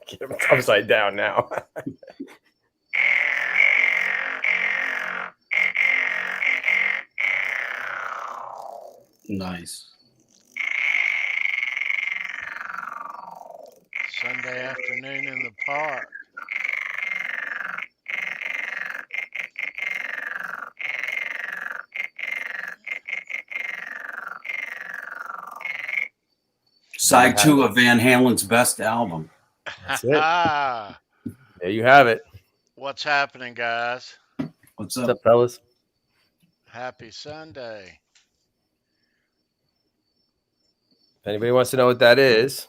Get him upside down now. Nice. Sunday afternoon in the park. Side 2 of Van Halen's best album. That's it. There you have it. What's happening, guys? What's What's up? up, fellas? Happy Sunday. If anybody wants to know what that is,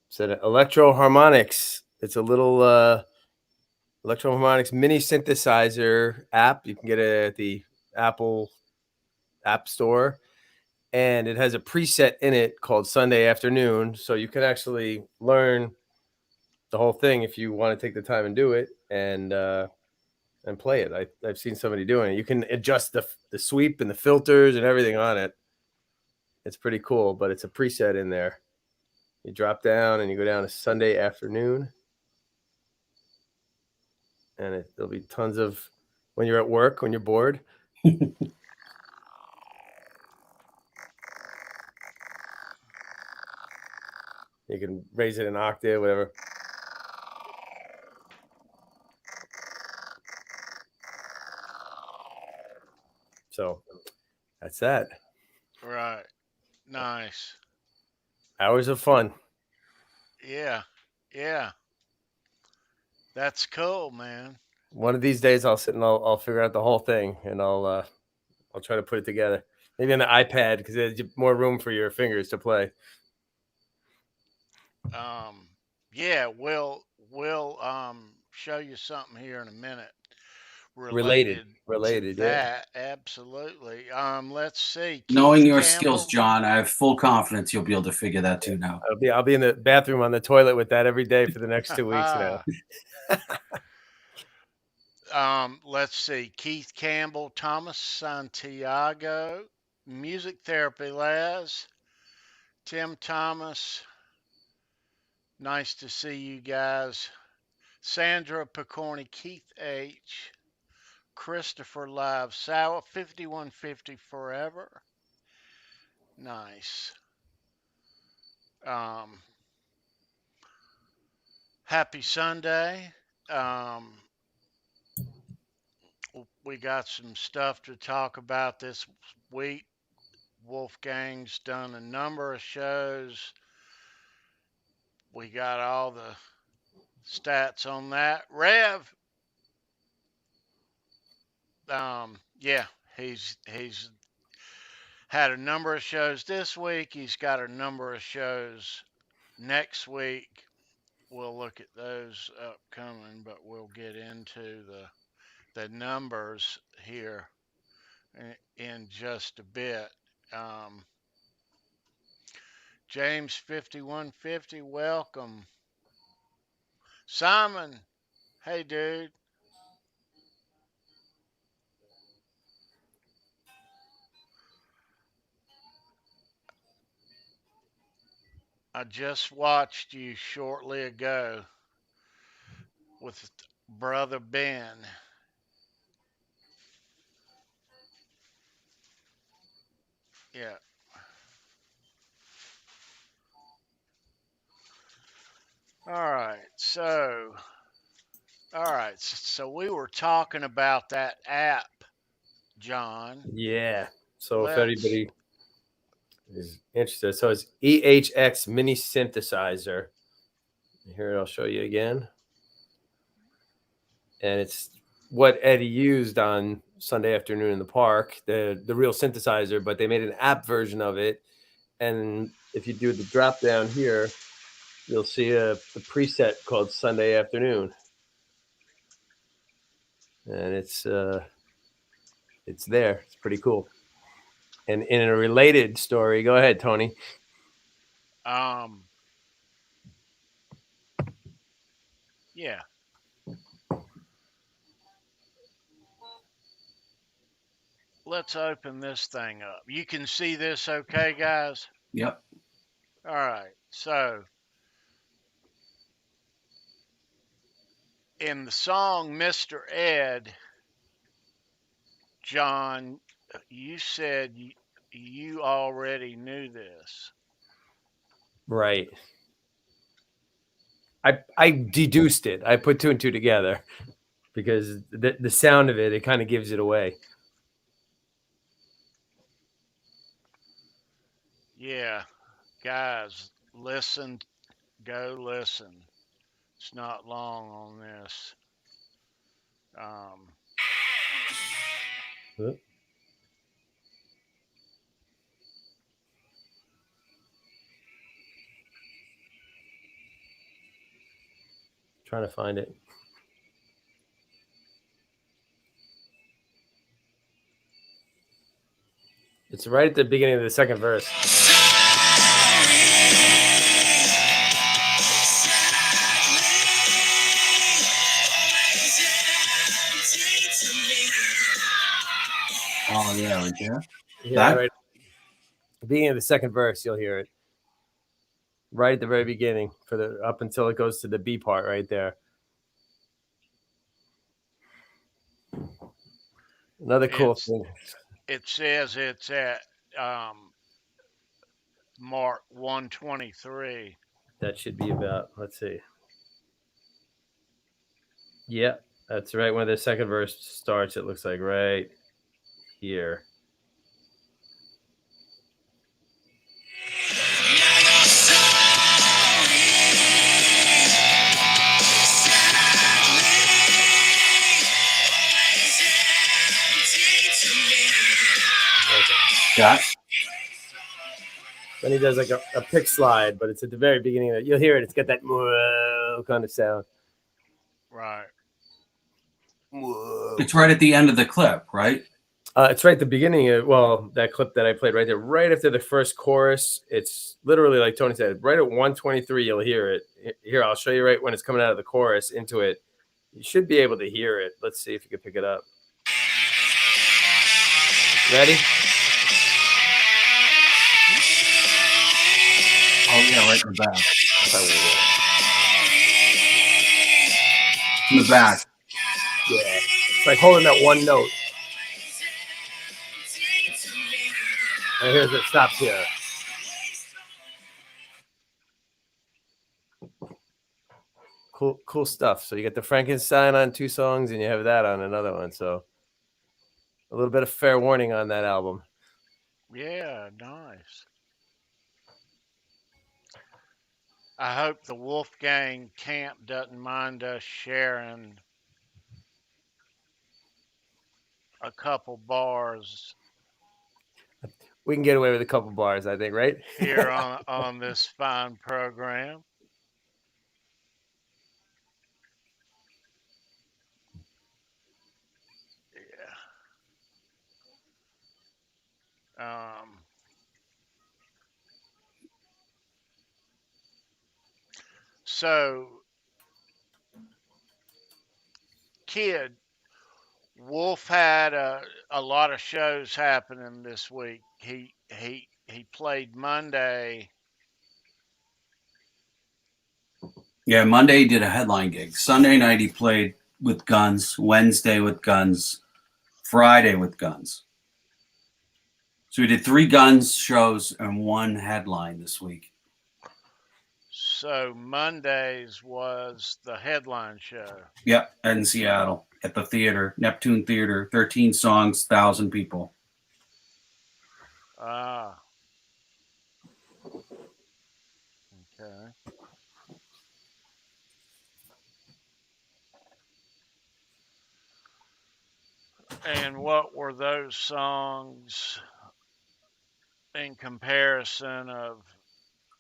it's an electro-harmonics. It's a little electro-harmonics mini synthesizer app. You can get it at the Apple App Store. And it has a preset in it called Sunday Afternoon. So you can actually learn the whole thing if you want to take the time and do it and play it. I've seen somebody doing it. You can adjust the sweep and the filters and everything on it. It's pretty cool, but it's a preset in there. You drop down and you go down to Sunday Afternoon. And there'll be tons of, when you're at work, when you're bored. You can raise it an octave, whatever. So that's that. Right. Nice. Hours of fun. Yeah. Yeah. That's cool, man. One of these days I'll sit and I'll figure out the whole thing and I'll try to put it together. Maybe on the iPad because there's more room for your fingers to play. Yeah, we'll show you something here in a minute. Related, to yeah. that, absolutely. Let's see. Knowing Keith your Campbell. skills, John, I have full confidence you'll be able to figure that too now. I'll be in the bathroom on the toilet with that every day for the next 2 weeks now. Let's see. Keith Campbell, Thomas Santiago, Music Therapy Laz, Tim Thomas. Nice to see you guys. Sandra Picorni, Keith H, Christopher Live, Sour 5150 Forever. Nice. Happy Sunday. We got some stuff to talk about this week. Wolfgang's done a number of shows. We got all the stats on that. Rev, yeah, he's had a number of shows this week. He's got a number of shows next week. We'll look at those upcoming, but we'll get into the numbers here in just a bit. James 5150, welcome. Simon, hey dude. I just watched you shortly ago. with Brother Ben. Yeah. All right. So we were talking about that app, John. Yeah. So if Let's anybody is interested, so it's EHX mini synthesizer. Here, I'll show you again. And it's what Eddie used on Sunday afternoon in the park, the real synthesizer, but they made an app version of it. And if you do the drop down here, you'll see the preset called Sunday afternoon. And it's there. It's pretty cool. And in a related story, go ahead, Tony. yeah. Let's open this thing up. You can see this okay, guys? Yep. All right. So in the song Mr. Ed, John, you said you already knew this. Right. I deduced it. I put two and two together because the sound of it kind of gives it away. Yeah. Guys, listen. Go listen. It's not long on this. Huh? Trying to find it. It's right at the beginning of the second verse. Oh yeah, right there. Yeah, That? right. The beginning of the second verse, you'll hear it. Right at the very beginning, for the up until it goes to the B part right there. Another cool thing. It says it's at Mark 123. That should be about, let's see. Yeah, that's right when the second verse starts. It looks like right here. That? Then he does like a pick slide, but it's at the very beginning of it. You'll hear it. It's got that kind of sound. Right. It's right at the end of the clip, right? It's right at the beginning of, well, that clip that I played right there, right after the first chorus. It's literally like Tony said, right at 123, you'll hear it. Here, I'll show you right when it's coming out of the chorus into it. You should be able to hear it. Let's see if you can pick it up. Ready? Oh yeah, right in the back. In the back. Yeah. It's like holding that one note. And here's it stops here. Cool stuff. So you get the Frankenstein on two songs and you have that on another one. So a little bit of fair warning on that album. Yeah, nice. I hope the Wolfgang camp doesn't mind us sharing a couple bars We can get away with a couple bars, I think, right? here on this fine program. Yeah. So, kid, Wolf had a lot of shows happening this week. He played Monday Yeah, Monday he did a headline gig. Sunday night he played with Guns. Wednesday with Guns. Friday with Guns. So we did 3 Guns shows and 1 headline this week. So Mondays was the headline show. Yep, in Seattle at the theater, Neptune Theater, 13 songs, 1,000 people. Ah. Okay. And what were those songs in comparison of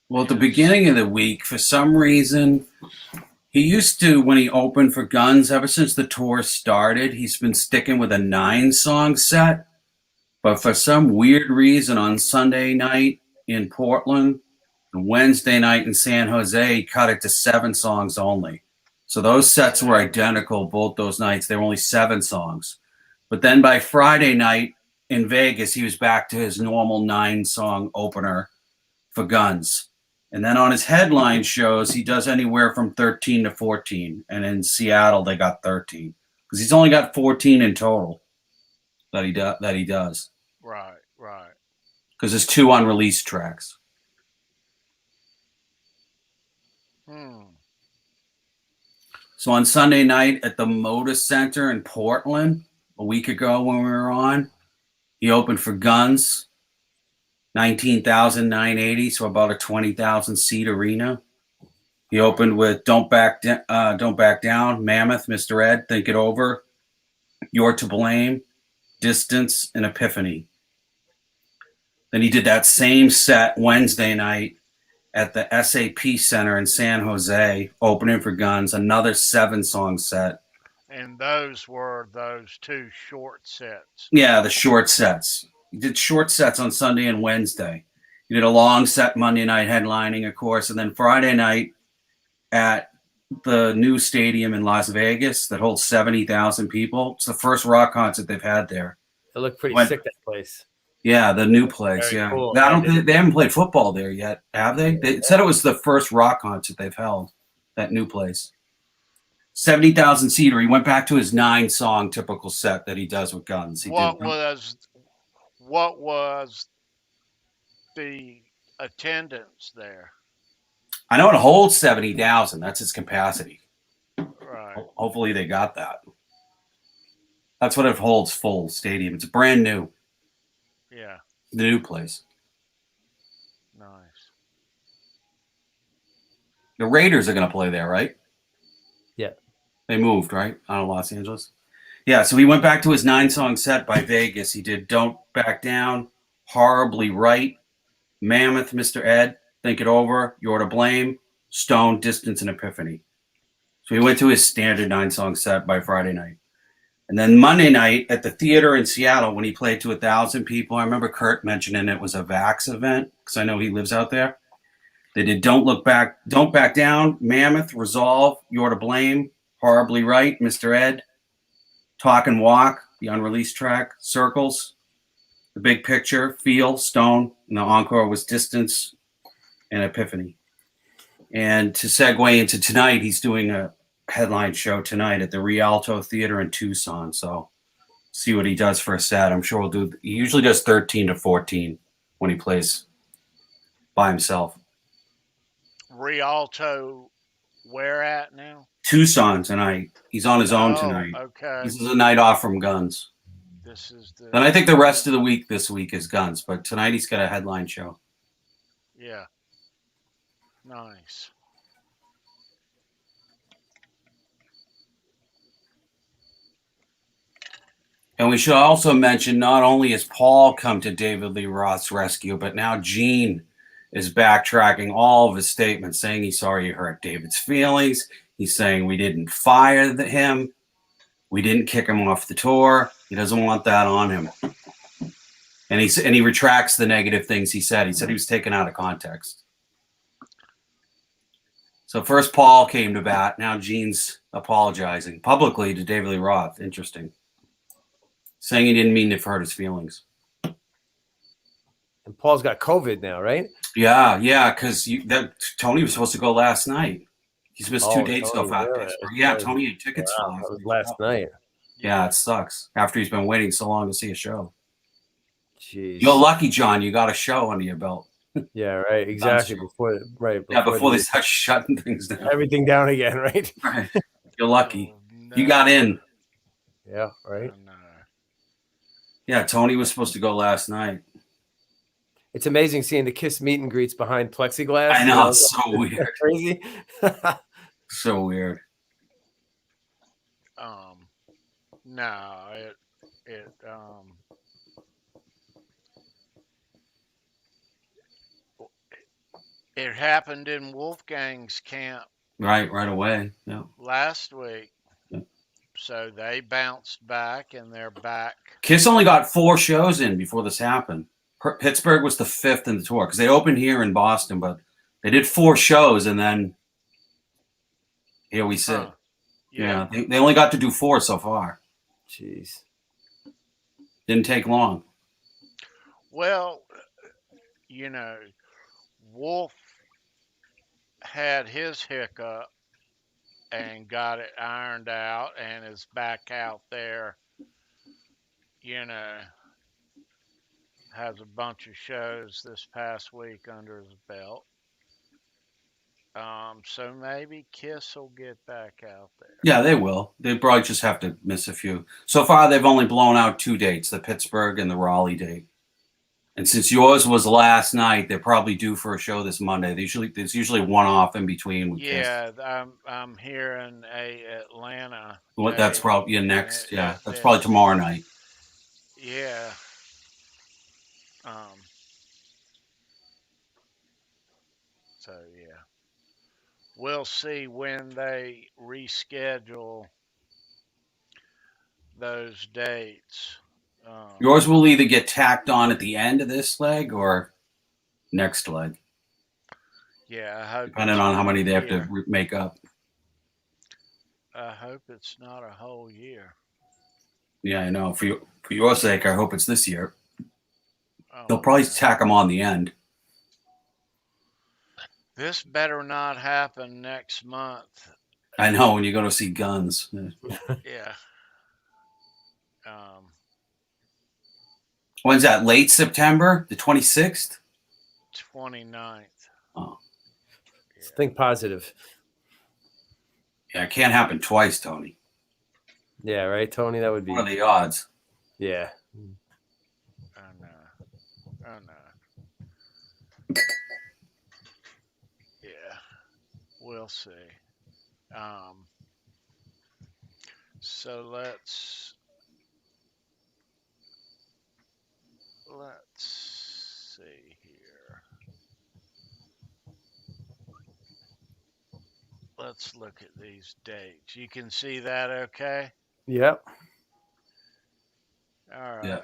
Well, at the his? beginning of the week, for some reason, he used to, when he opened for Guns, ever since the tour started, he's been sticking with a 9-song set. But for some weird reason, on Sunday night in Portland and Wednesday night in San Jose, he cut it to 7 songs only. So those sets were identical both those nights. They were only 7 songs. But then by Friday night in Vegas, he was back to his normal 9-song opener for Guns. And then on his headline shows, he does anywhere from 13 to 14. And in Seattle, they got 13 because he's only got 14 in total that he does. Right, right. Because there's 2 unreleased tracks. So on Sunday night at the Moda Center in Portland, a week ago when we were on, he opened for Guns, 19,980, so about a 20,000 seat arena. He opened with Don't Back Down, Mammoth, Mr. Ed, Think It Over, You're to Blame, Distance, and Epiphany. Then he did that same set Wednesday night at the SAP Center in San Jose, opening for Guns, another 7-song set. And those were those 2 short sets. Yeah, the short sets. He did short sets on Sunday and Wednesday. He did a long set Monday night headlining, of course, and then Friday night at the new stadium in Las Vegas that holds 70,000 people. It's the first rock concert they've had there. It looked pretty sick, that place. Yeah, the new place. Very Yeah, cool. they haven't played football there yet, have they? They said it was the first rock concert they've held. That new place, 70,000 seater. He went back to his 9-song typical set that he does with Guns. What was the attendance there? I know it holds 70,000. That's its capacity. Right. Hopefully they got that. That's what it holds, full stadium. It's brand new. Yeah. The new place. Nice. The Raiders are going to play there, right? Yeah. They moved, right? Out of Los Angeles. Yeah, so he went back to his 9-song set by Vegas. He did Don't Back Down, Horribly Right, Mammoth, Mr. Ed, Think It Over, You're to Blame, Stone, Distance, and Epiphany. So he went to his standard 9-song set by Friday night. And then Monday night at the theater in Seattle, when he played to 1,000 people, I remember Kurt mentioning it was a Vax event because I know he lives out there. They did Don't Back Down, Mammoth, Resolve, You're to Blame, Horribly Right, Mr. Ed, Talk and Walk, the unreleased track, Circles, The Big Picture, Feel, Stone, and the encore was Distance and Epiphany. And to segue into tonight, he's doing a headline show tonight at the Rialto Theater in Tucson. So see what he does for a set. I'm sure he usually does 13 to 14 when he plays by himself. Rialto, where at now? Tucson tonight. He's on his own tonight. Okay. This is a night off from Guns. This is the. And I think the rest of the week this week is Guns, but tonight he's got a headline show. Yeah. Nice. And we should also mention not only has Paul come to David Lee Roth's rescue, but now Gene is backtracking all of his statements, saying he's sorry he hurt David's feelings. He's saying we didn't fire him. We didn't kick him off the tour. He doesn't want that on him. And he retracts the negative things he said. He said he was taken out of context. So first Paul came to bat. Now Gene's apologizing publicly to David Lee Roth. Interesting. Saying he didn't mean to hurt his feelings. And Paul's got COVID now, right? Yeah, because Tony was supposed to go last night. He's missed 2 Oh, dates so Tony, far. really? Pittsburgh. Yeah, Tony had tickets for Wow, last that was night's last show. night. Yeah, it sucks. After he's been waiting so long to see a show. Jeez. You're lucky, John. You got a show under your belt. Yeah, right. Exactly. Before Before they they start shutting things down. everything down again, right? Right. You're lucky. Oh, no. You got in. Yeah, right. Oh, no. Yeah, Tony was supposed to go last night. It's amazing seeing the Kiss meet and greets behind plexiglass. I know, it's so weird. Crazy. So weird. No, it happened in Wolfgang's camp Right away. Yeah. last week. Yeah. So they bounced back and they're back. Kiss only got 4 shows in before this happened. Pittsburgh was the 5th in the tour because they opened here in Boston, but they did 4 shows and then here we sit. Huh. Yeah, they only got to do 4 so far. Jeez. Didn't take long. Well, Wolf had his hiccup and got it ironed out and is back out there, has a bunch of shows this past week under his belt. So maybe Kiss will get back out there. Yeah, they will. They probably just have to miss a few. So far, they've only blown out 2 dates, the Pittsburgh and the Raleigh date. And since yours was last night, they're probably due for a show this Monday. There's usually one off in between. With Yeah, I'm hearing a Atlanta. That's probably your next. Yeah, that's it, probably tomorrow night. Yeah. So yeah, we'll see when they reschedule those dates. Yours will either get tacked on at the end of this leg or next leg. Yeah, I hope. Depending on how many they have to make up. I hope it's not a whole year. Yeah, I know. For your sake, I hope it's this year. Oh, They'll probably tack them on the end. This better not happen next month. I know, when you go to see Guns. Yeah. When's that? Late September? The 26th? 29th. Oh. Yeah. Think positive. Yeah, it can't happen twice, Tony. Yeah, right, Tony? That would be... What are the odds? Yeah. Oh, no. Yeah. We'll see. So let's see here. Let's look at these dates. You can see that okay? Yep. All right. Yeah.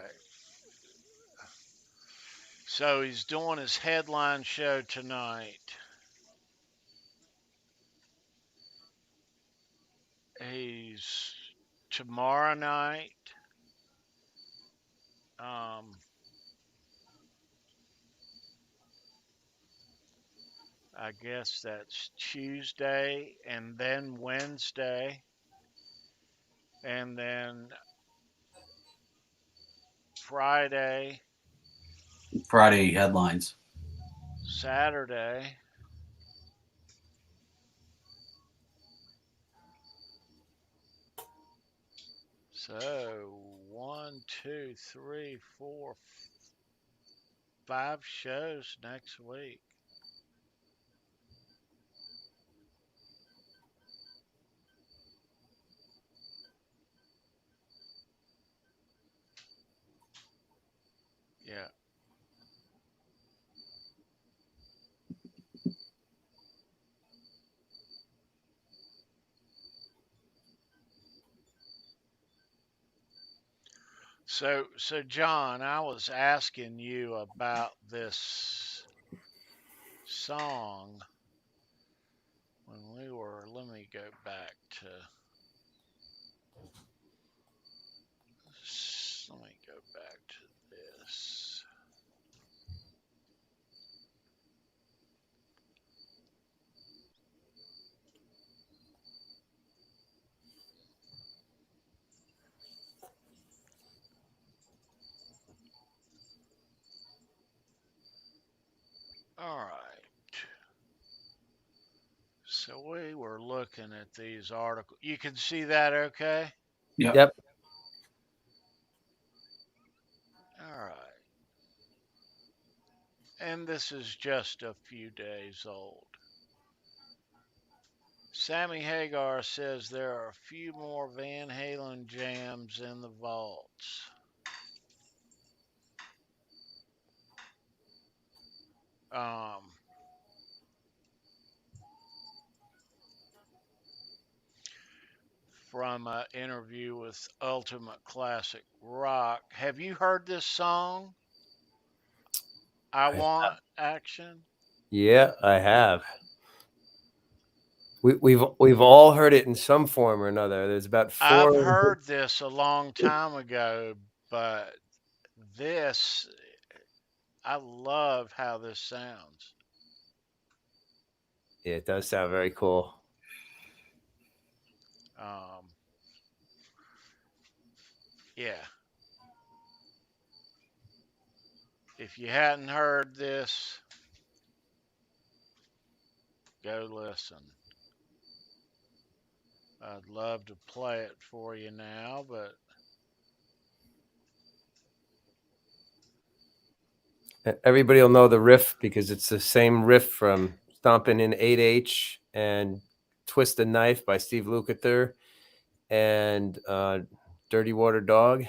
So he's doing his headline show tonight. He's tomorrow night. I guess that's Tuesday and then Wednesday. And then Friday. Friday headlines. Saturday. So 1, 2, 3, 4, 5 shows next week. Yeah. So John, I was asking you about this song when we were, let me go back to this. All right. So we were looking at these articles. You can see that okay? Yeah. Yep. All right. And this is just a few days old. Sammy Hagar says there are a few more Van Halen jams in the vaults. Um, from an interview with Ultimate Classic Rock. Have you heard this song? I Want Action? Yeah, I have. We've all heard it in some form or another. There's about I've 4. heard this a long time ago, but this, I love how this sounds. Yeah, it does sound very cool. Um, yeah. If you hadn't heard this, go listen. I'd love to play it for you now, but Everybody will know the riff because it's the same riff from Stompin' in 8H and Twist the Knife by Steve Lukather and Dirty Water Dog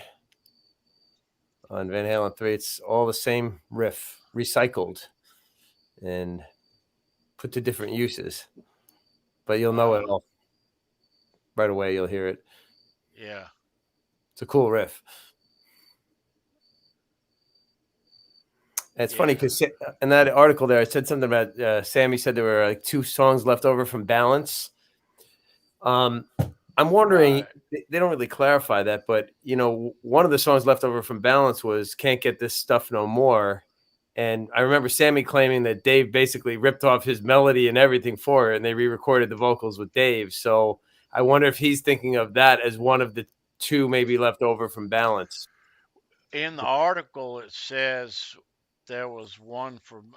on Van Halen 3. It's all the same riff, recycled and put to different uses. But you'll know it all right away. You'll hear it. yeah. It's a cool riff. And it's funny because in that article there, I said something about Sammy said there were like 2 songs left over from Balance. I'm wondering, they don't really clarify that, but one of the songs left over from Balance was "Can't Get This Stuff No More," and I remember Sammy claiming that Dave basically ripped off his melody and everything for it, and they re-recorded the vocals with Dave. So I wonder if he's thinking of that as one of the 2 maybe left over from Balance. In the article, it says there was one from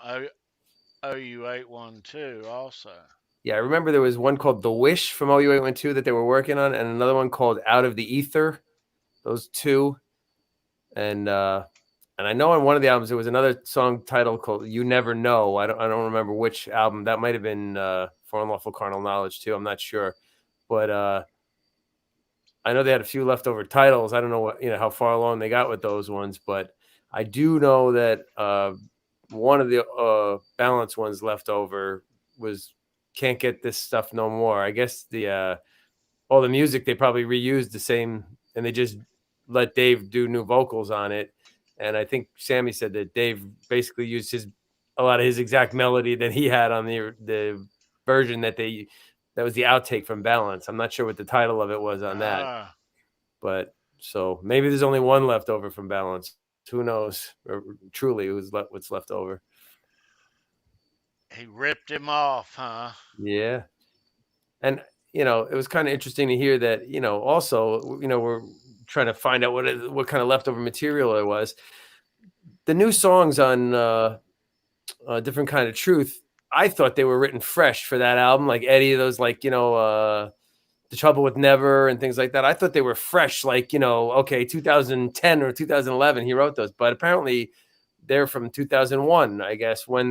OU812 also. Yeah, I remember there was one called "The Wish" from OU812 that they were working on, and another one called "Out of the Ether." Those 2, and I know on one of the albums there was another song title called "You Never Know." I don't remember which album. That might have been "For Unlawful Carnal Knowledge" too. I'm not sure, but I know they had a few leftover titles. I don't know how far along they got with those ones, but I do know that one of the Balance ones left over was "Can't Get This Stuff No More." I guess all the music they probably reused the same, and they just let Dave do new vocals on it. And I think Sammy said that Dave basically used a lot of his exact melody that he had on the version that was the outtake from Balance. I'm not sure what the title of it was on that, but so maybe there's only one left over from Balance. Who knows? Or truly, what's left over. He ripped him off, huh? Yeah, and it was kind of interesting to hear that. Also, we're trying to find out what kind of leftover material there was. The new songs on Different Kind of Truth, I thought they were written fresh for that album, like Eddie, those like The Trouble with Never and things like that. I thought they were fresh, like 2010 or 2011 he wrote those, but apparently they're from 2001, I guess, when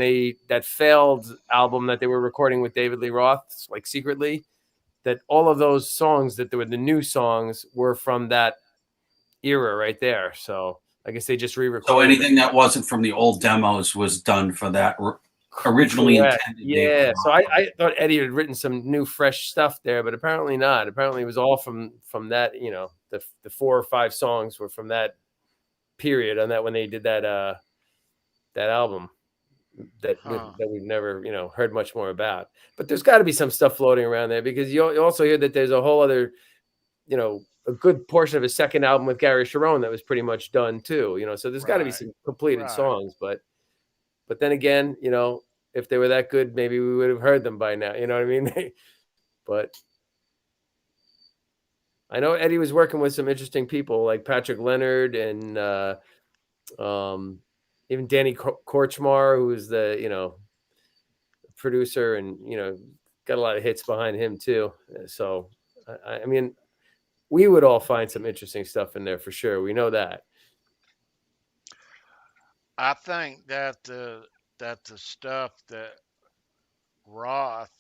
that failed album that they were recording with David Lee Roth, like secretly, that all of those songs that were the new songs were from that era right there. So I guess they just re-recorded. So anything that wasn't from the old demos was done for that originally intended. Yeah. So I thought Eddie had written some new fresh stuff there, but apparently not. Apparently it was all from that, the 4 or 5 songs were from that period on that when they did that album that we've never, heard much more about. But there's got to be some stuff floating around there because you also hear that there's a whole other, a good portion of his second album with Gary Sharon that was pretty much done too, so there's got to be some completed songs, but then again, if they were that good, maybe we would have heard them by now, you know what I mean? But I know Eddie was working with some interesting people like Patrick Leonard and even Danny Korchmar, who was the producer, and got a lot of hits behind him too. So I mean, we would all find some interesting stuff in there for sure. We know that. I think that the stuff that Roth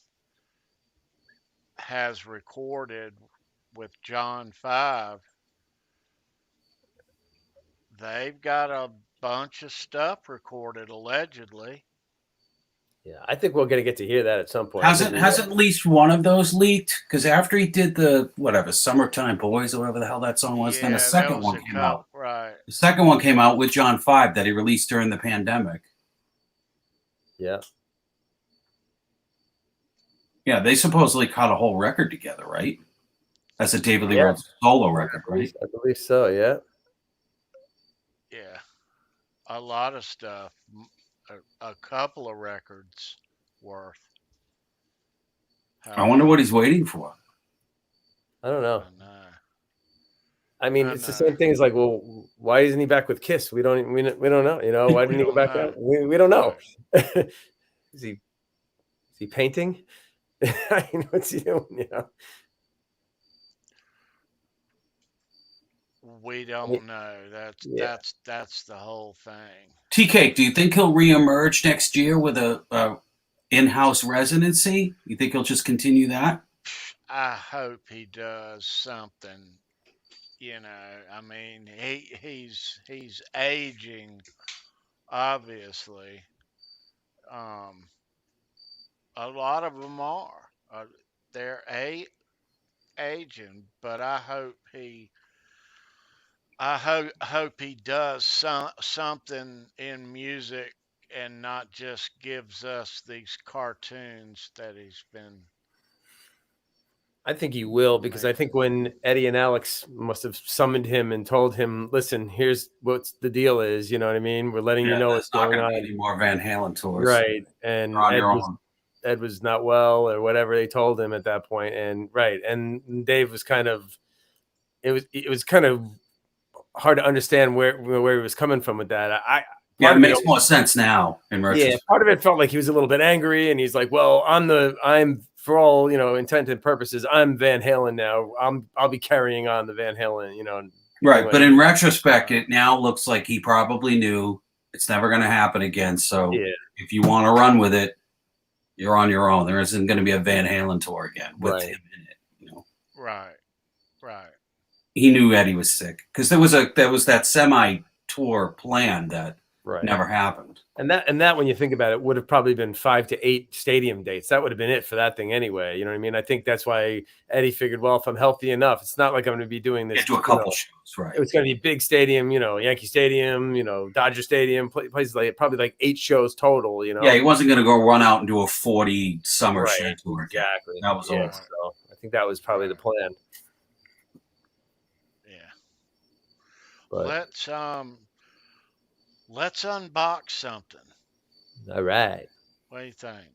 has recorded with John 5, they've got a bunch of stuff recorded allegedly. Yeah, I think we're going to get to hear that at some point. Hasn't at least one of those leaked? Because after he did the "Summertime Boys" or whatever the hell that song was, then a second one came out. Right. The second one came out with John 5 that he released during the pandemic. Yeah. Yeah, they supposedly cut a whole record together, right? That's a David Lee Roth solo record, right? I believe so. Yeah. Yeah, a lot of stuff. A couple of records worth. I wonder what he's waiting for. I don't know. I know. I mean, it's the same thing as like, well, why isn't he back with Kiss? We don't know. Why didn't he go back out? We don't know. Right. Is he painting? What's he doing? We don't know. That's the whole thing. TK, do you think he'll reemerge next year with a in-house residency? You think he'll just continue that? I hope he does something. I mean, he's aging, obviously. A lot of them are. They're aging, but I hope he does something in music and not just gives us these cartoons that he's been. I think he will, because I think when Eddie and Alex must have summoned him and told him, listen, here's what the deal is. You know what I mean? We're letting you know what's going on. Any more Van Halen tours. Right. And Ed was not well or whatever they told him at that point. And right. And Dave was kind of, it was kind of hard to understand where he was coming from with that. It makes more sense now in retrospect. Yeah, part of it felt like he was a little bit angry, and he's like, well, I'm for all, intent and purposes, I'm Van Halen now. I'll be carrying on the Van Halen, Right, anyway. But in retrospect, it now looks like he probably knew it's never going to happen again. So if you want to run with it, you're on your own. There isn't going to be a Van Halen tour again with him in it. Right. He knew Eddie was sick, because there was that semi-tour plan that never happened. And that when you think about it, would have probably been 5 to 8 stadium dates. That would have been it for that thing anyway. You know what I mean? I think that's why Eddie figured, well, if I'm healthy enough, it's not like I'm going to be doing this. Do a couple shows, right? It's going to be big stadium, Yankee Stadium, Dodger Stadium, places like probably like 8 shows total. Yeah, he wasn't going to go run out and do a 40 summer show tour. Exactly. That was all. So I think that was probably the plan. Yeah. But let's unbox something. All right. What do you think?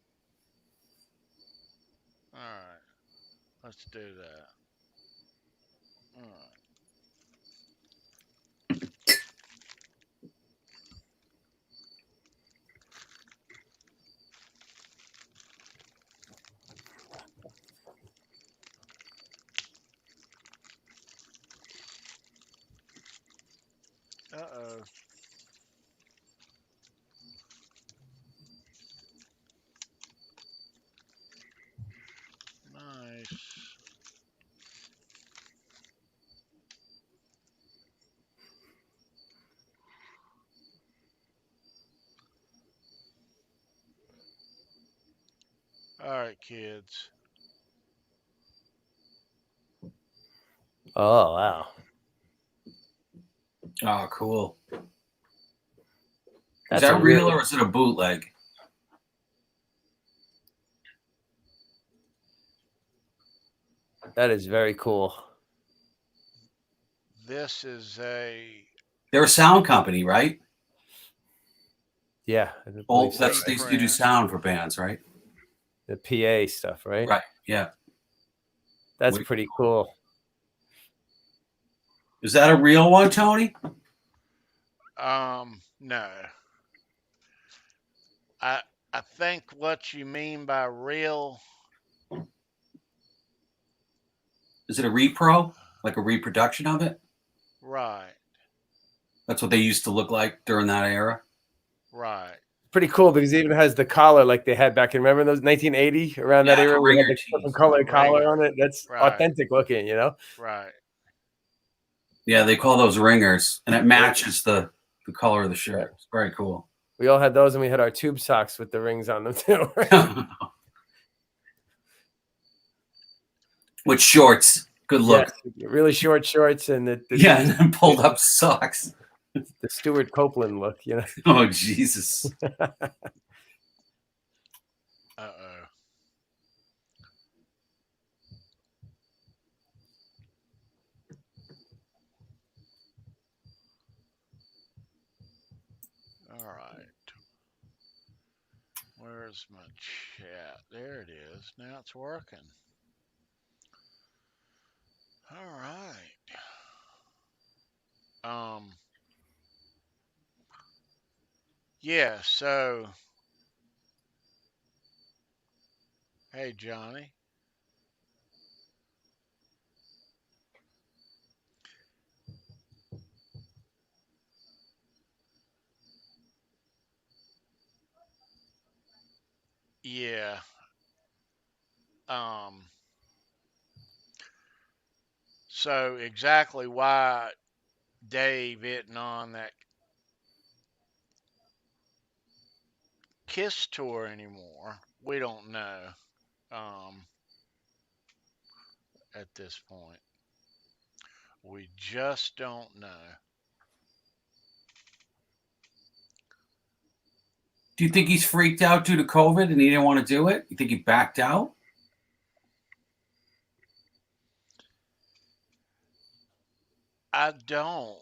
All right. Let's do that. All right. Uh-oh. Nice. All right, kids. Oh, wow. Oh, cool. Is that real or is it a bootleg? That is very cool. This is they're a sound company, right? Yeah. They used to do sound for bands, right? The PA stuff, right? Right, yeah. That's pretty cool. Is that a real one, Tony? No. I think what you mean by real. Is it a repro? Like a reproduction of it? Right. That's what they used to look like during that era. Right. Pretty cool because it even has the collar like they had back in, remember those 1980 around that Yeah, era the where it had ringer the different tees. colored The collar ringer. on it. That's Right. authentic looking, you know? Right. Yeah, they call those ringers, and it matches the color of the shirt. Yeah. It's very cool. We all had those, and we had our tube socks with the rings on them too. With shorts. Good look. Yes, really short shorts and the Yeah, and then pulled up socks. the Stuart Copeland look, you know. Oh, Jesus. Uh-oh. All right. Where's my chat? There it is. Now it's working. All right. Yeah, so hey Johnny. Yeah. So exactly why Dave isn't on that Kiss tour anymore, we don't know. At this point, we just don't know. Do you think he's freaked out due to COVID and he didn't want to do it? You think he backed out? I don't.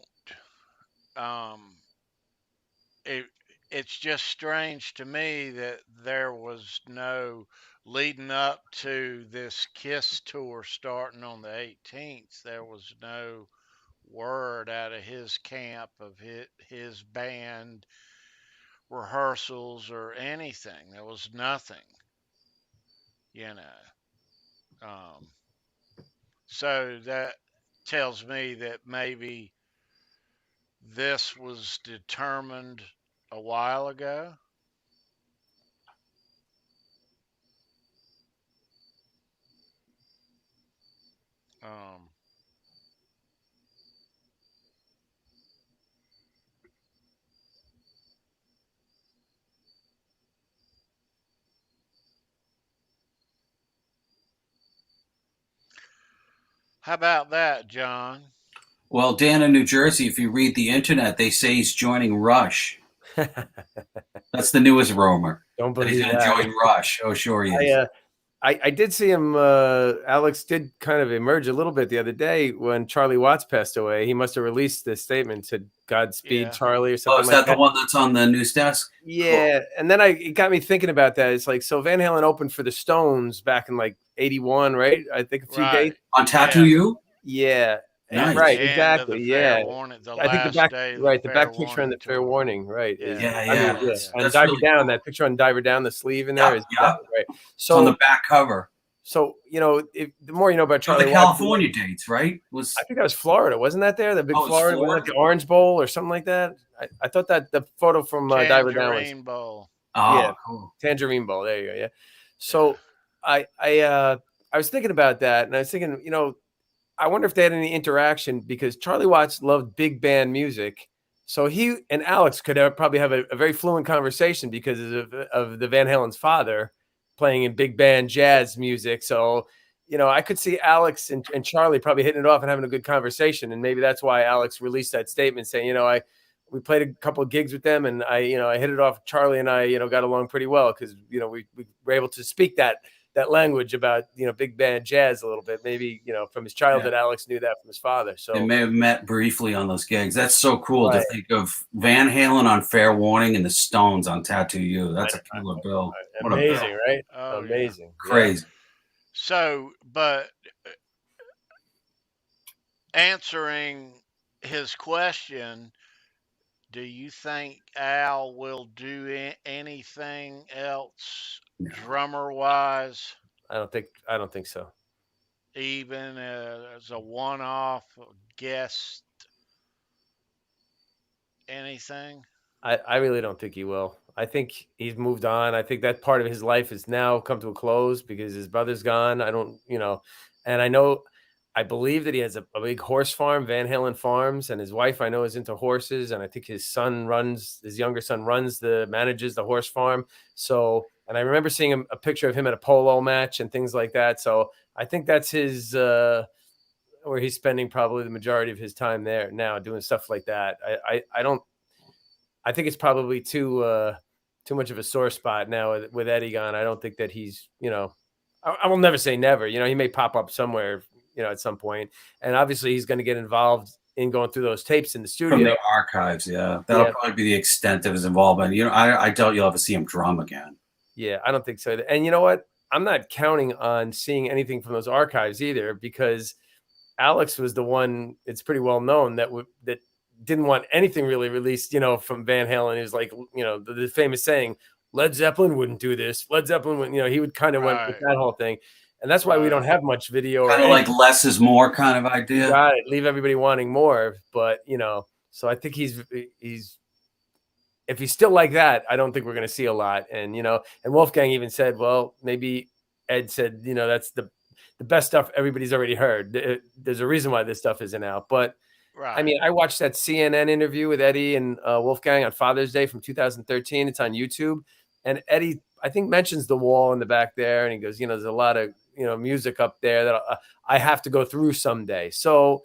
It it's just strange to me that there was no leading up to this Kiss tour starting on the 18th. There was no word out of his camp of his band rehearsals or anything. There was nothing, you know. So that tells me that maybe this was determined a while ago. Um, how about that, John? Well, Dan in New Jersey, if you read the internet, they say he's joining Rush. That's the newest rumor. Don't That he's believe going to that. join Rush. Oh, sure he is. I did see him. Alex did kind of emerge a little bit the other day when Charlie Watts passed away. He must have released this statement, said "Godspeed, Yeah. Charlie" or Oh, something is like that that. the one that's on the news desk? Yeah, and then it got me thinking about that. It's like, so Van Halen opened for the Stones back in like '81, right? I think a few Right. dates. On Tattoo Yes. You? Yeah, At Nice. right, the end of exactly. the Yeah, Fair Warning, the I think the last back, day of right, the the Fair back picture on Warning the Fair tour. Warning, right? Is, Yeah. Yeah, I mean, yeah. yeah, Yeah. on That's Diver really Down, cool. that picture on Diver Down, the sleeve in there is Yep. right. It's on the So, back cover. so you know, the more you know about So Charlie the Watts, California dates, right? Was I think that was Florida, wasn't that there? The big Oh, it's Florida, wasn't Florida? that the Orange Bowl or something like that? I thought that the photo from Diver Down was, Tangerine Bowl. yeah, Oh, cool. Tangerine Bowl. There you go. Yeah. Yeah. So I was thinking about that, and I was thinking, you know, I wonder if they had any interaction because Charlie Watts loved big band music. So he and Alex could probably have a very fluent conversation because of the Van Halen's father playing in big band jazz music. So, you know, I could see Alex and Charlie probably hitting it off and having a good conversation. And maybe that's why Alex released that statement saying, you know, we played a couple of gigs with them and I hit it off. Charlie and I, you know, got along pretty well because, you know, we were able to speak that language about, you know, big band jazz a little bit. Maybe, you know, from his childhood, Alex knew that from his father. So They may have met briefly on those gigs. That's so cool Right. to think of Van Halen on Fair Warning and the Stones on Tattoo You. That's a killer bill. What a bill. amazing, right? Oh, Amazing. yeah. Crazy. So, but answering his question, Do you think Al will do anything else No. drummer wise, I don't think so. even as a one off guest? Anything? I really don't think he will. I think he's moved on. I think that part of his life has now come to a close because his brother's gone. I don't, and I believe that he has a big horse farm, Van Halen Farms, and his wife I know is into horses, and I think his younger son manages the horse farm. So, and I remember seeing a picture of him at a polo match and things like that. So I think that's his, where he's spending probably the majority of his time there now doing stuff like that. I don't. I think it's probably too much of a sore spot now with Eddie gone. I don't think that he's, I will never say never. He may pop up somewhere, at some point, and obviously he's going to get involved in going through those tapes in the studio. From the archives, yeah. That'll probably be the extent of his involvement. I doubt you'll ever see him drum again. Yeah, I don't think so. And you know what? I'm not counting on seeing anything from those archives either, because Alex was the one. It's pretty well known that didn't want anything really released, from Van Halen. He was like, the famous saying, Led Zeppelin wouldn't do this. Led Zeppelin wouldn't, he would kind of went with that whole thing. And that's why we don't have much video. Kind of like less is more kind of idea. Got it. Leave everybody wanting more. But, so I think he's if he's still like that, I don't think we're going to see a lot. And, and Wolfgang even said, well, maybe Ed said, that's the best stuff everybody's already heard. There's a reason why this stuff isn't out. But I mean, I watched that CNN interview with Eddie and Wolfgang on Father's Day from 2013. It's on YouTube. And Eddie, I think, mentions the wall in the back there. And he goes, there's a lot of, music up there that I have to go through someday. So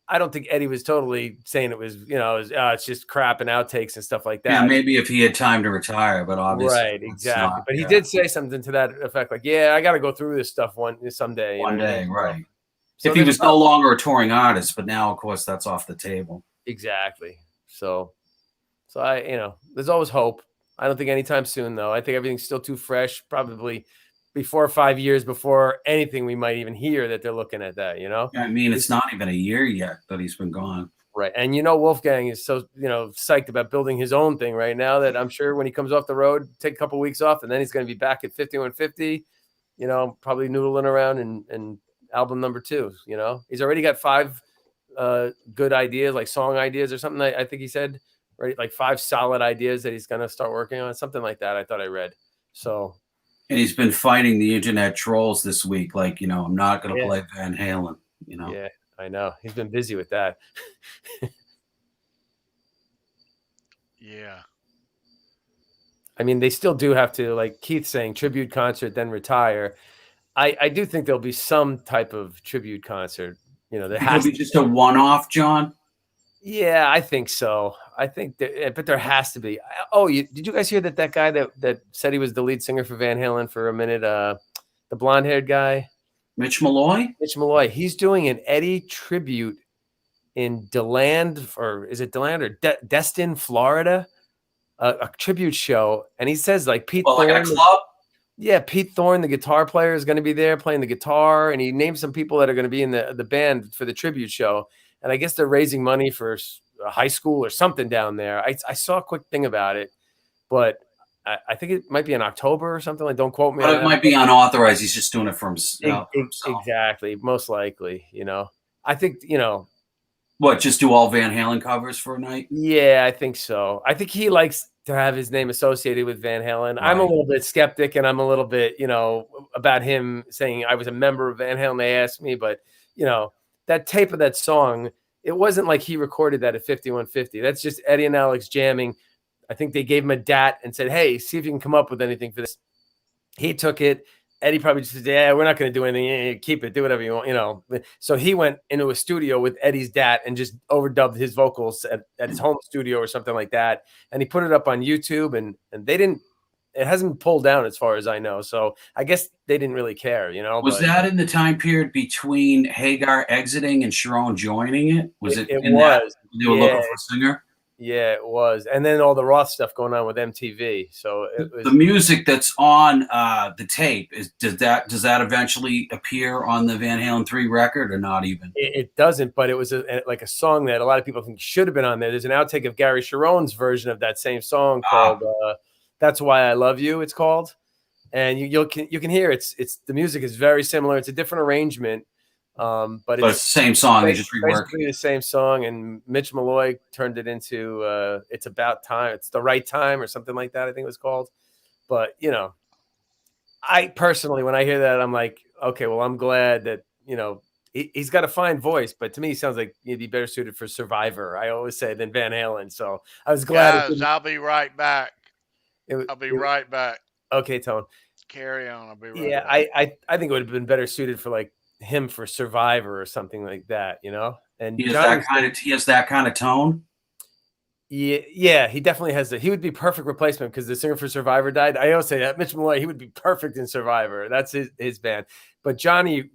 I don't think Eddie was totally saying it was, it's just crap and outtakes and stuff like that. Yeah, maybe if he had time to retire, but obviously. Right, exactly. But he did say something to that effect, like, yeah, I got to go through this stuff someday. One day, right. So if he was no longer a touring artist, but now, of course, that's off the table. Exactly. So there's always hope. I don't think anytime soon, though. I think everything's still too fresh, probably be 4 or 5 years before anything we might even hear that they're looking at that, I mean, it's not even a year yet that he's been gone. Right. And, Wolfgang is so, psyched about building his own thing right now that I'm sure when he comes off the road, take a couple of weeks off, and then he's going to be back at 5150, probably noodling around and album number 2, he's already got 5 good ideas, like song ideas or something. I think he said, right, like 5 solid ideas that he's going to start working on, something like that. I thought I read. So, and he's been fighting the internet trolls this week, like, I'm not going to play Van Halen. Yeah, I know, he's been busy with that. Yeah, I mean, they still do have to, like Keith saying, tribute concert, then retire. I do think there'll be some type of tribute concert. There has to be just a one-off, John. Yeah, I think so. I think but there has to be. Oh, did you guys hear that guy that said he was the lead singer for Van Halen for a minute? The blonde-haired guy, Mitch Malloy. Mitch Malloy. He's doing an Eddie tribute in DeLand, or is it DeLand or Destin, Florida? A tribute show, and he says like Pete Thorne, like a club. Yeah, Pete Thorne, the guitar player, is going to be there playing the guitar, and he named some people that are going to be in the band for the tribute show. And I guess they're raising money for a high school or something down there. I saw a quick thing about it, but I think it might be in October or something. Like, don't quote me. But it might be unauthorized. He's just doing it for himself. Exactly, most likely. I think What? Just do all Van Halen covers for a night? Yeah, I think so. I think he likes to have his name associated with Van Halen. Right. I'm a little bit skeptic, and I'm a little bit, about him saying I was a member of Van Halen. They asked me, but that tape of that song, it wasn't like he recorded that at 5150. That's just Eddie and Alex jamming. I think they gave him a DAT and said, hey, see if you can come up with anything for this. He took it. Eddie probably just said, yeah, we're not going to do anything. Keep it. Do whatever you want, So he went into a studio with Eddie's DAT and just overdubbed his vocals at his home studio or something like that. And he put it up on YouTube, and it hasn't pulled down as far as I know. So I guess they didn't really care, Was that in the time period between Hagar exiting and Sharon joining it? Was it? It in was. They were looking for a singer? Yeah, it was. And then all the Roth stuff going on with MTV. So it was The music that's on the tape does that eventually appear on the Van Halen 3 record or not even? it doesn't, but it was like a song that a lot of people think should have been on there. There's an outtake of Gary Sharon's version of that same song called "That's Why I Love You." It's called, and you can hear it's the music is very similar. It's a different arrangement, but But it's the same song. They just reworked basically the same song. And Mitch Malloy turned it into "It's About Time." It's the right time or something like that. I think it was called. But I personally, when I hear that, I'm like, okay, well, I'm glad that he's got a fine voice, but to me, he sounds like he'd be better suited for Survivor. I always say than Van Halen. So I was glad. Guys, I'll be right back. I'll be right back. Okay, Tone. Carry on. I'll be right Yeah, back. I think it would have been better suited for like him for Survivor or something like that, And he has that kind of tone. Yeah, he definitely has he would be perfect replacement because the singer for Survivor died. I always say that Mitch Malloy, he would be perfect in Survivor. That's his band. But Johnny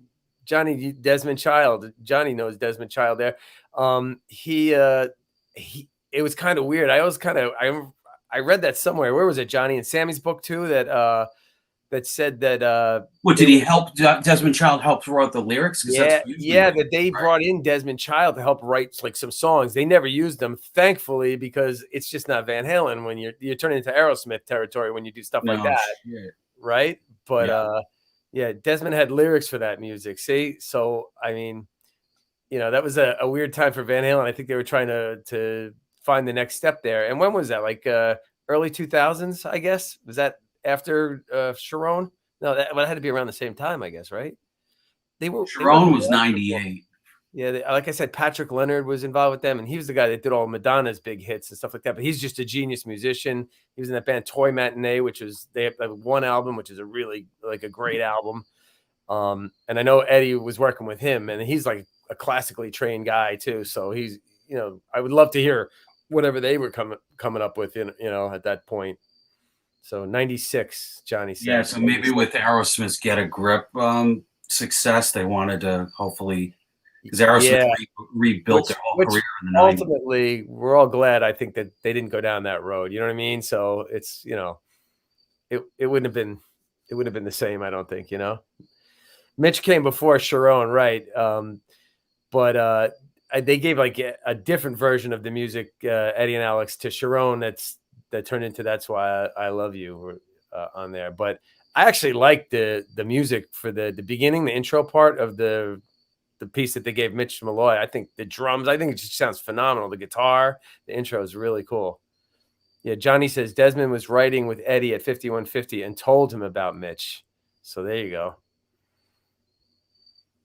Desmond Child, Johnny knows Desmond Child there. It was kind of weird. I always I read that somewhere. Where was it? Johnny and Sammy's book too, that said that what did he help Desmond Child help write the lyrics? Yeah, that they brought in Desmond Child to help write like some songs. They never used them, thankfully, because it's just not Van Halen when you're turning into Aerosmith territory when you do stuff like that. Shit. Right? But yeah, Desmond had lyrics for that music. See? So I mean, that was a weird time for Van Halen. I think they were trying to find the next step there. And when was that? Like early 2000s, I guess? Was that after Sharon? No, that had to be around the same time, I guess, right? Sharon was 98. Yeah, like I said, Patrick Leonard was involved with them, and he was the guy that did all Madonna's big hits and stuff like that. But he's just a genius musician. He was in that band Toy Matinee, they have one album, which is a really like a great album. And I know Eddie was working with him, and he's like a classically trained guy too. So he's, I would love to hear whatever they were coming up with, at that point. So 96, Johnny said. Yeah, so maybe with Aerosmith's Get a Grip success, they wanted to hopefully, because Aerosmith rebuilt their whole career in the 90s. Ultimately, we're all glad, I think, that they didn't go down that road. You know what I mean? So it's, it wouldn't have been the same, I don't think, Mitch came before Sharon, right? But they gave like a different version of the music, Eddie and Alex, to Sharon that turned into That's Why I Love You on there. But I actually like the music for the beginning, the intro part of the piece that they gave Mitch Malloy. I think the drums, I think it just sounds phenomenal. The guitar, the intro is really cool. Yeah, Johnny says Desmond was writing with Eddie at 5150 and told him about Mitch. So there you go.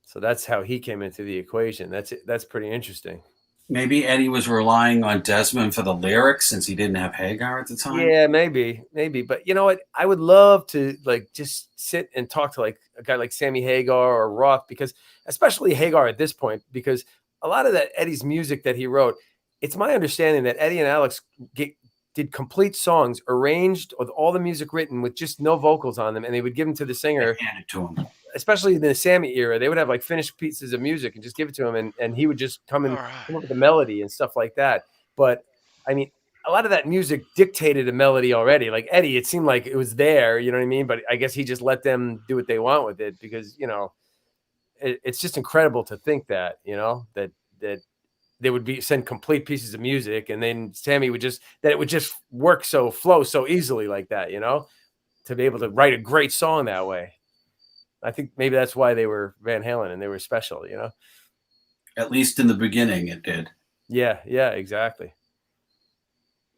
So that's how he came into the equation. That's pretty interesting. Maybe Eddie was relying on Desmond for the lyrics since he didn't have Hagar at the time. Yeah, maybe. But you know what? I would love to like just sit and talk to like a guy like Sammy Hagar or Roth, because especially Hagar at this point, because a lot of that Eddie's music that he wrote, it's my understanding that Eddie and Alex did complete songs arranged with all the music written with just no vocals on them, and they would give them to the singer. They hand it to him. Especially in the Sammy era, they would have like finished pieces of music and just give it to him, and he would just come up with the melody and stuff like that. But I mean, a lot of that music dictated a melody already. Like Eddie, it seemed like it was there, you know what I mean? But I guess he just let them do what they want with it, because it's just incredible to think that that they would send complete pieces of music, and then Sammy would it would just flow so easily like that, to be able to write a great song that way. I think maybe that's why they were Van Halen and they were special, At least in the beginning, it did. Yeah, exactly.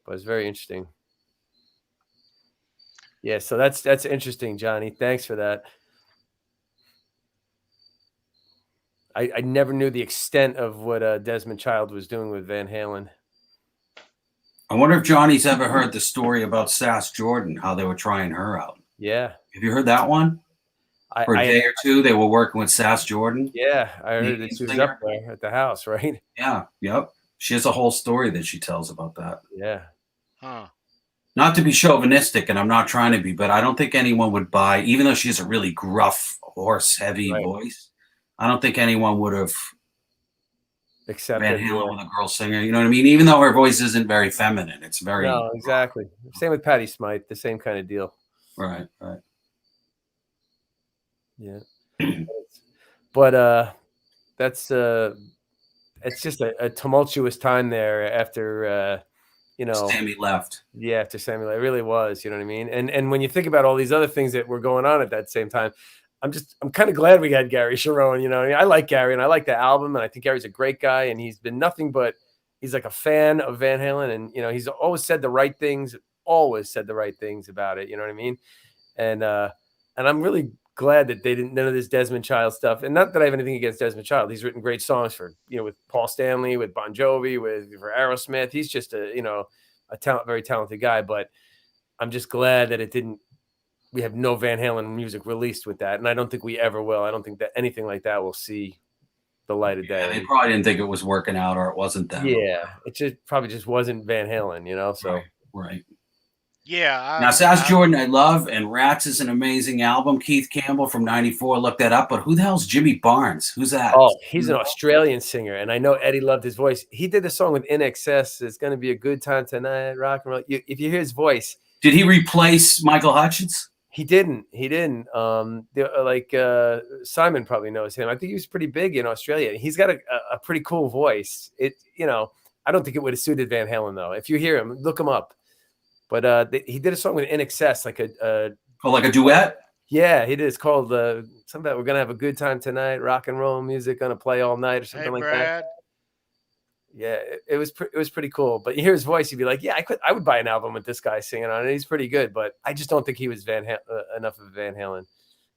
But it's very interesting. Yeah, so that's interesting, Johnny. Thanks for that. I never knew the extent of what Desmond Child was doing with Van Halen. I wonder if Johnny's ever heard the story about Sass Jordan, how they were trying her out. Yeah. Have you heard that one? For a day or two, they were working with Sass Jordan. Yeah, I heard that she was up there at the house, right? Yeah, yep. She has a whole story that she tells about that. Yeah. Huh. Not to be chauvinistic, and I'm not trying to be, but I don't think anyone would buy, even though she has a really gruff, horse-heavy voice, I don't think anyone would have accepted. Van Halen with a girl singer. You know what I mean? Even though her voice isn't very feminine, it's very No, exactly. Same with Patti Smythe, the same kind of deal. right. Yeah. But that's it's just a tumultuous time there after Sammy left. Yeah, after Samuel. It really was, you know what I mean? And when you think about all these other things that were going on at that same time, I'm kind of glad we had Gary Sharon, you know. I like Gary and I like the album, and I think Gary's a great guy, and he's been nothing but he's like a fan of Van Halen, and he's always said the right things about it, you know what I mean? And I'm really glad that they didn't none of this Desmond Child stuff. And not that I have anything against Desmond Child. He's written great songs for, with Paul Stanley, with Bon Jovi, for Aerosmith. He's just a very talented guy, but I'm just glad that we have no Van Halen music released with that. And I don't think we ever will. I don't think that anything like that will see the light of day. They probably didn't think it was working out, or it wasn't them. Yeah. It probably just wasn't Van Halen, so. Right. Yeah. Now, South Jordan, I love, and Rats is an amazing album. Keith Campbell from '94, look that up. But who the hell's Jimmy Barnes? Who's that? Oh, he's an Australian singer, and I know Eddie loved his voice. He did a song with In Excess. It's going to be a good time tonight, rock and roll. If you hear his voice, did he replace Michael Hutchence? He didn't. Simon probably knows him. I think he was pretty big in Australia. He's got a pretty cool voice. I don't think it would have suited Van Halen though. If you hear him, look him up. But he did a song with In Excess, like a duet. Yeah, he did. It's called something that we're gonna have a good time tonight. Rock and roll music, gonna play all night, or something like that. Yeah, it was pretty cool. But you hear his voice, you'd be like, yeah, I would buy an album with this guy singing on it. He's pretty good, but I just don't think he was enough of a Van Halen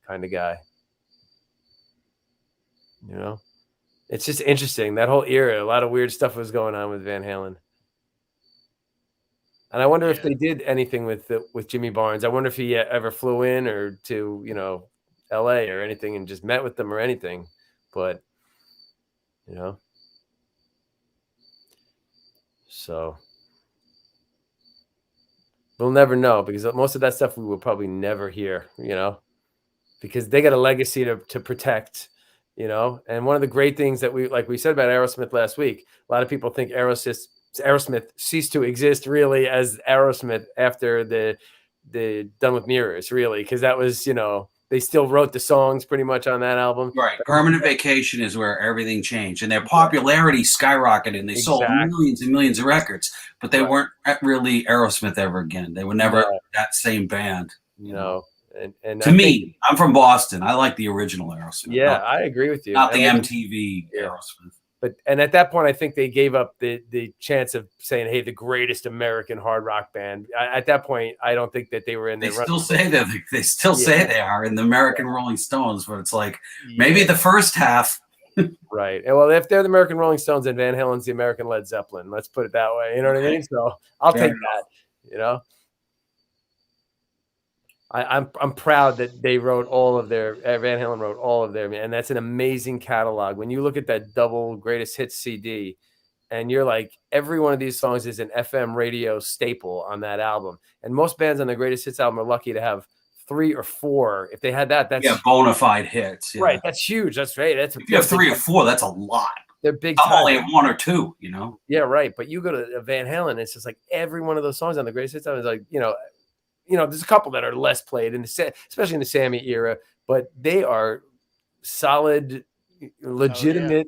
kind of guy. It's just interesting, that whole era. A lot of weird stuff was going on with Van Halen. And I wonder if they did anything with Jimmy Barnes. I wonder if he ever flew in or to, LA or anything and just met with them or anything. But, so we'll never know, because most of that stuff we will probably never hear, because they got a legacy to protect, and one of the great things that we said about Aerosmith last week, a lot of people think Aerosmith ceased to exist really as Aerosmith after the Done with Mirrors, really, because that was, they still wrote the songs pretty much on that album. Right. Permanent Vacation is where everything changed, and their popularity skyrocketed, and they sold millions and millions of records, but they weren't really Aerosmith ever again. They were never that same band. No. And to me, I'm from Boston. I like the original Aerosmith. Yeah, I agree with you. Not the MTV Aerosmith. And at that point, I think they gave up the chance of saying, "Hey, the greatest American hard rock band." At that point, I don't think that they were in. They still say that. They still say they are in the American Rolling Stones, but it's like maybe the first half. Right. And well, if they're the American Rolling Stones and Van Halen's the American Led Zeppelin, let's put it that way. You know what I mean? So I'll take that. I'm proud that they wrote all of their Van Halen wrote all of their, and that's an amazing catalog. When you look at that double greatest hits CD, and you're like, every one of these songs is an FM radio staple on that album. And most bands on the greatest hits album are lucky to have 3 or 4. If they had that, that's bona fide hits. Yeah. Right. That's huge. That's right. If you have 3 or 4, that's a lot. They're big. I'm only at 1 or 2. Yeah, right. But you go to Van Halen, it's just like every one of those songs on the greatest hits album is like, there's a couple that are less played especially in the Sammy era, but they are solid, legitimate,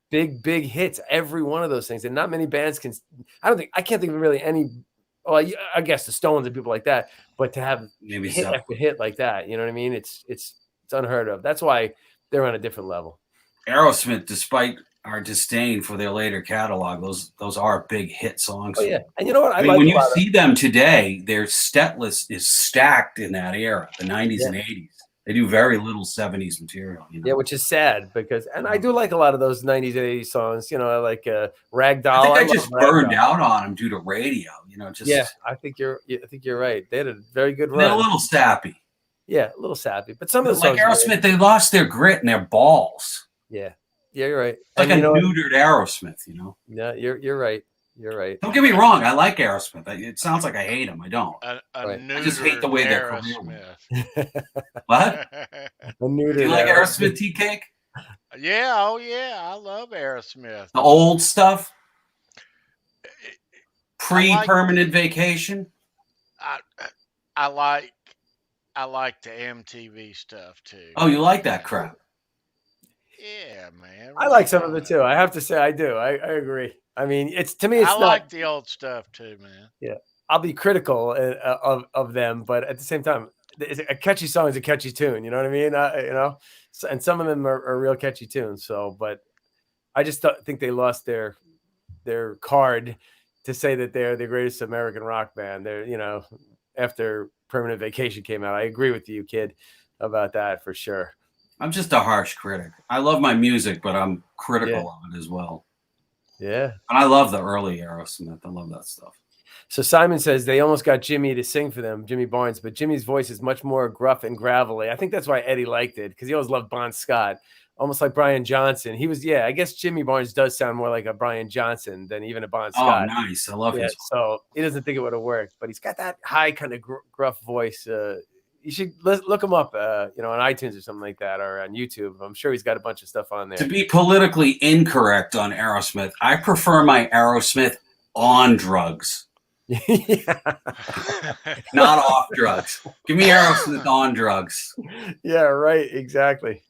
big hits. Every one of those things, and not many bands can. I can't think of really any. Well, I guess the Stones and people like that, but to have maybe hit after hit like that, you know what I mean? It's unheard of. That's why they're on a different level. Aerosmith, despite our disdain for their later catalog, those are big hit songs. Oh yeah, and you know what? I mean, when you see them today, their set list is stacked in that era, the 90s and 80s. They do very little 70s material. Yeah, which is sad because, and I do like a lot of those 90s and 80s songs. I like Ragdoll. I think I just burned out on them due to radio. I think you're right. They had a very good run. They're a little sappy. Yeah, a little sappy, but some of the songs, like Aerosmith, they lost their grit and their balls. Yeah. Yeah, you're right. Like a neutered Aerosmith, Yeah, you're right. You're right. Don't get me wrong. I like Aerosmith. It sounds like I hate them. I don't. I just hate the way they're career. What? A neutered. Do you like Aerosmith tea cake? Yeah, oh yeah, I love Aerosmith. The old stuff, I like pre-permanent vacation. I I like I like the MTV stuff too. Oh, you like that crap? Yeah, man. I Why like some of it not? too. I have to say I do. I agree. I mean, it's to me, I it's not. like the old stuff too, man. Yeah, I'll be critical of them, but at the same time, a catchy song is a catchy tune. You know what I mean? So, and some of them are real catchy tunes. So, but I just think they lost their card to say that they're the greatest American rock band. They're after Permanent Vacation came out. I agree with you, kid, about that for sure. I'm just a harsh critic. I love my music, but I'm critical Yeah. of it as well. Yeah. And I love the early Aerosmith. I love that stuff. So Simon says they almost got Jimmy to sing for them, Jimmy Barnes, but Jimmy's voice is much more gruff and gravelly. I think that's why Eddie liked it, because he always loved Bon Scott, almost like Brian Johnson. He was, I guess Jimmy Barnes does sound more like a Brian Johnson than even a Bon Scott. Oh, nice. I love his. So he doesn't think it would have worked, but he's got that high kind of gruff voice. You should look him up, on iTunes or something like that, or on YouTube. I'm sure he's got a bunch of stuff on there. To be politically incorrect on Aerosmith, I prefer my Aerosmith on drugs. Not off drugs. Give me Aerosmith on drugs. Yeah, right. Exactly.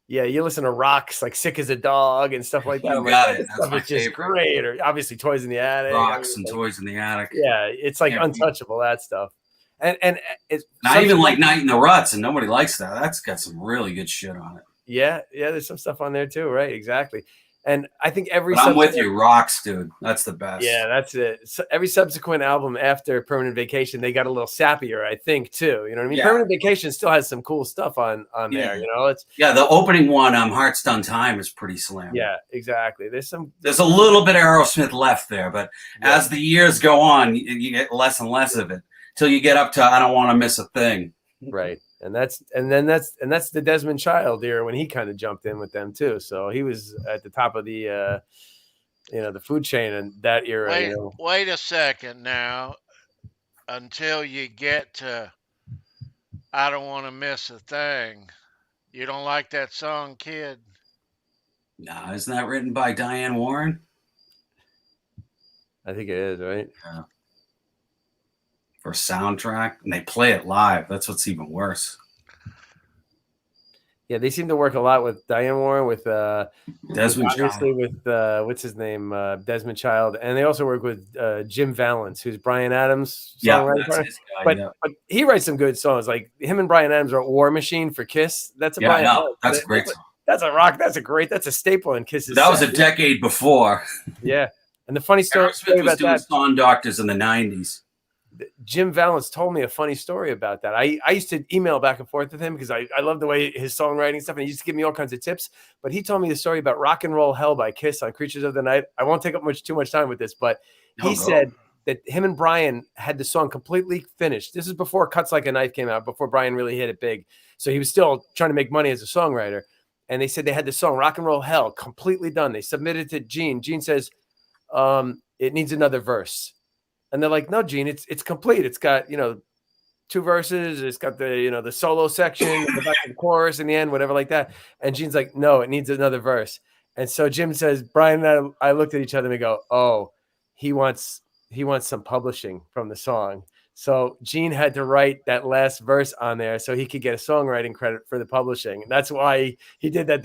Yeah, you listen to rocks like "Sick as a Dog" and stuff like that. You got it. That's Stuff my is just favorite. great. Or obviously "Toys in the Attic." Rocks and Toys in the Attic. Yeah, it's like untouchable, that stuff. And it's not even like Night in the Ruts, and nobody likes that. That's got some really good shit on it. Yeah, there's some stuff on there too, right? Exactly. And I think I'm with you, Rocks, dude. That's the best. Yeah, that's it. So every subsequent album after Permanent Vacation, they got a little sappier, I think, too. You know what I mean? Yeah. Permanent Vacation still has some cool stuff on there. It's the opening one, Hearts Done Time, is pretty slam. Yeah, exactly. There's a little bit of Aerosmith left there, but as the years go on, you get less and less of it till you get up to I Don't Want to Miss a Thing. Right. And that's the Desmond Child era when he kind of jumped in with them too. So he was at the top of the the food chain in that era. Wait a second now, until you get to I Don't Want to Miss a Thing. You don't like that song, kid? Nah, isn't that written by Diane Warren? I think it is, right? Yeah. For soundtrack, and they play it live. That's what's even worse. Yeah, they seem to work a lot with Diane Warren, with Desmond obviously Child. with what's his name, Desmond Child, and they also work with Jim Valance, who's Bryan Adams' songwriter. That's his guy, but he writes some good songs. Like him and Bryan Adams are War Machine for Kiss. That's a Bryan Adams. That's a great song. That's a rock. That's a staple in Kiss's. That was a decade before. Yeah, and the funny story about that. Song Doctors in the 90s. Jim Valance told me a funny story about that. I used to email back and forth with him because I love the way his songwriting stuff, and he used to give me all kinds of tips. But he told me the story about Rock and Roll Hell by Kiss on Creatures of the Night. I won't take up too much time with this, but he said that him and Brian had the song completely finished. This is before Cuts Like a Knife came out, before Brian really hit it big. So he was still trying to make money as a songwriter. And they said they had the song Rock and Roll Hell completely done. They submitted it to Gene. Gene says, it needs another verse. And they're like, no, Gene, it's complete. It's got, 2 verses. It's got the, the solo section, the chorus in the end, whatever like that. And Gene's like, no, it needs another verse. And so Jim says, Brian and I looked at each other and we go, oh, he wants some publishing from the song. So Gene had to write that last verse on there so he could get a songwriting credit for the publishing. And that's why he did that.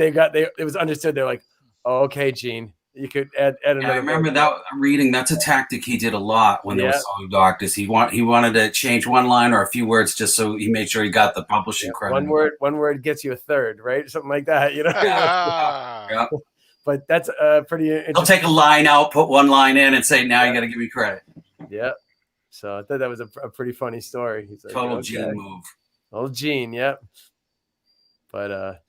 It was understood. They're like, oh, okay, Gene. You could add another. I remember that reading. That's a tactic he did a lot when there was Song Doctors. He wanted to change one line or a few words just so he made sure he got the publishing credit. One word gets you a third, right? Something like that, Yeah. But that's pretty interesting. He'll take a line out, put one line in, and say, "Now you got to give me credit." Yeah. So I thought that was a pretty funny story. He's like, total Gene move. Old Gene, yep. But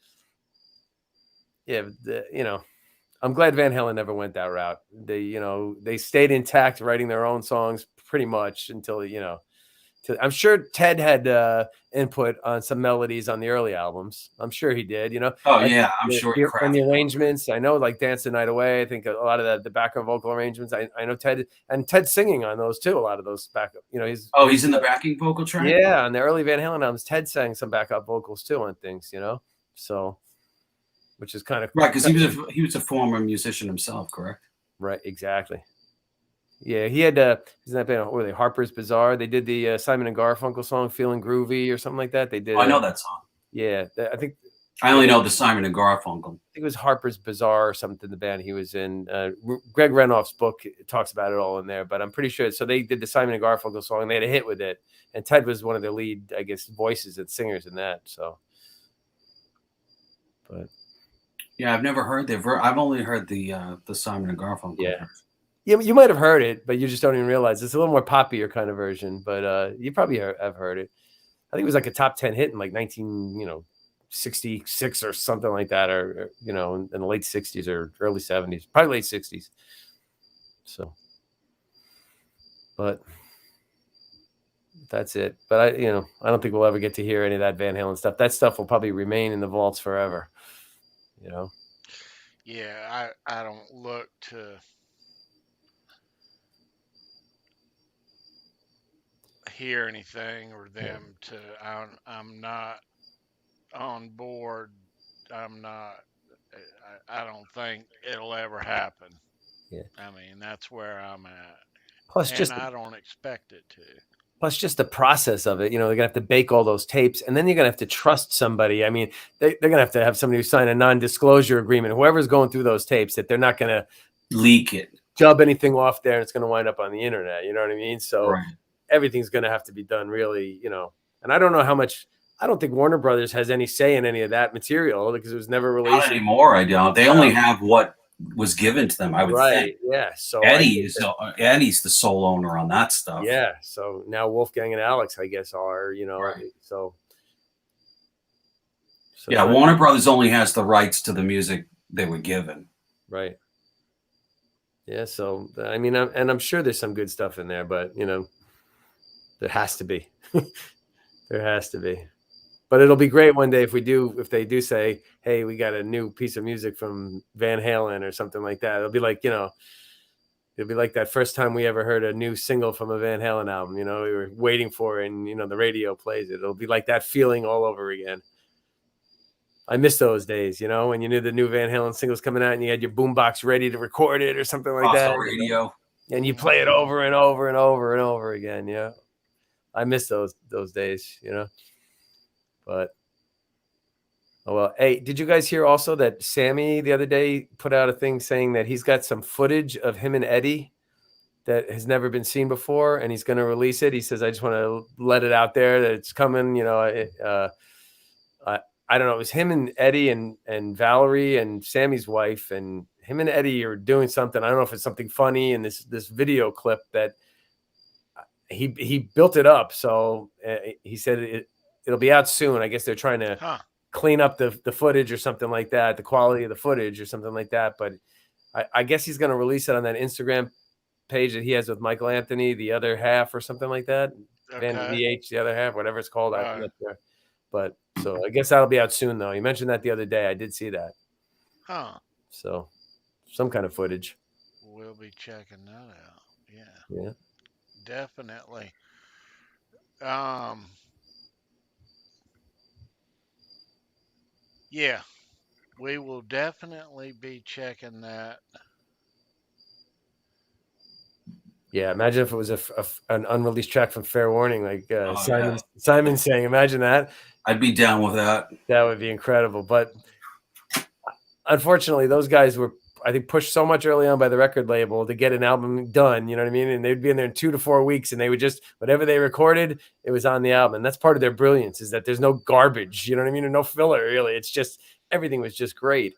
I'm glad Van Halen never went that route. They stayed intact, writing their own songs pretty much until, I'm sure Ted had input on some melodies on the early albums. I'm sure he did, Oh, yeah, I'm sure he crafted. And the arrangements, I know, like Dance the Night Away, I think a lot of the background vocal arrangements, I know Ted's singing on those too, a lot of those backup, he's in the backing vocal track? Yeah, on the early Van Halen albums, Ted sang some backup vocals too on things, so. which is kind of right, because he was a former musician himself, correct? right. Exactly. Yeah, he had isn't that band? What were they? Harper's Bazaar. They did the Simon and Garfunkel song "Feeling Groovy" or something like that. They did. Oh, I know that song. Yeah, I think I only know the Simon and Garfunkel. I think it was Harper's Bazaar or something. The band he was in. Greg Renoff's book talks about it all in there, but I'm pretty sure. So they did the Simon and Garfunkel song. And they had a hit with it, and Ted was one of the lead, I guess, voices and singers in that. So, but yeah, I've never heard I've only heard the Simon and Garfunkel. Yeah. You might have heard it, but you just don't even realize it's a little more poppier kind of version. But you probably have heard it. I think it was like a top 10 hit in like 1966 or something like that, or in the late 60s or early 70s, probably late 60s. So, but that's it. But I don't think we'll ever get to hear any of that Van Halen stuff. That stuff will probably remain in the vaults forever. Yeah, I don't look to hear anything or them to. I'm not on board. I'm not. I don't think it'll ever happen. Yeah. I mean, that's where I'm at. Plus, I don't expect it to. Plus, just the process of it. They're gonna have to bake all those tapes, and then you're gonna have to trust somebody. I mean, they're gonna have to have somebody who sign a non-disclosure agreement. Whoever's going through those tapes, that they're not gonna leak it, dub anything off there, and it's gonna wind up on the internet. You know what I mean? So right. Everything's gonna have to be done really. And I don't know how much. I don't think Warner Brothers has any say in any of that material because it was never released. Not anymore. I don't. They only have what was given to them. I would think. Yeah. So Eddie's the sole owner on that stuff. Yeah. So now Wolfgang and Alex, I guess, are Right. So yeah, Warner Brothers only has the rights to the music they were given. Right. Yeah. So I mean, I'm sure there's some good stuff in there, but there has to be. There has to be. But it'll be great one day if they do say, hey, we got a new piece of music from Van Halen or something like that. It'll be like, it'll be like that first time we ever heard a new single from a Van Halen album. We were waiting for it and, the radio plays it. It'll be like that feeling all over again. I miss those days, when you knew the new Van Halen singles coming out and you had your boombox ready to record it or something like that. The radio. And you play it over and over and over and over again. Yeah. I miss those days, But oh well. Hey, did you guys hear also that Sammy the other day put out a thing saying that he's got some footage of him and Eddie that has never been seen before, and he's going to release it. He says, "I just want to let it out there that it's coming." I don't know. It was him and Eddie and Valerie and Sammy's wife, and him and Eddie are doing something. I don't know if it's something funny in this video clip that he built it up. So he said it'll be out soon. I guess they're trying to clean up the footage or something like that, the quality of the footage or something like that. But I guess he's going to release it on that Instagram page that he has with Michael Anthony, the other half or something like that. Okay. VH, the other half, whatever it's called. But so I guess that'll be out soon, though. You mentioned that the other day. I did see that. So some kind of footage. We'll be checking that out. Yeah. Definitely. Yeah, we will definitely be checking that. Yeah, imagine if it was an unreleased track from Fair Warning, like Simon saying, imagine that. I'd be down with that. That would be incredible. But unfortunately, those guys were, I think, pushed so much early on by the record label to get an album done, you know what I mean? And they'd be in there in 2 to 4 weeks, and they would just, whatever they recorded, it was on the album. And that's part of their brilliance, is that there's no garbage, you know what I mean? And no filler, really. It's just, everything was just great.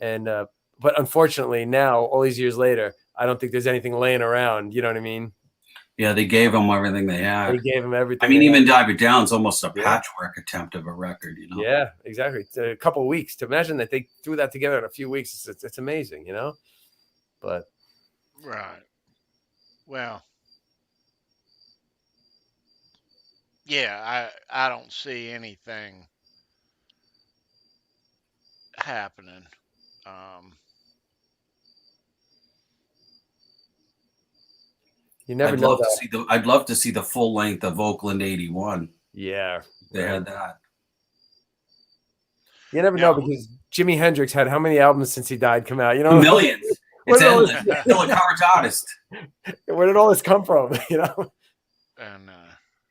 And, but unfortunately now, all these years later, I don't think there's anything laying around, you know what I mean? Yeah, they gave them everything they had. They gave them everything. I mean, even Dive It Down's almost a patchwork attempt of a record, Yeah, exactly. It's a couple of weeks. To imagine that they threw that together in a few weeks, it's amazing, But right. Well, yeah, I don't see anything happening. You never know. I'd love to see the full length of Oakland '81. Yeah, they had that. You never know, because Jimi Hendrix had how many albums since he died come out? You know, Millions. Where It's did all endless. this- Still a coverage artist. Where did all this come from? You know, And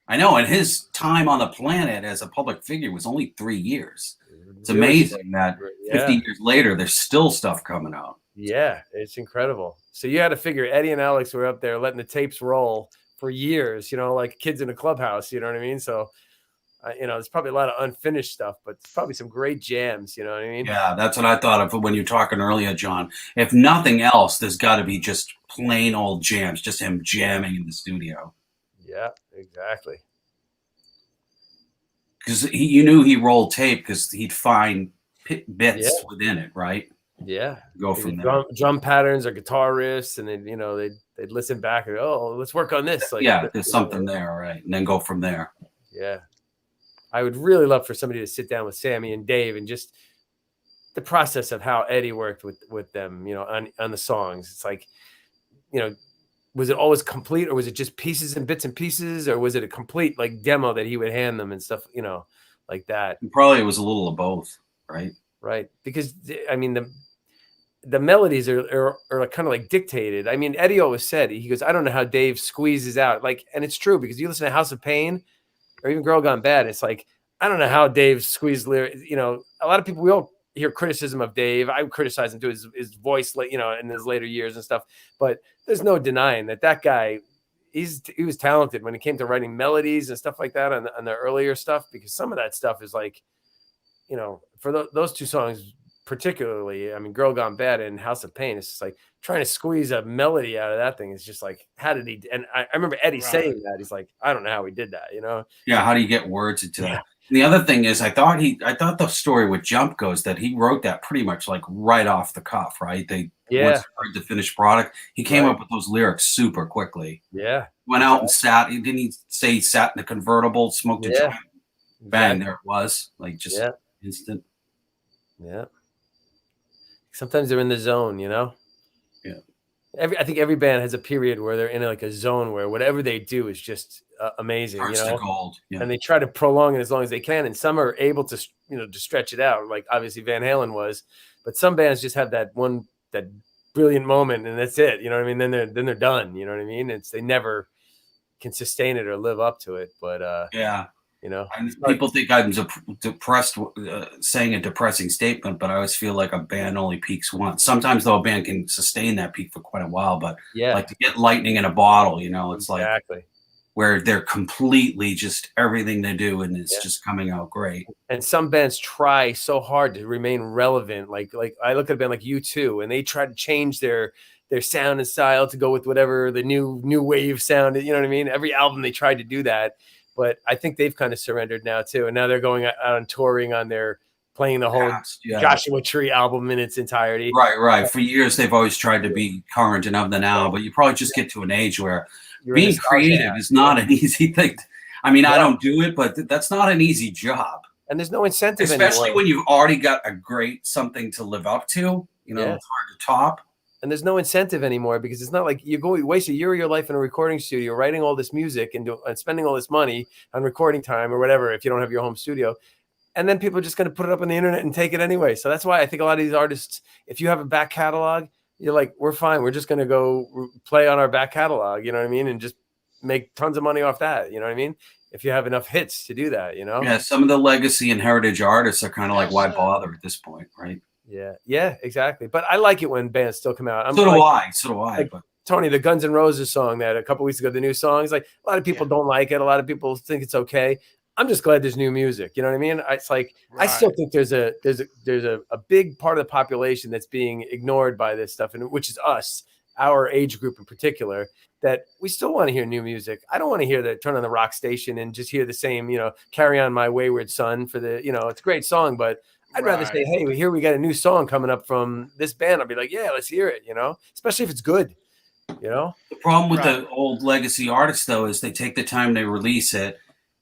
I know, and his time on the planet as a public figure was only 3 years. It's Really amazing that yeah. 50 years later, there's still stuff coming out. Yeah, it's incredible. So you had to figure Eddie and Alex were up there letting the tapes roll for years, you know, like kids in a clubhouse, you know what I mean? So, you know, there's probably a lot of unfinished stuff, but it's probably some great jams, you know what I mean? Yeah, that's what I thought of when you were talking earlier, John. If nothing else, there's got to be just plain old jams, just him jamming in the studio. Yeah, exactly. Because you knew he rolled tape because he'd find bits within it, right? Yeah, Go from there. Drum patterns or guitar riffs, and then, you know, they'd listen back and oh, let's work on this. Like, yeah, there's something there, right? And then go from there. Yeah, I would really love for somebody to sit down with Sammy and Dave and just the process of how Eddie worked with them, you know, on the songs. It's like, you know, was it always complete, or was it just pieces and bits and pieces, or was it a complete like demo that he would hand them and stuff, you know, like that? Probably it was a little of both, right? Right, because I mean the melodies are kind of like dictated. I mean, Eddie always said, he goes, I don't know how Dave squeezes out, like, and it's true, because you listen to House of Pain or even Girl Gone Bad, it's like, I don't know how Dave squeezed lyrics. You know, a lot of people, we all hear criticism of Dave. I would criticize him to his voice, you know, in his later years and stuff, but there's no denying that guy, he was talented when it came to writing melodies and stuff like that on the earlier stuff, because some of that stuff is like, you know, for those two songs particularly, I mean, Girl Gone Bad and House of Pain, it's just like trying to squeeze a melody out of that thing is just like, how did he? And I remember Eddie saying that. He's like, I don't know how he did that, you know? Yeah, how do you get words into that? And the other thing is, I thought the story with Jump goes that he wrote that pretty much like right off the cuff, right? Once he heard the finished product, he came up with those lyrics super quickly. Yeah. Went out and sat. Didn't he say he sat in a convertible, smoked a joint? Bang, there it was. Like just instant. Yeah. Sometimes they're in the zone, you know? Yeah. I think every band has a period where they're in like a zone where whatever they do is just amazing, Turns you know? to gold. Yeah. And they try to prolong it as long as they can. And some are able to, you know, to stretch it out. Like obviously Van Halen was, but some bands just have that brilliant moment and that's it. You know what I mean? Then they're done. You know what I mean? They never can sustain it or live up to it. But yeah. You know, people think I'm depressed, saying a depressing statement, but I always feel like a band only peaks once. Sometimes, though, a band can sustain that peak for quite a while, but like to get lightning in a bottle, you know, it's like where they're completely just everything they do and it's just coming out great. And some bands try so hard to remain relevant. Like I look at a band like U2, and they try to change their sound and style to go with whatever the new wave sound. You know what I mean? Every album they tried to do that. But I think they've kind of surrendered now too, and now they're going out on touring playing the whole Joshua Tree album in its entirety. Right. For years, they've always tried to be current and of the now, but you probably just get to an age where being creative is not an easy thing. I mean, I don't do it, but that's not an easy job. And there's no incentive, especially when you've already got a great something to live up to. You know, it's hard to top. And there's no incentive anymore, because it's not like you waste a year of your life in a recording studio writing all this music and spending all this money on recording time or whatever if you don't have your home studio. And then people are just going to put it up on the internet and take it anyway. So that's why I think a lot of these artists, if you have a back catalog, you're like, we're fine. We're just going to go play on our back catalog, you know what I mean? And just make tons of money off that, you know what I mean? If you have enough hits to do that, you know? Yeah, some of the legacy and heritage artists are kind of like, why bother at this point, right? Yeah, exactly. But I like it when bands still come out. So do I. Like, but Tony, the Guns N' Roses song that a couple weeks ago, the new song, is like a lot of people don't like it. A lot of people think it's okay. I'm just glad there's new music. You know what I mean? It's like I still think there's a big part of the population that's being ignored by this stuff, and which is us, our age group in particular, that we still want to hear new music. I don't want to hear turn on the rock station and just hear the same, you know, Carry On My Wayward Son for the, you know, it's a great song, but I'd rather say, hey, here we got a new song coming up from this band. I'll be like, yeah, let's hear it, you know, especially if it's good, you know? The problem with the old legacy artists, though, is they take the time to release it.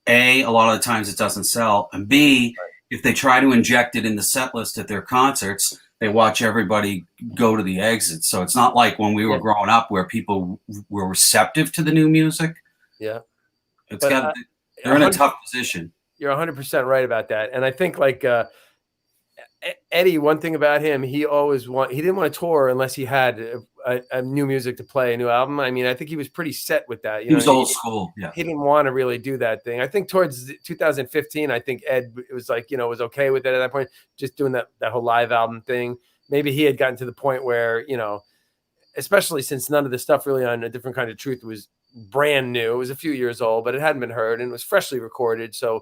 A lot of the times it doesn't sell. And B, if they try to inject it in the set list at their concerts, they watch everybody go to the exits. So it's not like when we were growing up where people were receptive to the new music. Yeah. They're in a tough position. You're 100% right about that. And I think Eddie, one thing about him, he didn't want to tour unless he had a new music to play, a new album. I mean, I think he was pretty set with that. He was old school. Yeah. He didn't want to really do that thing. I think towards 2015, I think Ed was like, was okay with it at that point, just doing that whole live album thing. Maybe he had gotten to the point where, especially since none of the stuff really on A Different Kind of Truth was brand new. It was a few years old, but it hadn't been heard and it was freshly recorded. So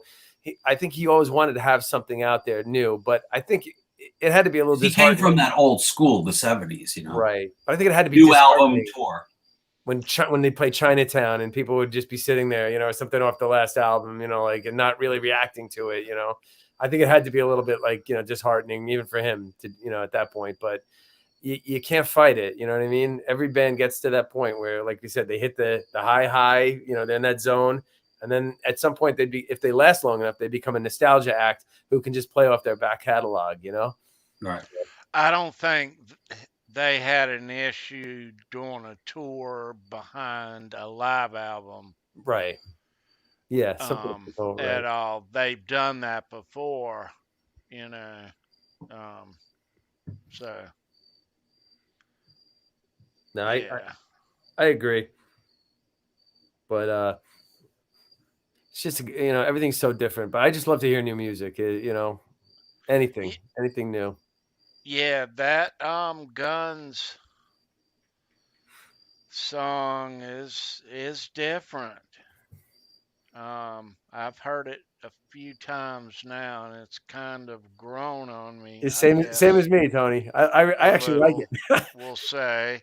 I think he always wanted to have something out there new, but I think it had to be a little He came disheartening. from that old school, the 70s, Right. But I think it had to be new album tour. When they play Chinatown and people would just be sitting there, or something off the last album, and not really reacting to it, I think it had to be a little bit like, disheartening even for him to, at that point, but you can't fight it. You know what I mean? Every band gets to that point where, like we said, they hit the high, they're in that zone. And then at some point if they last long enough, they become a nostalgia act who can just play off their back catalog, Right. I don't think they had an issue doing a tour behind a live album. Right. Yeah. At all. They've done that before, so. No, yeah. I agree. But it's just, everything's so different, but I just love to hear new music, anything new. Yeah, that Guns song is different. I've heard it a few times now, and it's kind of grown on me. It's same as me, Tony. I actually like it. We'll say.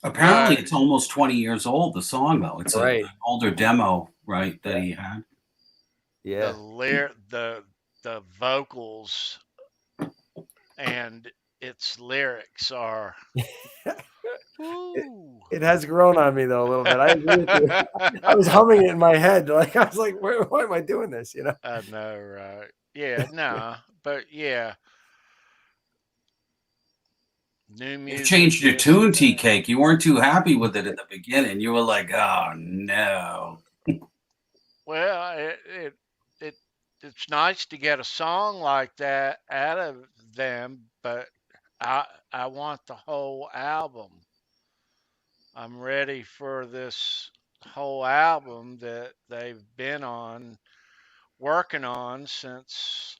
Apparently, it's almost 20 years old. The song, though, it's right. an older demo, right? That he had. Yeah. The vocals and its lyrics are. It has grown on me though a little bit. I agree with you. I was humming it in my head, like I was like, "Why am I doing this?" I know, right? Yeah, no, but yeah. New music. You changed your tune, Tea Cake. You weren't too happy with it at the beginning. You were like, "Oh no." Well, it's nice to get a song like that out of them, but I want the whole album. I'm ready for this whole album that they've been working on since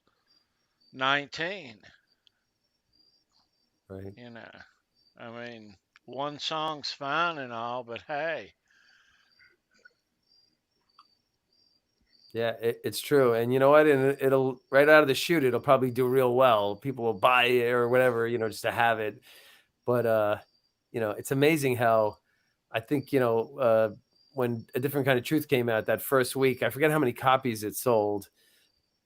19. Right. I mean, one song's fine and all, but hey. Yeah, it's true. And you know what? And it'll right out of the chute, it'll probably do real well. People will buy it or whatever, just to have it. But it's amazing how I think, when A Different Kind of Truth came out that first week, I forget how many copies it sold.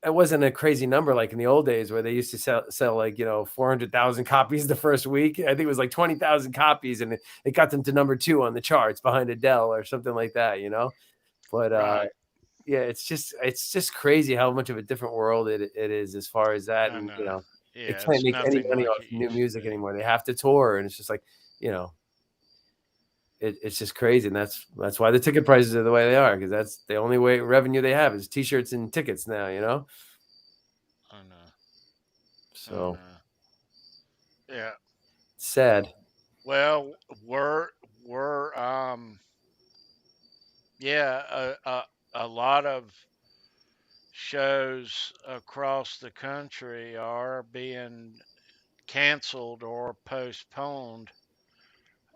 It wasn't a crazy number like in the old days where they used to sell like, 400,000 copies the first week. I think it was like 20,000 copies, and it got them to number 2 on the charts behind Adele or something like that, But Right. yeah, it's just crazy how much of a different world it is as far as that. And, Yeah, they can't make any money off new music anymore. They have to tour, and it's just like, it's just crazy. And that's why the ticket prices are the way they are, because that's the only way revenue they have is T-shirts and tickets now, I know. So yeah, sad. Well, we're yeah, a lot of shows across the country are being canceled or postponed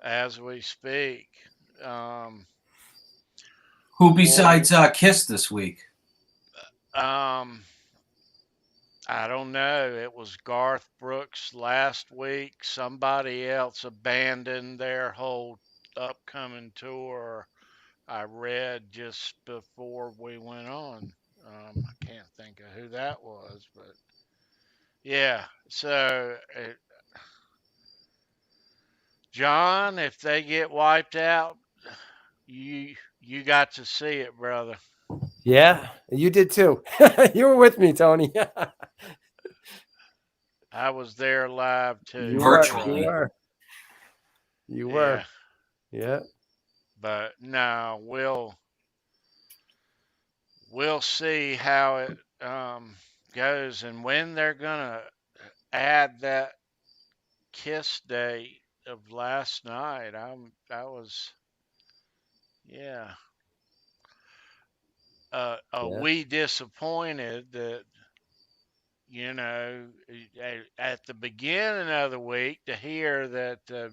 as we speak. Who besides Kiss this week? I don't know. It was Garth Brooks last week. Somebody else abandoned their whole upcoming tour. I read just before we went on. I can't think of who that was, but yeah. So, John, if they get wiped out, you got to see it, brother. Yeah, you did too. You were with me, Tony. I was there live too. You Virtually. were. You were. Yeah. But no, we'll see how it goes and when they're gonna add that kiss date of last night. I was, yeah, Yeah. we disappointed that, at the beginning of the week to hear that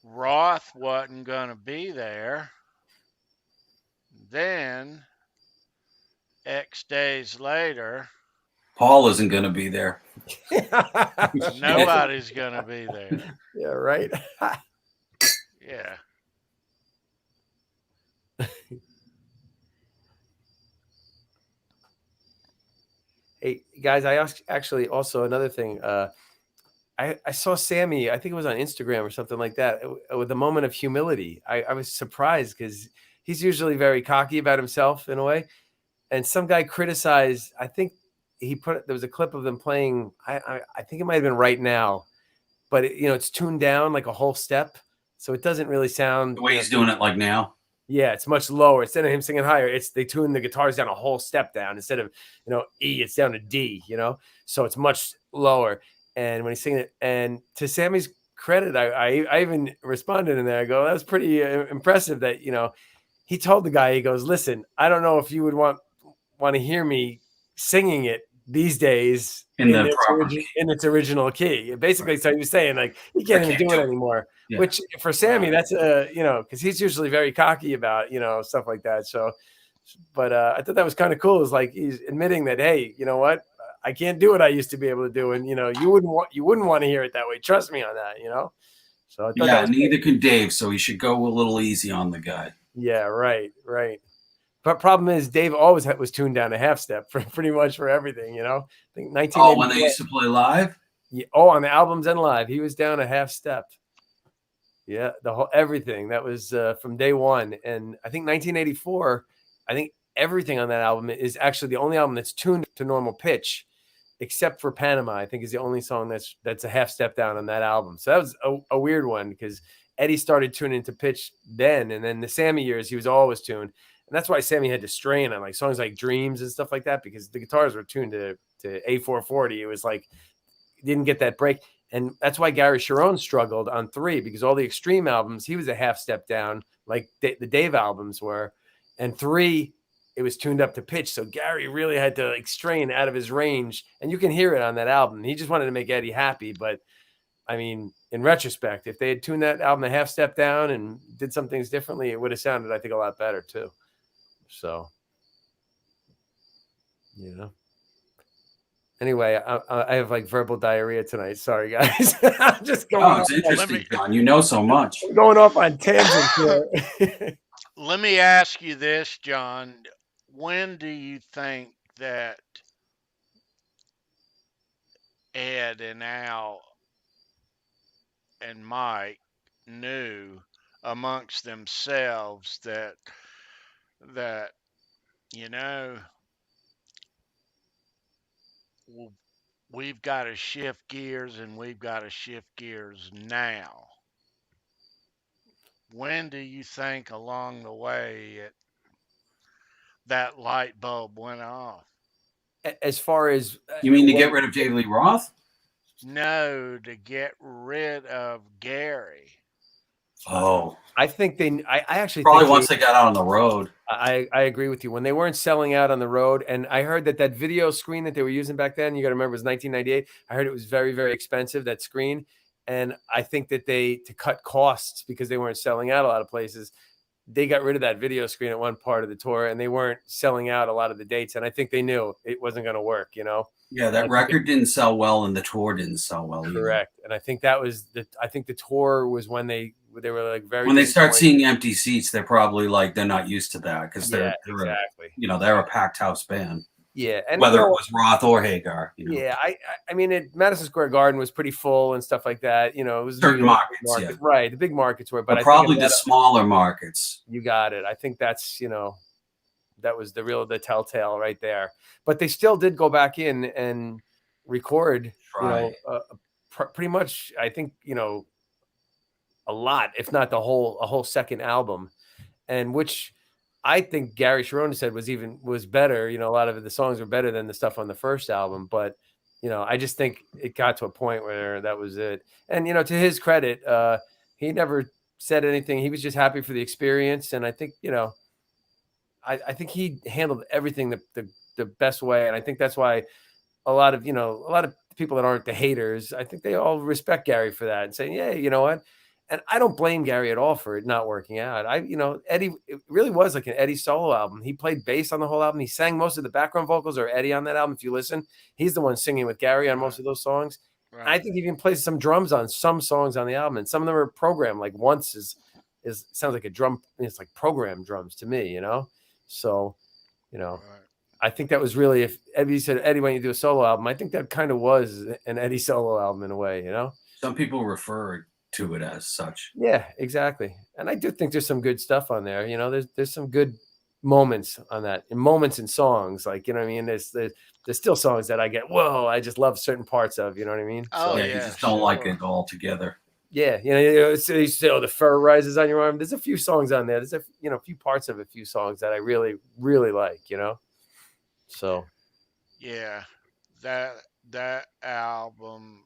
Roth wasn't going to be there. Then, X days later, Paul isn't going to be there. nobody's going to be there. Yeah, right. Yeah. Hey guys, I actually also another thing. I saw Sammy. I think it was on Instagram or something like that. With a moment of humility, I was surprised because he's usually very cocky about himself in a way. And some guy criticized. I think there was a clip of them playing. I think it might have been Right Now, but it's tuned down like a whole step, so it doesn't really sound. The way he's doing it like now. Yeah, it's much lower. Instead of him singing higher, they tune the guitars down a whole step down. Instead of E, it's down to D. So it's much lower. And when he's singing it, and to Sammy's credit, I even responded in there. I go, that was pretty impressive. That he told the guy, he goes, listen, I don't know if you would want to hear me singing it these days In its original key. Basically, so he was saying like he can't even do it anymore. Yeah. Which for Sammy, that's because he's usually very cocky about stuff like that. So, but I thought that was kind of cool. It's like he's admitting that, hey, you know what, I can't do what I used to be able to do, and you wouldn't want to hear it that way. Trust me on that, So I thought neither can Dave. So he should go a little easy on the guy. Yeah, right. But problem is, Dave always was tuned down a half step for pretty much for everything. I think 19. Oh, when they used to play live. Yeah. Oh, on the albums and live, he was down a half step. Yeah, the whole everything that was from day one, and I think 1984. I think everything on that album is actually the only album that's tuned to normal pitch, except for Panama. I think is the only song that's a half step down on that album. So that was a weird one because Eddie started tuning to pitch then, and then the Sammy years he was always tuned. And that's why Sammy had to strain on like songs like Dreams and stuff like that because the guitars were tuned to A440. It was like didn't get that break. And that's why Gary Sharon struggled on 3 because all the Extreme albums, he was a half step down like the Dave albums were. And 3, it was tuned up to pitch. So Gary really had to like strain out of his range. And you can hear it on that album. He just wanted to make Eddie happy. But I mean, in retrospect, if they had tuned that album a half step down and did some things differently, it would have sounded, I think, a lot better too. So, Anyway, I have like verbal diarrhea tonight. Sorry, guys. I'm just going. Oh, it's interesting, John. You know so much. I'm going off on tangents here. Let me ask you this, John. When do you think that Ed and Al and Mike knew amongst themselves that we've got to shift gears and we've got to shift gears now? When do you think along the way that light bulb went off? As far as you mean to get rid of David Lee Roth? No, to get rid of Gary. Oh, I think I actually probably think once they got out on the road. I agree with you. When they weren't selling out on the road, and I heard that video screen that they were using back then, you got to remember, it was 1998. I heard it was very, very expensive, that screen. And I think that to cut costs because they weren't selling out a lot of places, they got rid of that video screen at one part of the tour, and they weren't selling out a lot of the dates. And I think they knew it wasn't going to work, Yeah, that record didn't sell well, and the tour didn't sell well either. Correct. And I think that was I think the tour was when they were like very. When they start seeing empty seats, they're probably like they're not used to that because they're exactly. They're a packed house band. Yeah, and whether it was Roth or Hagar. Yeah, I mean, Madison Square Garden was pretty full and stuff like that. It was certain markets, yeah. Right? The big markets were, but probably the smaller markets. You got it. I think that's that was the telltale right there. But they still did go back in and record. Pretty much. I think a lot, if not a whole second album, and which I think Gary Sharon said was better. A lot of the songs were better than the stuff on the first album, but you know, I just think it got to a point where that was it. And, you know, to his credit, he never said anything. He was just happy for the experience. And I think, you know, I think he handled everything the best way. And I think that's why a lot of, you know, a lot of people that aren't the haters, I think they all respect Gary for that and say, yeah, you know what? And I don't blame Gary at all for it not working out. You know, Eddie, it really was like an Eddie solo album. He played bass on the whole album. He sang most of the background vocals or Eddie on that album. If you listen, he's the one singing with Gary on most of those songs. Right. I think he even plays some drums on some songs on the album, and some of them are programmed. Like Once is sounds like a drum. It's like programmed drums to me, you know. So, you know, Right. I think that was really, if Eddie said, Eddie, why don't you do a solo album? I think that kind of was an Eddie solo album in a way, you know? Some people refer to it as such. Yeah, exactly. And I do think there's some good stuff on there. You know, there's some good moments on that, and moments in songs. Like, you know what I mean? There's still songs that I get, whoa, I just love certain parts of, you know what I mean? Oh, Yeah, yeah, you just don't like sure. it all together. Yeah, you know, so you say, oh, the fur rises on your arm. There's a few songs on there. There's a, you know, a few parts of a few songs that I really, really like, you know? So, Yeah, that album,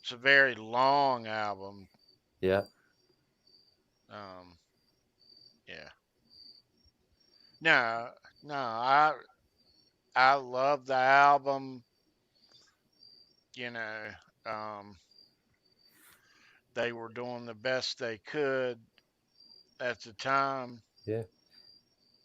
it's a very long album. yeah. Yeah. No, I love the album. You know, um, they were doing the best they could at the time. Yeah.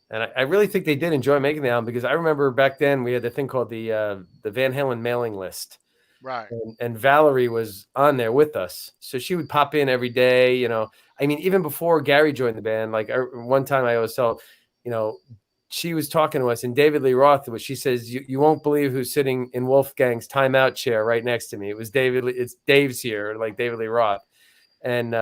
And I really think they did enjoy making the album, because I remember back then we had the thing called the Van Halen mailing list, Right. and Valerie was on there with us, so she would pop in every day. You know, I mean, even before Gary joined the band, like one time I always tell, you know, she was talking to us, and David Lee Roth, she says, you won't believe who's sitting in Wolfgang's timeout chair right next to me. It was David. It's Dave's here, like David Lee Roth, and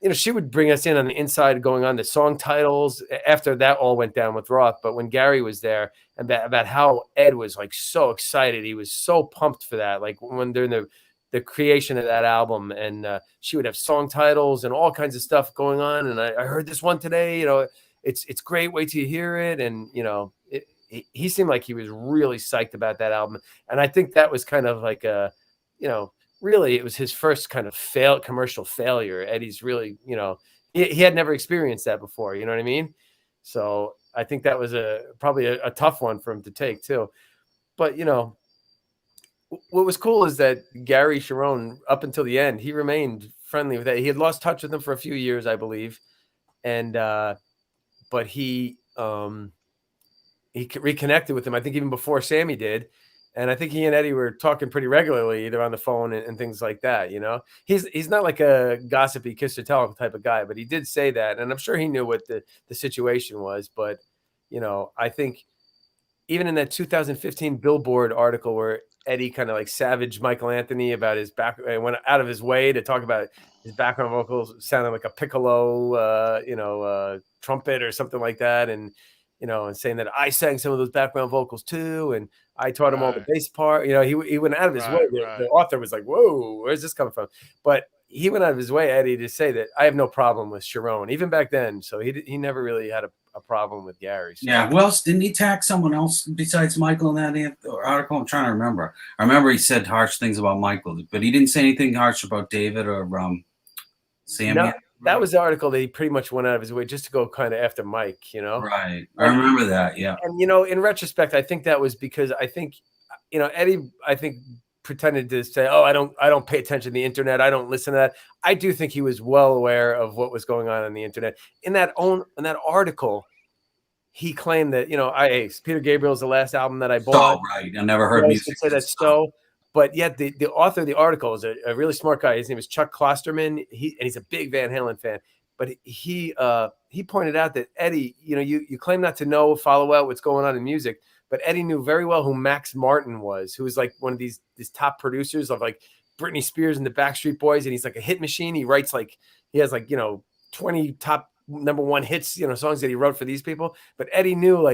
you know, she would bring us in on the inside, going on the song titles after that all went down with Roth. But when Gary was there, and about how Ed was like so excited, he was so pumped for that. Like when during the creation of that album, and she would have song titles and all kinds of stuff going on. And I heard this one today. You know, it's great. Wait till you hear it. And you know, he seemed like he was really psyched about that album. And I think that was kind of like a, you know, really, it was his first kind of commercial failure. Eddie's really, you know, he had never experienced that before. You know what I mean? So I think that was probably a tough one for him to take too. But, you know, what was cool is that Gary Sharon, up until the end, he remained friendly with that. He had lost touch with them for a few years, I believe. And, but he reconnected with him, I think, even before Sammy did. And I think he and Eddie were talking pretty regularly, either on the phone and things like that. You know, he's not like a gossipy kiss or tell type of guy, but he did say that, and I'm sure he knew what the situation was. But you know, I think even in that 2015 Billboard article where Eddie kind of like savaged Michael Anthony about his back, went out of his way to talk about his background vocals sounding like a piccolo, trumpet or something like that, and you know, and saying that I sang some of those background vocals too, and I taught him all the Right. bass part. You know, he went out of his way. Right. The Right. author was like, "Whoa, where's this coming from?" But he went out of his way, Eddie, to say that I have no problem with Sharon, even back then. So he never really had a problem with Gary. So. Yeah, who else didn't he tag someone else besides Michael in that article? I'm trying to remember. I remember he said harsh things about Michael, but he didn't say anything harsh about David or Sammy. No, that was the article that he pretty much went out of his way just to go kind of after Mike, you know? Right. I remember that, yeah. And, you know, in retrospect, I think that was because I think, you know, Eddie, I think, pretended to say, oh, I don't pay attention to the internet. I don't listen to that. I do think he was well aware of what was going on the internet. In that article, he claimed that, you know, Peter Gabriel's the last album that I bought. So, right. I never heard music. Say that's so. But yet the author of the article is a really smart guy. His name is Chuck Klosterman. He's a big Van Halen fan. But he pointed out that Eddie, you know, you claim not to follow out what's going on in music, but Eddie knew very well who Max Martin was, who was like one of these top producers of like Britney Spears and the Backstreet Boys, and he's like a hit machine. He has 20 top #1 hits, you know, songs that he wrote for these people. But Eddie knew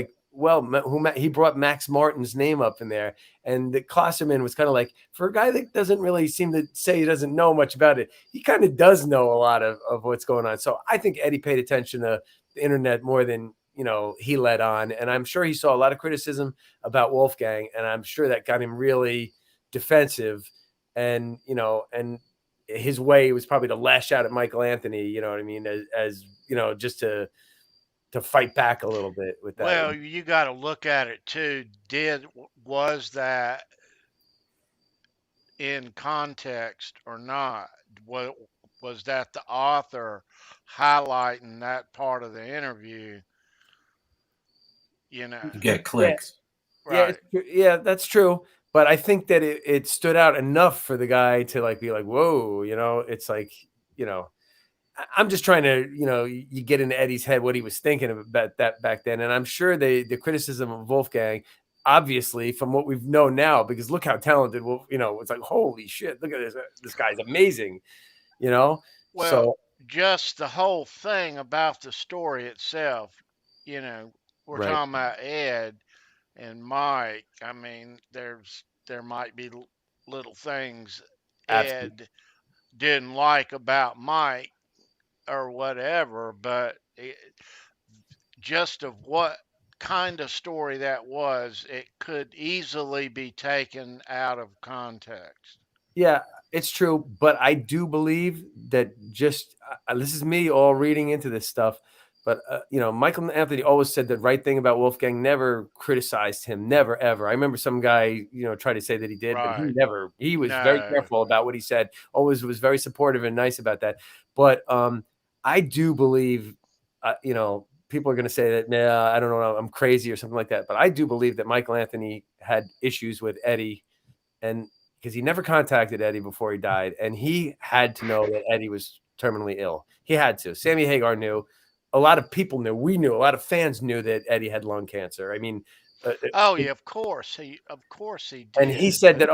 he brought Max Martin's name up in there, and the Klosterman was kind of like, for a guy that doesn't really seem to say he doesn't know much about it, he kind of does know a lot of what's going on. So I think Eddie paid attention to the internet more than, you know, he let on, and I'm sure he saw a lot of criticism about Wolfgang, and I'm sure that got him really, defensive, and and his way was probably to lash out at Michael Anthony. You know what I mean? As just to fight back a little bit with that. Well, you got to look at it too. Was that in context or not? What was that the author highlighting that part of the interview? You know, To get Yeah, clicks. right? yeah, that's true. But I think that it stood out enough for the guy to like be like, whoa, it's like, I'm just trying to, you get into Eddie's head what he was thinking about that back then. And I'm sure the criticism of Wolfgang, obviously, from what we've known now, because look how talented Wolf, it's like, holy shit, look at this guy's amazing, Well, So just the whole thing about the story itself. We're right, talking about Ed and Mike. I mean, there might be little things absolutely, Ed didn't like about Mike or whatever, but just of what kind of story that was, it could easily be taken out of context. yeah, it's true. But I do believe that just this is me all reading into this stuff. But Michael Anthony always said the right thing about Wolfgang. Never criticized him. Never ever. I remember some guy tried to say that he did, but he Right. never. He was very No. careful about what he said. Always was very supportive and nice about that. But I do believe, people are going to say that, nah, I don't know, I'm crazy or something like that. But I do believe that Michael Anthony had issues with Eddie, and because he never contacted Eddie before he died, and he had to know that Eddie was terminally ill. He had to. Sammy Hagar knew. A lot of people knew. We knew. A lot of fans knew that Eddie had lung cancer. I mean, Oh yeah, of course he and he did. said that,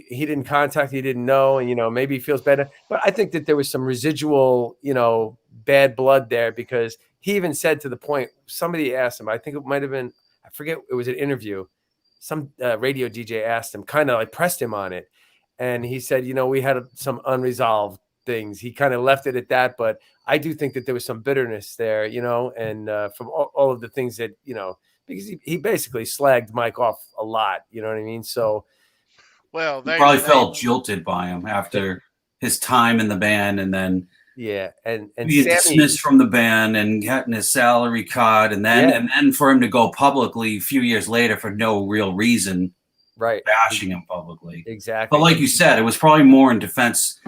he didn't contact, he didn't know, and maybe he feels better. But I think that there was some residual, bad blood there, because he even said to the point, somebody asked him, I think it might have been, I forget, it was an interview. Some radio DJ asked him, kind of like pressed him on it. And he said, we had some unresolved things. He kind of left it at that. But I do think that there was some bitterness there, and from all of the things that, because he basically slagged Mike off a lot. You know what I mean? So Well, He they probably they felt jilted by him after his time in the band, and then yeah, and being Sammy, dismissed from the band and getting his salary cut, and then Yeah. and then for him to go publicly a few years later for no real reason, right, bashing him publicly. exactly. But like you said, it was probably more in defense,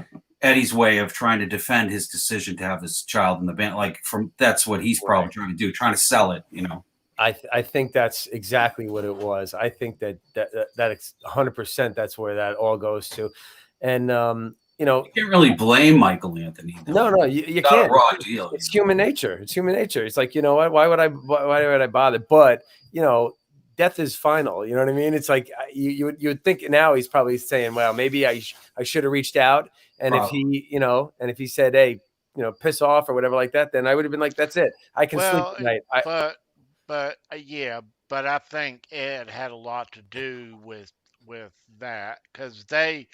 Eddie's way of trying to defend his decision to have his child in the band. That's what he's probably trying to do, trying to sell it. I think that's exactly what it was. I think that 100% that's where that all goes to, and You can't really blame Michael Anthony, though. no, you Got a can't. raw deal. It's human nature. It's human nature. It's like, what? Why would I bother? But death is final. You know what I mean? It's like you would think now he's probably saying, well, maybe I should have reached out, and Probably. if he said, hey, piss off or whatever like that, then I would have been like, that's it. I can sleep well, tonight. yeah, but I think Ed had a lot to do with that because they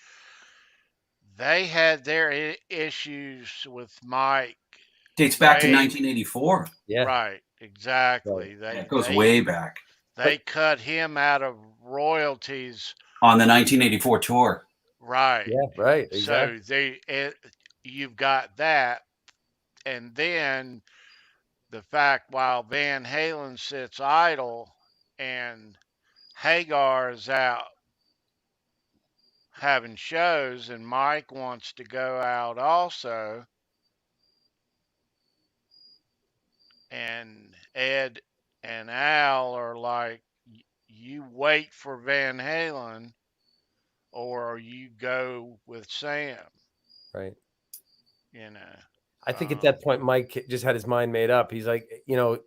had their issues with Mike. Dates back to Way 1984. Yeah. Right, exactly. Yeah, it goes way back. They cut him out of royalties. On the 1984 tour. Right. Yeah, right. Exactly. So you've got that, and then the fact while Van Halen sits idle and Hagar is out having shows, and Mike wants to go out also, and Ed and Al are like, you wait for Van Halen or you go with Sam, Right. you know. I think at that point, Mike just had his mind made up. He's like, I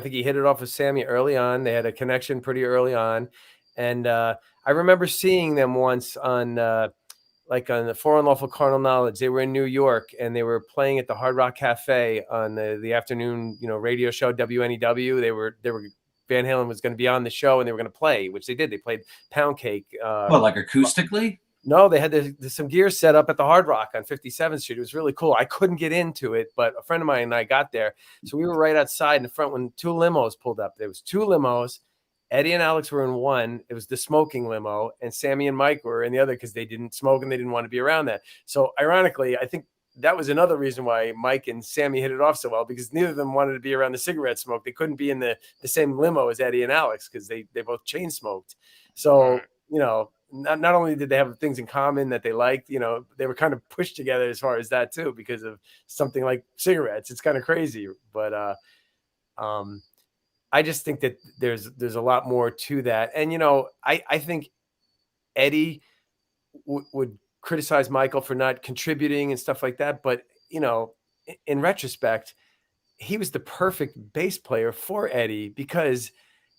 think he hit it off with Sammy early on. They had a connection pretty early on. And I remember seeing them once on the For Unlawful Carnal Knowledge. They were in New York, and they were playing at the Hard Rock Cafe on the afternoon, radio show WNEW. They were Van Halen was going to be on the show, and they were going to play, which they did. They played Pound Cake. Like acoustically? No, they had some gear set up at the Hard Rock on 57th Street. It was really cool. I couldn't get into it, but a friend of mine and I got there. So we were right outside in the front when two limos pulled up. There was two limos, Eddie and Alex were in one. It was the smoking limo, and Sammy and Mike were in the other because they didn't smoke and they didn't want to be around that. So ironically, I think that was another reason why Mike and Sammy hit it off so well, because neither of them wanted to be around the cigarette smoke. They couldn't be in the same limo as Eddie and Alex because they both chain smoked. So, you know, not only did they have things in common that they liked, you know, they were kind of pushed together as far as that too, because of something like cigarettes. It's kind of crazy, but I just think that there's a lot more to that. And, you know, I think Eddie would criticize Michael for not contributing and stuff like that. But, you know, in retrospect, he was the perfect bass player for Eddie because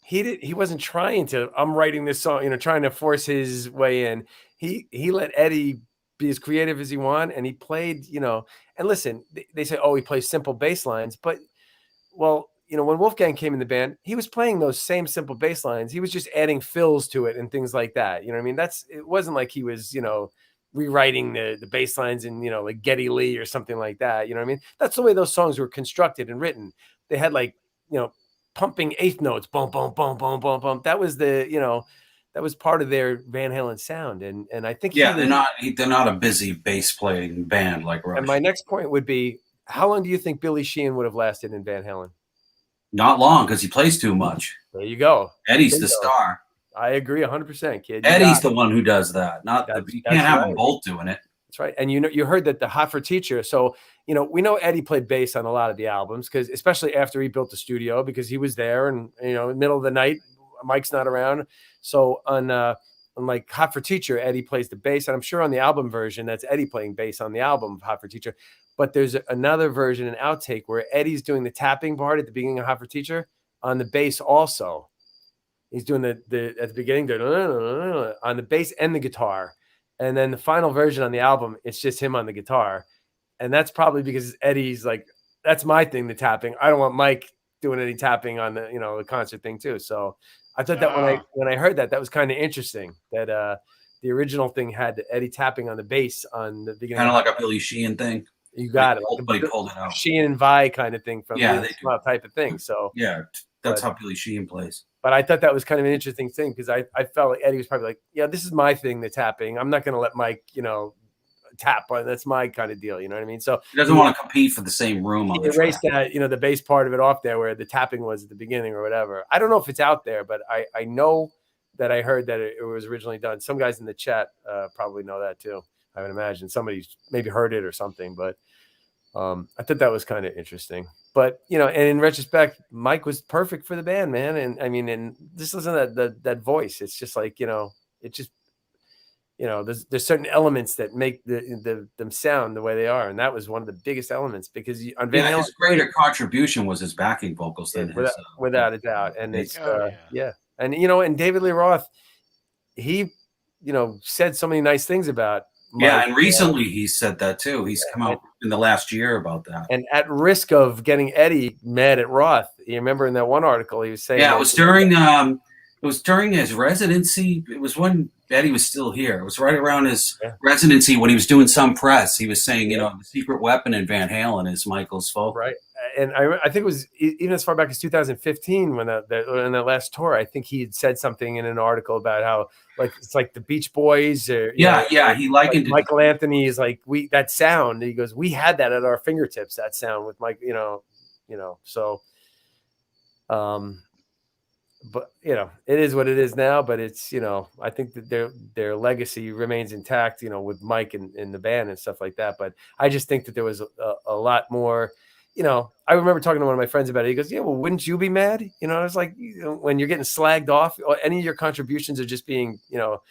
he wasn't trying to, I'm writing this song, you know, trying to force his way in. He let Eddie be as creative as he wanted, and he played, you know, and listen, they say, oh, he plays simple bass lines, but well, you know, when Wolfgang came in the band, he was playing those same simple bass lines. He was just adding fills to it and things like that. You know what I mean? It wasn't like he was, you know, rewriting the bass lines and, you know, like Geddy Lee or something like that. You know what I mean? That's the way those songs were constructed and written. They had like, you know, pumping eighth notes, boom, boom, boom, boom, boom, boom. That was you know, that was part of their Van Halen sound. And I think they're not a busy bass playing band like Rush. And my next point would be, how long do you think Billy Sheehan would have lasted in Van Halen? Not long, because he plays too much. There you go. Eddie's the star. I agree 100%, kid. Eddie's the one who does that. You can't have him both doing it. That's right. And you know, you heard that the Hot for Teacher. So, you know, we know Eddie played bass on a lot of the albums, because especially after he built the studio, because he was there, and, you know, in the middle of the night, Mike's not around. So on like Hot for Teacher, Eddie plays the bass. And I'm sure on the album version, that's Eddie playing bass on the album of Hot for Teacher. But there's another version, an outtake, where Eddie's doing the tapping part at the beginning of Hot for Teacher on the bass also. He's doing the at the beginning on the bass and the guitar. And then the final version on the album, it's just him on the guitar. And that's probably because Eddie's like, that's my thing, the tapping. I don't want Mike doing any tapping on the, you know, the concert thing too. So I thought that when I heard that was kind of interesting, that the original thing had Eddie tapping on the bass on the beginning. Kind of like a Billy Sheehan thing. You got it. Everybody pulled it out. Sheehan and Vi kind of thing from the type of thing. So yeah, that's how Billy Sheehan plays. But I thought that was kind of an interesting thing, because I felt like Eddie was probably like, yeah, this is my thing, the tapping. I'm not going to let Mike, you know, tap on. That's my kind of deal. You know what I mean? So he doesn't want to compete for the same room. He erased that, you know, the bass part of it off there where the tapping was at the beginning or whatever. I don't know if it's out there, but I know that I heard that it was originally done. Some guys in the chat probably know that too. I would imagine somebody's maybe heard it or something, but I thought that was kind of interesting. But, you know, and in retrospect, Mike was perfect for the band, man. And I mean, and just listen to that voice. It's just like, you know, it just, you know, there's certain elements that make them sound the way they are. And that was one of the biggest elements, because on Van Halen, his greater contribution was his backing vocals than without a doubt. And it's, yeah. And, you know, and David Lee Roth, he, you know, said so many nice things about Mike. Yeah, and recently he said that too. He's come out in the last year about that. And at risk of getting Eddie mad at Roth, you remember in that one article he was saying, yeah, it was during his residency. It was when Eddie was still here. It was right around his residency when he was doing some press. He was saying, you know, the secret weapon in Van Halen is Michael's folk. Right. And I think it was even as far back as 2015 when in that last tour, I think he had said something in an article about how, like, it's like the Beach Boys, or he likened like Michael Anthony is like, that sound. He goes, we had that at our fingertips, that sound with Mike, you know, so but, you know, it is what it is now. But it's, you know, I think that their legacy remains intact, you know, with Mike and the band and stuff like that. But I just think that there was a lot more. You know, I remember talking to one of my friends about it. He goes, yeah, well, wouldn't you be mad? You know, I was like, you know, when you're getting slagged off, or any of your contributions are just being, you know,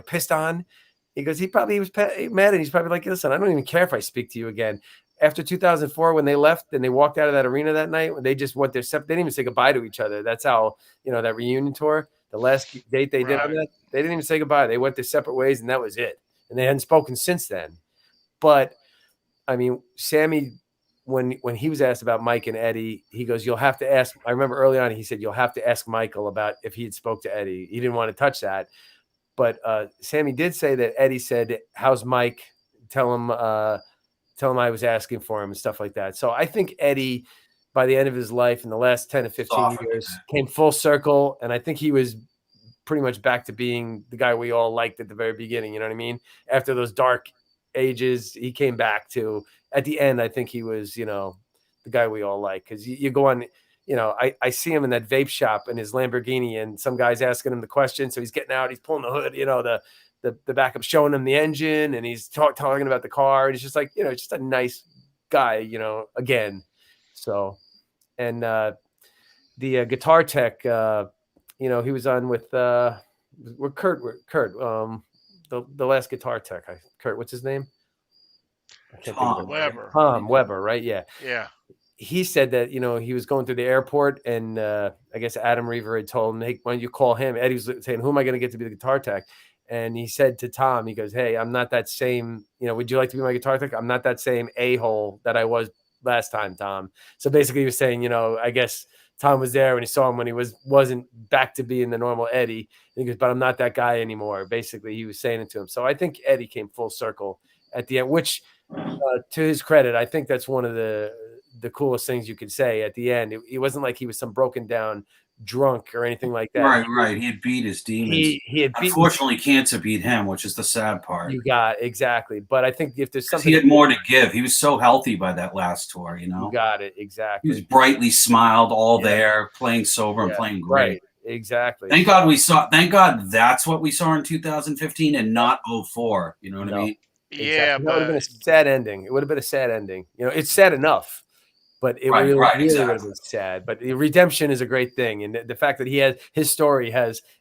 pissed on. He goes, he was mad, and he's probably like, listen, I don't even care if I speak to you again. After 2004, when they left and they walked out of that arena that night, when they just went their separate, they didn't even say goodbye to each other. That's how, you know, that reunion tour, the last date they did on that, they didn't even say goodbye. They went their separate ways, and that was it. And they hadn't spoken since then. But I mean, Sammy, when he was asked about Mike and Eddie, he goes, you'll have to ask. I remember early on, he said, you'll have to ask Michael about if he had spoke to Eddie. He didn't want to touch that. But Sammy did say that Eddie said, how's Mike? Tell him I was asking for him and stuff like that. So I think Eddie by the end of his life in the last 10 to 15 Softened years, it. came full circle. And I think he was pretty much back to being the guy we all liked at the very beginning. You know what I mean? After those dark ages, he came back to, at the end, I think he was, you know, the guy we all like. Because you go on, you know, I see him in that vape shop in his Lamborghini, and some guy's asking him the question. So he's getting out, he's pulling the hood, you know, the backup, showing him the engine, and he's talking about the car. And he's just like, you know, just a nice guy, you know, again. So, and the guitar tech, you know, he was on with Kurt, the last guitar tech. Kurt, what's his name? I can't think of it. Weber. Tom Weber, right? Yeah. Yeah. He said that, you know, he was going through the airport, and I guess Adam Reaver had told him, hey, why don't you call him? Eddie was saying, who am I going to get to be the guitar tech? And he said to Tom, he goes, hey, I'm not that same, you know, would you like to be my guitar tech? I'm not that same a-hole that I was last time, Tom. So basically he was saying, you know, I guess Tom was there when he saw him when he wasn't back to being the normal Eddie. And he goes, but I'm not that guy anymore. Basically, he was saying it to him. So I think Eddie came full circle at the end, which to his credit, I think that's one of the coolest things you could say at the end. It wasn't like he was some broken down drunk or anything like that. Right. He had beat his demons. He had beaten. Unfortunately, cancer beat him, which is the sad part. You got exactly. But I think if there's something, he had more to give. He was so healthy by that last tour, you know. You got it exactly. He was brightly smiled, all there, playing sober and playing great. Right. Exactly. Thank God that's what we saw in 2015 and not 04. You know what I mean? Yeah, exactly. That would have been a sad ending. It would have been a sad ending. You know, it's sad enough, but it really would have been sad. But the redemption is a great thing, and the fact that he has his story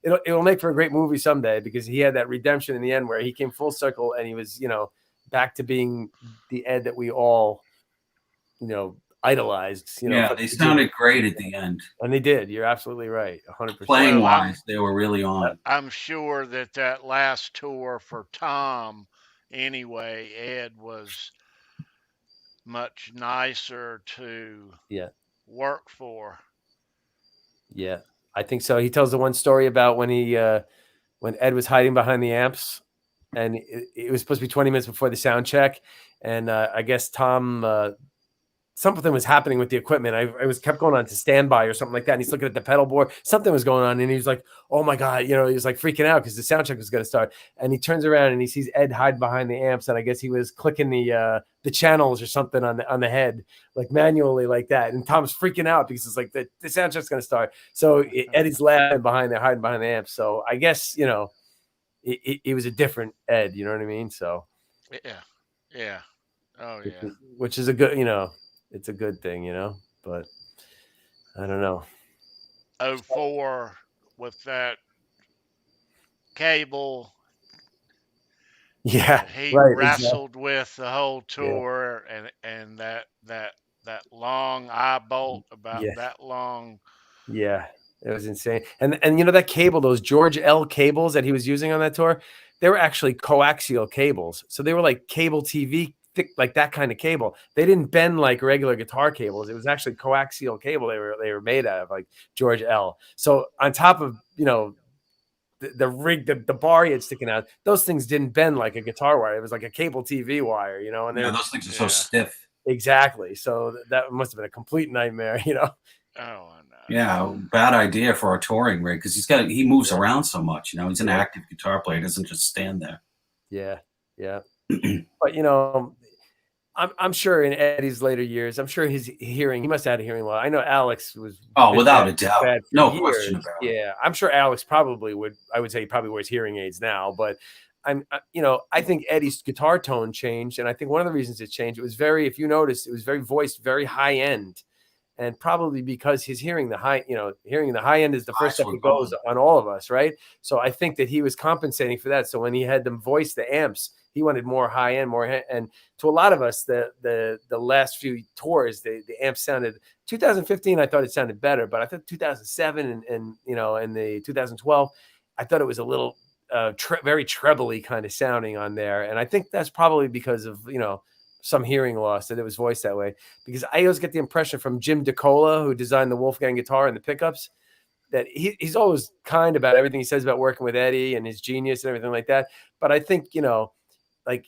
it'll make for a great movie someday, because he had that redemption in the end where he came full circle and he was, you know, back to being the Ed that we all, you know, idolized. You know, yeah, they sounded great at the end, and they did. You're absolutely right, 100%. Playing wise, they were really on. I'm sure that last tour for Tom, anyway, Ed was much nicer to work for. Yeah, I think so. He tells the one story about when when Ed was hiding behind the amps, and it was supposed to be 20 minutes before the sound check, and I guess Tom, something was happening with the equipment. I was kept going on to standby or something like that. And he's looking at the pedal board. Something was going on, and he was like, "Oh my god!" You know, he was like freaking out because the sound check was going to start. And he turns around and he sees Ed hide behind the amps, and I guess he was clicking the channels or something on the head, like manually like that. And Tom's freaking out because it's like the sound check's going to start. So Eddie's laughing behind there, hiding behind the amps. So I guess, you know, it was a different Ed. You know what I mean? So yeah, oh yeah, which is a good, you know. It's a good thing, you know, but I don't know. 04 with that cable. Yeah, he wrestled with the whole tour, and that long eye bolt about that long. Yeah, it was insane. And you know that cable, those George L cables that he was using on that tour, they were actually coaxial cables. So they were like cable TV, thick, like that kind of cable. They didn't bend like regular guitar cables. It was actually coaxial cable they were made out of, like George L. So on top of, you know, the rig, the bar he had sticking out, those things didn't bend like a guitar wire. It was like a cable TV wire, you know. And those things are so stiff. Exactly. So that must have been a complete nightmare, you know. Oh, I know. Yeah, bad idea for a touring rig, because he moves around so much. You know, he's an active guitar player. He doesn't just stand there. Yeah. But you know, I'm sure in Eddie's later years, I'm sure his hearing, he must have had a hearing loss. I know Alex was. Oh, without a doubt. No question about it. Yeah. I'm sure Alex probably would. I would say he probably wears hearing aids now, but you know, I think Eddie's guitar tone changed. And I think one of the reasons it changed, it was if you noticed, it was very voiced, very high end. And probably because he's hearing the high end is the first step it goes on all of us, right? So I think that he was compensating for that. So when he had them voice the amps, he wanted more high end, and to a lot of us, the last few tours, the amps sounded. 2015, I thought it sounded better, but I thought 2007 and you know, and the 2012, I thought it was a little very trebly kind of sounding on there, and I think that's probably because of, you know, some hearing loss that it was voiced that way. Because I always get the impression from Jim DeCola, who designed the Wolfgang guitar and the pickups, that he's always kind about everything he says about working with Eddie and his genius and everything like that. But I think, you know, like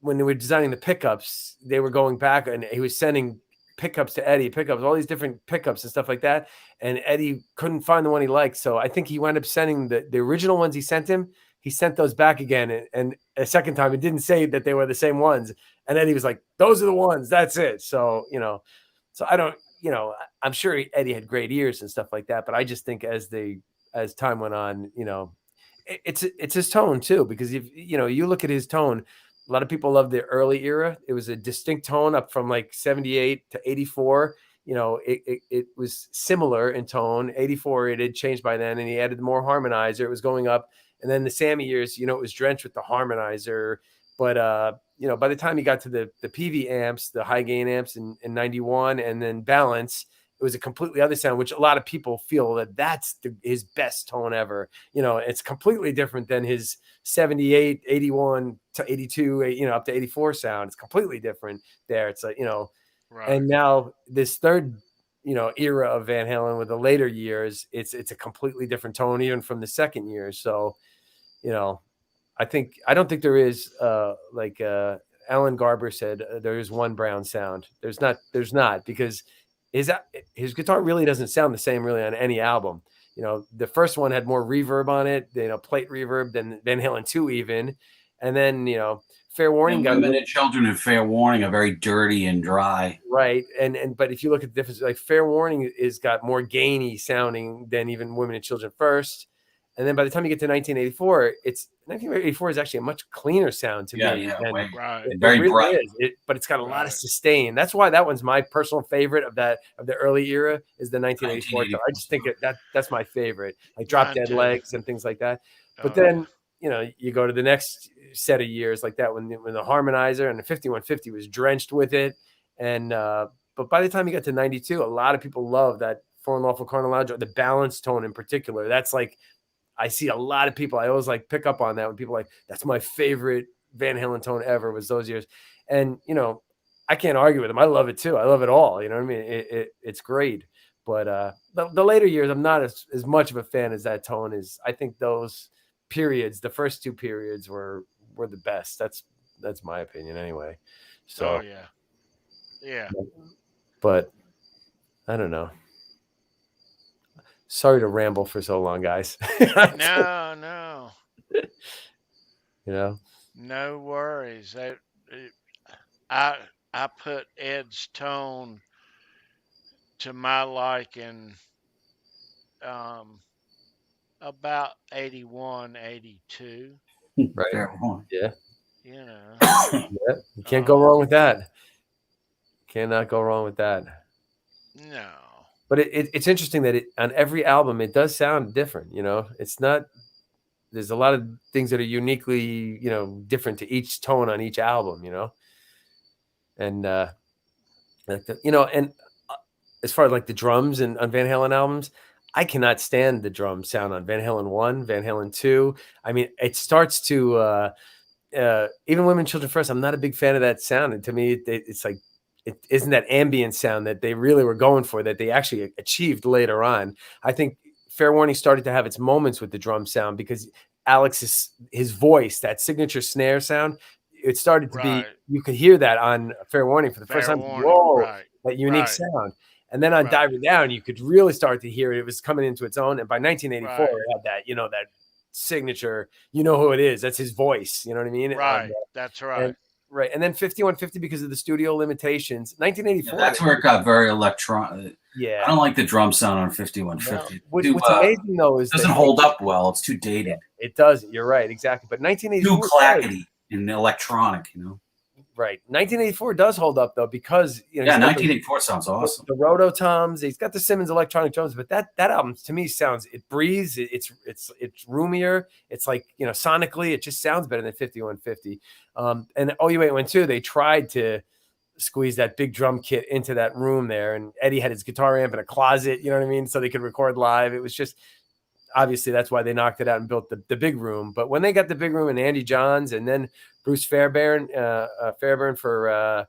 when they were designing the pickups, they were going back and he was sending pickups to Eddie, pickups, all these different pickups and stuff like that. And Eddie couldn't find the one he liked. So I think he wound up sending the original ones he sent him. He sent those back again. And a second time, it didn't say that they were the same ones. And Eddie was like, those are the ones. That's it. So, so I don't, I'm sure Eddie had great ears and stuff like that. But I just think as time went on, it's his tone too, because if you look at his tone, a lot of people love the early era. It was a distinct tone up from like 78 to 84. It was similar in tone. 84, it had changed by then, and he added more harmonizer. It was going up. And then the Sammy years, it was drenched with the harmonizer. But, by the time he got to the PV amps, the high gain amps in 91, and then balance, it was a completely other sound, which a lot of people feel that that's his best tone ever. It's completely different than his 78, 81 to 82, up to 84 sound. It's completely different there. It's like, Right. And now this third, era of Van Halen with the later years, it's a completely different tone, even from the second year. So, I don't think there is, like Alan Garber said, there is one Brown sound. There's not, because his guitar really doesn't sound the same really on any album. The first one had more reverb on it, plate reverb than Van Halen 2 even. And then, Fair Warning got Women and Children and Fair Warning are very dirty and dry. Right. But if you look at the difference, like Fair Warning is got more gainy sounding than even Women and Children first. And then by the time you get to 1984, 1984 is actually a much cleaner sound to me. Right. Very really bright. But it's got a lot of sustain. That's why that one's my personal favorite of the early era is the 1984. I just think that's my favorite, like Drop Dead Legs and things like that. But then, you go to the next set of years like that when the harmonizer and the 5150 was drenched with it. And, but by the time you got to 92, a lot of people love that For Unlawful Carnal Lounge, or the balance tone in particular. That's like, I see a lot of people, I always like pick up on that when people are like, that's my favorite Van Halen tone ever, was those years. And, I can't argue with them. I love it too. I love it all. You know what I mean? It's great. But the later years, I'm not as much of a fan as that tone is. I think those periods, the first two periods were the best. That's my opinion anyway. So, yeah. But I don't know. Sorry to ramble for so long, guys. No. No worries. I put Ed's tone to my liking about 81, 82. Right. Yeah. Yeah. You can't go wrong with that. Cannot go wrong with that. No. But it's interesting that on every album, it does sound different. It's not, there's a lot of things that are uniquely, different to each tone on each album, and, and as far as like the drums and on Van Halen albums, I cannot stand the drum sound on Van Halen 1, Van Halen 2. I mean, it starts to, even Women and Children First, I'm not a big fan of that sound. And to me, it's like, it isn't that ambient sound that they really were going for, that they actually achieved later on. I think Fair Warning started to have its moments with the drum sound because his voice, that signature snare sound, it started to be, you could hear that on Fair Warning for the first time. Whoa, that unique sound. And then on Diving Down, you could really start to hear it. It was coming into its own. And by 1984, it had that, that signature, who it is. That's his voice. You know what I mean? Right. That's right. Right. And then 5150, because of the studio limitations, 1984. That's where it got very electronic. Yeah. I don't like the drum sound on 5150. No. What's amazing, though, is it doesn't hold up well. It's too dated. Yeah, it doesn't. You're right. Exactly. But 1984. Too clackety and electronic, Right. 1984 does hold up, though, because, 1984 sounds awesome. The Rototoms, he's got the Simmons electronic drums, but that album to me sounds, it breathes, it's roomier. It's like, sonically, it just sounds better than 5150. And OU812, they tried to squeeze that big drum kit into that room there, and Eddie had his guitar amp in a closet, you know what I mean? So they could record live. It was just, obviously that's why they knocked it out and built the big room. But when they got the big room and Andy Johns and then Bruce Fairbairn for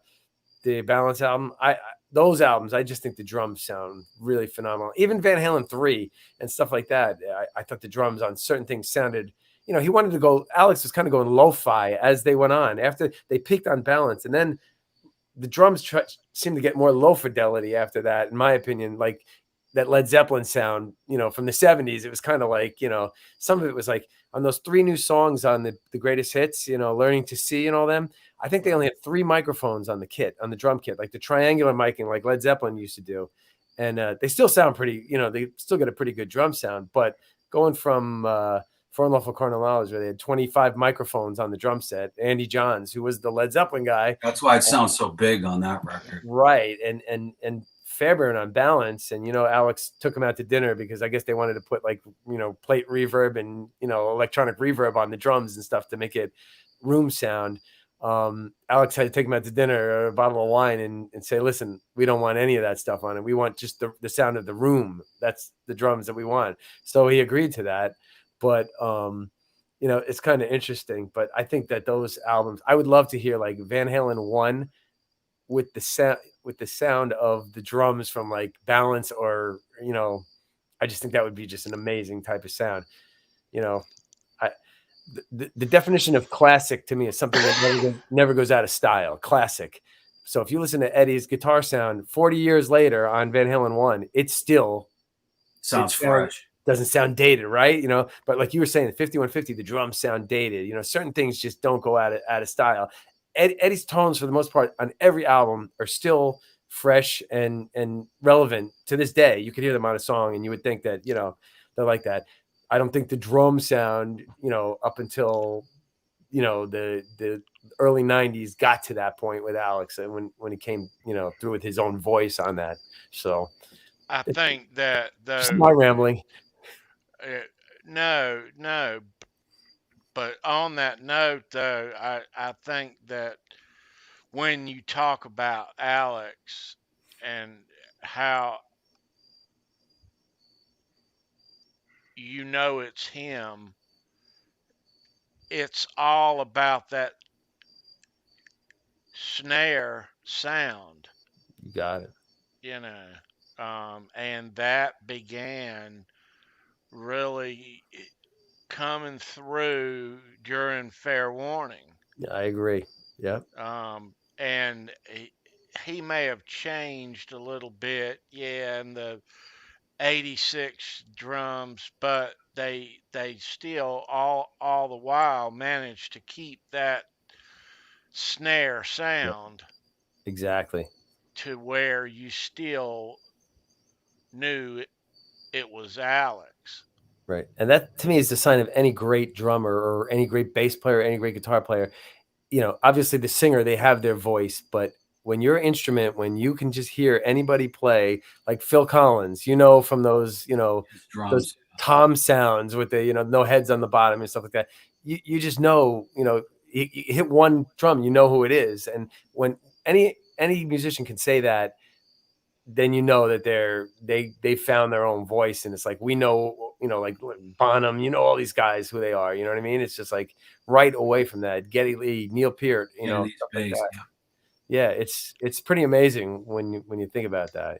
the Balance album, those albums, I just think the drums sound really phenomenal. Even Van Halen 3 and stuff like that, I thought the drums on certain things sounded, he wanted to go, Alex was kind of going lo-fi as they went on. After they peaked on Balance, and then the drums seem to get more low fidelity after that, in my opinion. Like that Led Zeppelin sound, from the 70s, it was kind of like, some of it was like on those 3 new songs on the greatest hits, Learning to See and all them. I think they only had 3 microphones on the drum kit, like the triangular miking, like Led Zeppelin used to do. And they still sound pretty, they still get a pretty good drum sound. But going from For Unlawful Carnal Knowledge, where they had 25 microphones on the drum set, Andy Johns, who was the Led Zeppelin guy. That's why it sounds so big on that record. Right. And Fairbairn on Balance. And, Alex took him out to dinner because I guess they wanted to put like, plate reverb and, electronic reverb on the drums and stuff to make it room sound. Alex had to take him out to dinner, a bottle of wine, and say, listen, we don't want any of that stuff on it. We want just the sound of the room. That's the drums that we want. So he agreed to that. But, it's kind of interesting. But I think that those albums, I would love to hear like Van Halen 1 with the sound of the drums from like Balance, or, I just think that would be just an amazing type of sound. The definition of classic to me is something that never goes out of style. Classic. So if you listen to Eddie's guitar sound 40 years later on Van Halen 1, it still sounds fresh. Doesn't sound dated, right? But like you were saying, the 5150, the drums sound dated. Certain things just don't go out of style. Eddie's tones, for the most part, on every album are still fresh and relevant to this day. You could hear them on a song and you would think that, they're like that. I don't think the drum sound, up until, the early 90s got to that point with Alex, and when he came, through with his own voice on that. So I think that just my rambling. No. But on that note, though, I think that when you talk about Alex and how it's him, it's all about that snare sound. You got it. And that began really coming through during Fair Warning. Yeah, I agree. Yeah. And he may have changed a little bit, in the 86 drums, but they still all the while managed to keep that snare sound. Exactly. To where you still knew it was Alex. Right. And that to me is the sign of any great drummer or any great bass player, any great guitar player. Obviously the singer, they have their voice, but when your instrument, when you can just hear anybody play, like Phil Collins, from those, drums, those tom sounds with the, no heads on the bottom and stuff like that. You just know, you hit one drum, who it is. And when any musician can say that, then that they found their own voice. And it's like, we know, like Bonham, all these guys, who they are, you know what I mean? It's just like right away from that, Geddy Lee, Neil Peart, stuff like that. Yeah, it's pretty amazing when you think about that,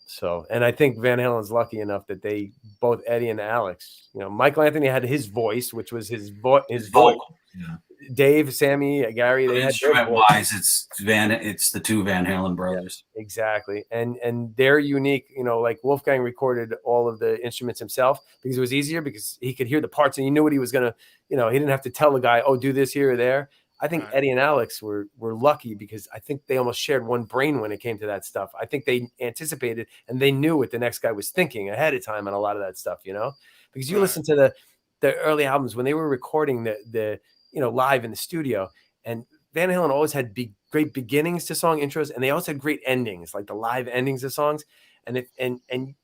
So, and I think Van Halen's lucky enough that they both, Eddie and Alex, Michael Anthony had his voice, which was his voice. Yeah. Dave, Sammy, Gary, they had instrument-wise, it's the 2 Van Halen brothers. Yeah, exactly. And they're unique, like Wolfgang recorded all of the instruments himself because it was easier, because he could hear the parts and he knew what he was gonna, he didn't have to tell the guy, oh, do this here or there. I think Right. Eddie and Alex were lucky because I think they almost shared one brain when it came to that stuff. I think they anticipated and they knew what the next guy was thinking ahead of time on a lot of that stuff, because you Right. listen to the early albums when they were recording the live in the studio, and Van Halen always had great beginnings to song intros, and they also had great endings, like the live endings of songs. And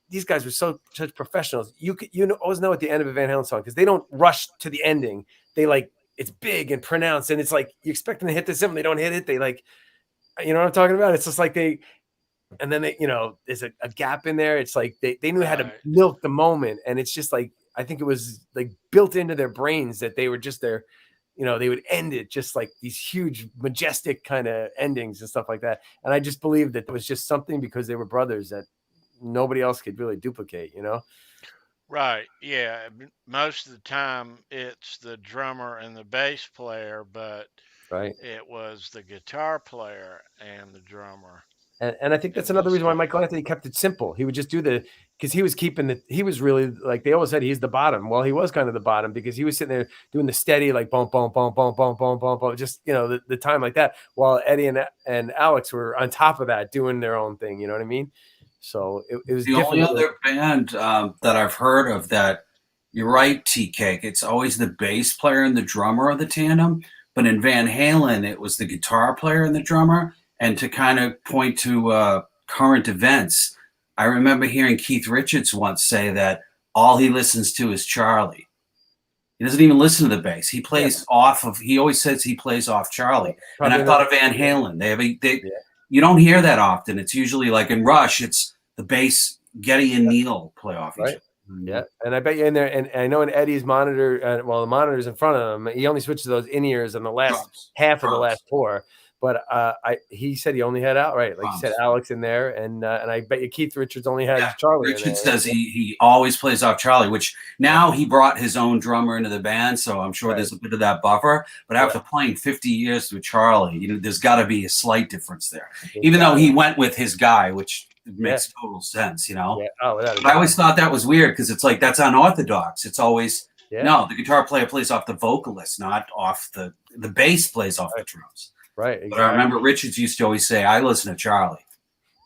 these guys were such professionals. You always know at the end of a Van Halen song, because they don't rush to the ending. They like, it's big and pronounced, and it's like you expect them to hit this, and they don't hit it. They like, what I'm talking about? It's just like and then there's a gap in there. It's like they knew how to milk the moment, and it's just like, I think it was like built into their brains that they were just there. They would end it just like these huge, majestic kind of endings and stuff like that. And I just believe that it was just something, because they were brothers, that nobody else could really duplicate, Right. Yeah. Most of the time it's the drummer and the bass player, but Right. It was the guitar player and the drummer. And I think It that's another was reason why Michael Anthony kept it simple. He would just do because he was he was really, like they always said, he's the bottom. Well, he was kind of the bottom because he was sitting there doing the steady, like boom, boom, boom, boom, boom, boom, boom, boom, just, the time like that. While Eddie and Alex were on top of that doing their own thing. You know what I mean? So it was The only different. other band that I've heard of that, you're right, Tea Cake. It's always the bass player and the drummer of the tandem. But in Van Halen, it was the guitar player and the drummer. And to kind of point to current events, I remember hearing Keith Richards once say that all he listens to is Charlie. He doesn't even listen to the bass. He plays off of. He always says he plays off Charlie. And I thought of Van Halen. You don't hear that often. It's usually like in Rush. It's the bass. Geddy and Neil play off each other. Yeah, and I bet you in there, and I know in Eddie's monitor, the monitor's in front of him. He only switched to those in ears in the last half of the last tour. But he said he only had out, right? Like you said, Alex in there, and I bet you Keith Richards only has Charlie. Richards says he always plays off Charlie, which now he brought his own drummer into the band, so I'm sure there's a bit of that buffer. But after playing 50 years with Charlie, there's got to be a slight difference there. Even though he went with his guy, which makes total sense, Yeah. Oh, but I always thought that was weird because it's like that's unorthodox. It's always no, the guitar player plays off the vocalist, not off the bass plays off the drums. Right. Exactly. But I remember Richards used to always say, "I listen to Charlie."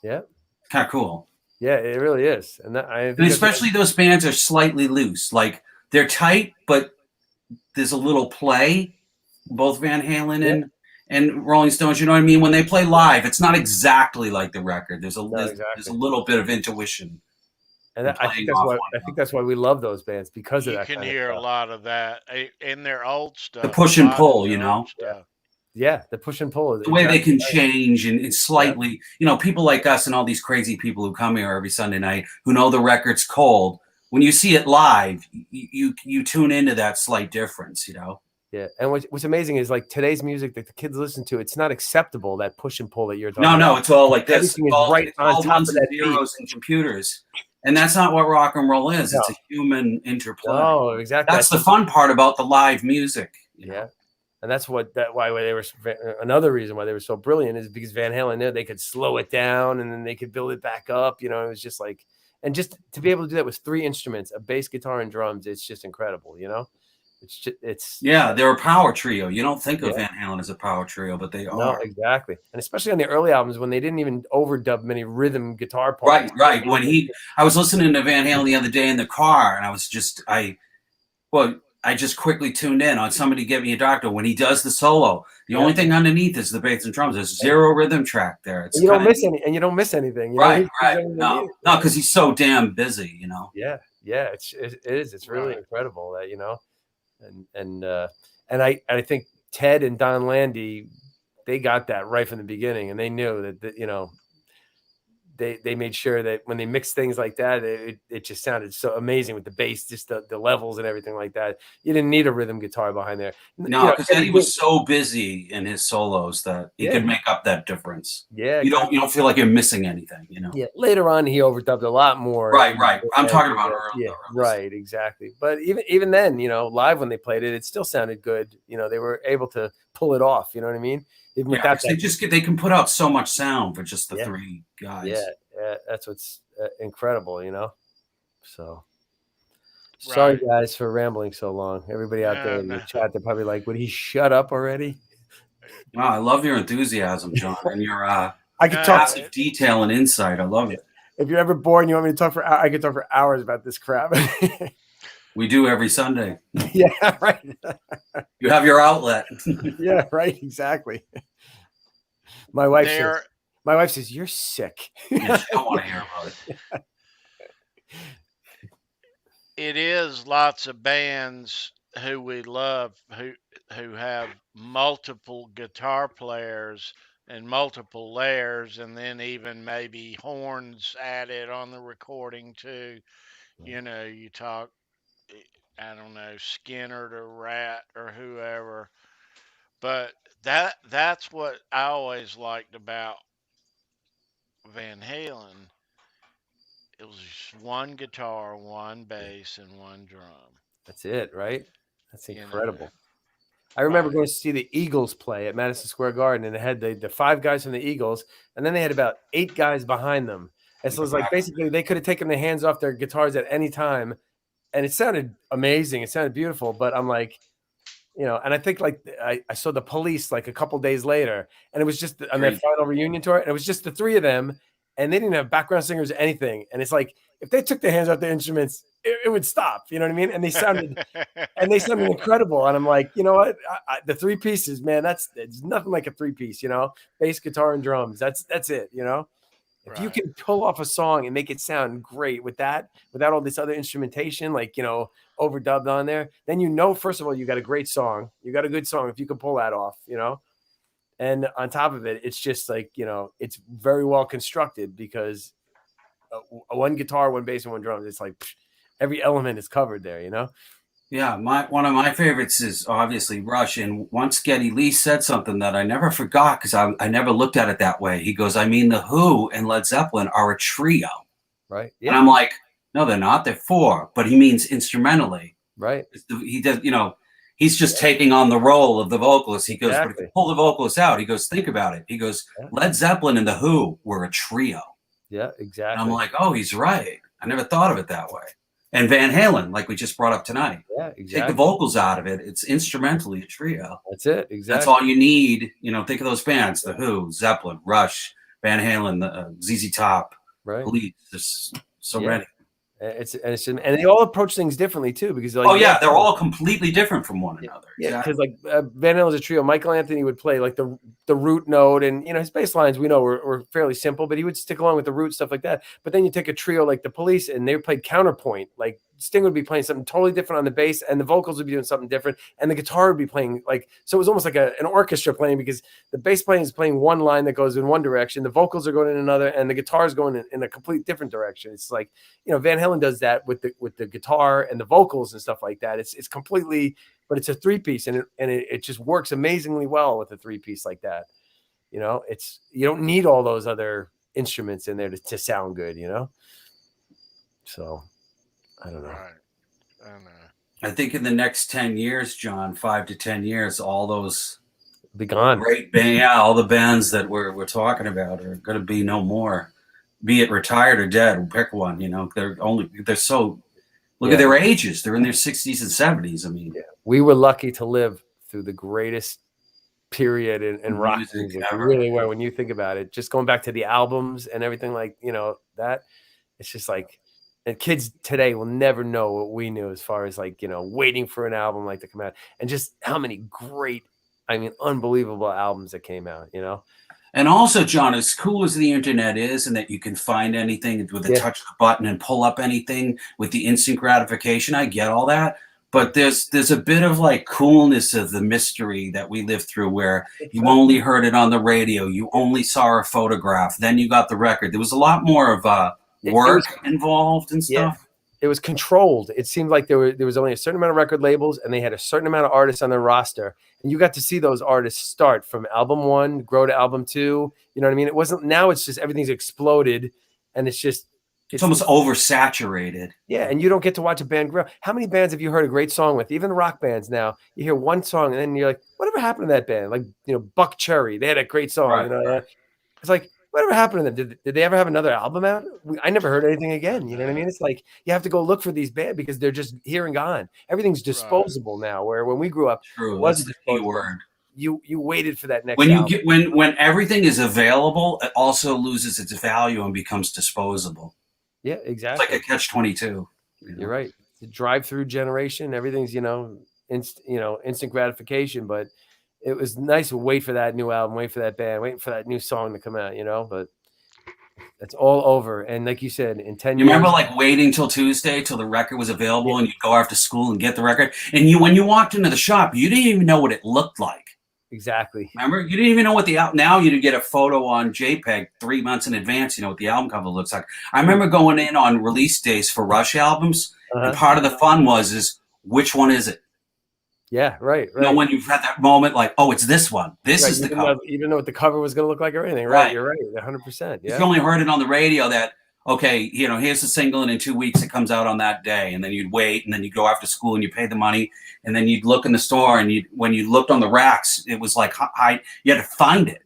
Yeah. Kind of cool. Yeah, it really is, and especially those bands are slightly loose, like they're tight, but there's a little play. Both Van Halen and Rolling Stones, you know what I mean? When they play live, it's not exactly like the record. There's a little bit of intuition. And I think that's why we love those bands, because of that. You can hear a lot of that in their old stuff. The push and pull, Yeah, the push and pull. The way they can change and slightly, people like us and all these crazy people who come here every Sunday night who know the record's cold. When you see it live, you tune into that slight difference, Yeah, and what's amazing is like today's music that the kids listen to, it's not acceptable, that push and pull that you're talking about. No, it's all like this. Everything is right on top of that zeros and computers. And that's not what rock and roll is. It's a human interplay. Oh, exactly. That's the fun part about the live music. Yeah. And that's why they were, another reason why they were so brilliant is because Van Halen knew they could slow it down and then they could build it back up. It was just like, and just to be able to do that with 3 instruments, a bass, guitar, and drums, it's just incredible. They're a power trio. You don't think of Van Halen as a power trio, but they are. No, exactly. And especially on the early albums when they didn't even overdub many rhythm guitar parts. Right. I was listening to Van Halen the other day in the car, and I just quickly tuned in on Somebody Get Me a Doctor. When he does the solo, the only thing underneath is the bass and drums. There's 0 rhythm track there. You don't miss anything. Right. No, because he's so damn busy. Yeah. It is. It's really incredible that and I think Ted and Don Landy, they got that right from the beginning, and they knew that they made sure that when they mixed things like that, it just sounded so amazing with the bass, just the levels and everything like that. You didn't need a rhythm guitar behind there. No, because Eddie was so busy in his solos that he could make up that difference. Yeah, you don't feel like you're missing anything. Yeah, later on he overdubbed a lot more. Right. I'm talking about early. Yeah, right, exactly. But even then, live when they played it, it still sounded good. They were able to pull it off. You know what I mean? Even without that, they can put out so much sound for just the 3 guys. Yeah, that's what's incredible, So sorry guys for rambling so long. Everybody out there in the chat, they're probably like, "Would he shut up already?" Wow, I love your enthusiasm, John, and your I could talk massive detail and insight. I love it. If you're ever bored and you want me to talk I could talk for hours about this crap. We do every Sunday. Yeah, right. You have your outlet. Yeah, right. Exactly. My wife says, "You're sick." Yeah, I don't want to hear about it. It is lots of bands who we love who have multiple guitar players and multiple layers, and then even maybe horns added on the recording too. You talk, I don't know, Skinner to Rat or whoever, but that's what I always liked about Van Halen. It was just one guitar, one bass, and one drum. That's it, right? That's incredible. I remember Right. going to see the Eagles play at Madison Square Garden, and it had the 5 guys from the Eagles, and then they had about 8 guys behind them. And so it was like basically they could have taken their hands off their guitars at any time, and it sounded amazing. It sounded beautiful, but I'm like, and I think like I saw the Police like a couple days later, and it was just on their final reunion tour, and it was just the 3 of them, and they didn't have background singers or anything. And it's like if they took their hands off their instruments, it would stop. You know what I mean? And they sounded incredible. And I'm like, you know what? The 3 pieces, man, it's nothing like a 3-piece. Bass, guitar, and drums. That's it. If you can pull off a song and make it sound great without all this other instrumentation, like, overdubbed on there, then first of all, you got a great song. You got a good song if you can pull that off, And on top of it, it's just like, it's very well constructed because one guitar, one bass, and one drum. It's like every element is covered there, Yeah, one of my favorites is obviously Rush. And once Geddy Lee said something that I never forgot because I never looked at it that way. He goes, I mean, The Who and Led Zeppelin are a trio. Right. Yeah. And I'm like, no, they're not. They're 4. But he means instrumentally. Right. He does, he's just taking on the role of the vocalist. He goes, but if you pull the vocalist out, he goes, think about it. He goes, Led Zeppelin and The Who were a trio. Yeah, exactly. And I'm like, oh, he's right. I never thought of it that way. And Van Halen, like we just brought up tonight. Yeah, exactly. Take the vocals out of it. It's instrumentally a trio. That's it. Exactly. That's all you need. Think of those bands: The Who, Zeppelin, Rush, Van Halen, ZZ Top, right? Police. There's so many. And they all approach things differently too, because they're all completely different from one another. Yeah, because Van Halen was a trio. Michael Anthony would play like the root note, and his bass lines we know were fairly simple, but he would stick along with the root stuff like that. But then you take a trio like the Police, and they played counterpoint. Like Sting would be playing something totally different on the bass, and the vocals would be doing something different, and the guitar would be playing so it was almost like an orchestra playing, because the bass playing is playing one line that goes in one direction, the vocals are going in another, and the guitar is going in a complete different direction. It's like Van Halen does that with the guitar and the vocals and stuff like that. It's completely, but it's a 3-piece, and it just works amazingly well with a 3-piece like that. You don't need all those other instruments in there to sound good. So I don't know. Right. I don't know. I think in the next 10 years, John, 5 to 10 years, all those be gone. Great band, all the bands that we're talking about are going to be no more. Be it retired or dead, pick one. They're so. Look at their ages; they're in their 60s and 70s. I mean, we were lucky to live through the greatest period in rock music. Really were, when you think about it. Just going back to the albums and everything that, it's just like. And kids today will never know what we knew as far as waiting for an album to come out, and just how many great, unbelievable albums that came out, And also, John, as cool as the internet is, and that you can find anything with a touch of the button and pull up anything with the instant gratification, I get all that. But there's a bit of coolness of the mystery that we lived through, where you only heard it on the radio, you only saw a photograph, then you got the record. There was a lot more of work involved and stuff. Yeah. It was controlled. It seemed like there was only a certain amount of record labels, and they had a certain amount of artists on their roster, and you got to see those artists start from album 1, grow to album 2. You know what I mean? It wasn't. Now it's just everything's exploded, and it's almost oversaturated. Yeah, and you don't get to watch a band grow. How many bands have you heard a great song with? Even the rock bands now, you hear one song, and then you're like, whatever happened to that band? Like Buck Cherry, they had a great song. Right. It's like, whatever happened to them? Did they ever have another album out? I never heard anything again. You know what I mean? It's like you have to go look for these bands because they're just here and gone. Everything's disposable now. Where when we grew up, it wasn't the key word. You waited for that next. When album. you get when everything is available, it also loses its value and becomes disposable. Yeah, exactly. It's like a catch-22. You're right. The drive-through generation, everything's instant gratification, but. It was nice to wait for that new album, wait for that band, waiting for that new song to come out, but it's all over. And like you said, in 10 years. You remember waiting till Tuesday till the record was available and you'd go after school and get the record. And when you walked into the shop, you didn't even know what it looked like. Exactly. Remember? You didn't even know what now you'd get a photo on JPEG 3 months in advance, what the album cover looks like. I remember going in on release days for Rush albums. And part of the fun is which one is it? Yeah, right. When you've had that moment, it's this one. This is the cover. You didn't know what the cover was going to look like or anything, right? You're right, 100%. Yeah. If you only heard it on the radio, that okay, here's the single, and in 2 weeks it comes out on that day, and then you'd wait, and then you go after school and you pay the money, and then you'd look in the store, and when you looked on the racks, it was like you had to find it.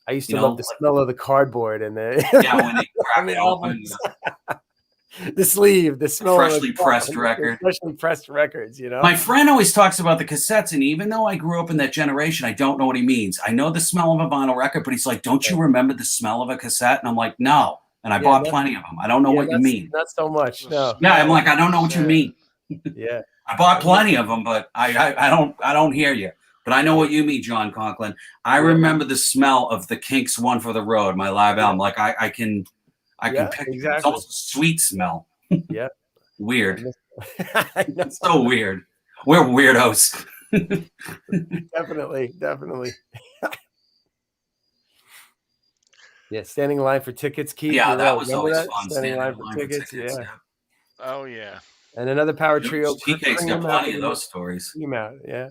I used to love the smell of the cardboard and the when they crack it open. The sleeve, the smell freshly of pressed record. Freshly pressed records, My friend always talks about the cassettes, and even though I grew up in that generation, I don't know what he means. I know the smell of a vinyl record, but he's like, don't you remember the smell of a cassette? And I'm like, no. And I bought plenty of them. I don't know what you mean. Not so much, no. Yeah, I'm like, I don't know what you mean. Yeah. I bought plenty of them, but I don't hear you. But I know what you mean, John Conklin. I remember the smell of the Kinks' One for the Road, my live album. Like I can picture it. It's almost a sweet smell. Yeah. Weird. It's so weird. We're weirdos. Definitely. Yeah, standing in line for tickets, Keith. Yeah, that was always fun. Standing in line for tickets, yeah. Oh, yeah. And another power trio. TK's got plenty of those stories. Yeah.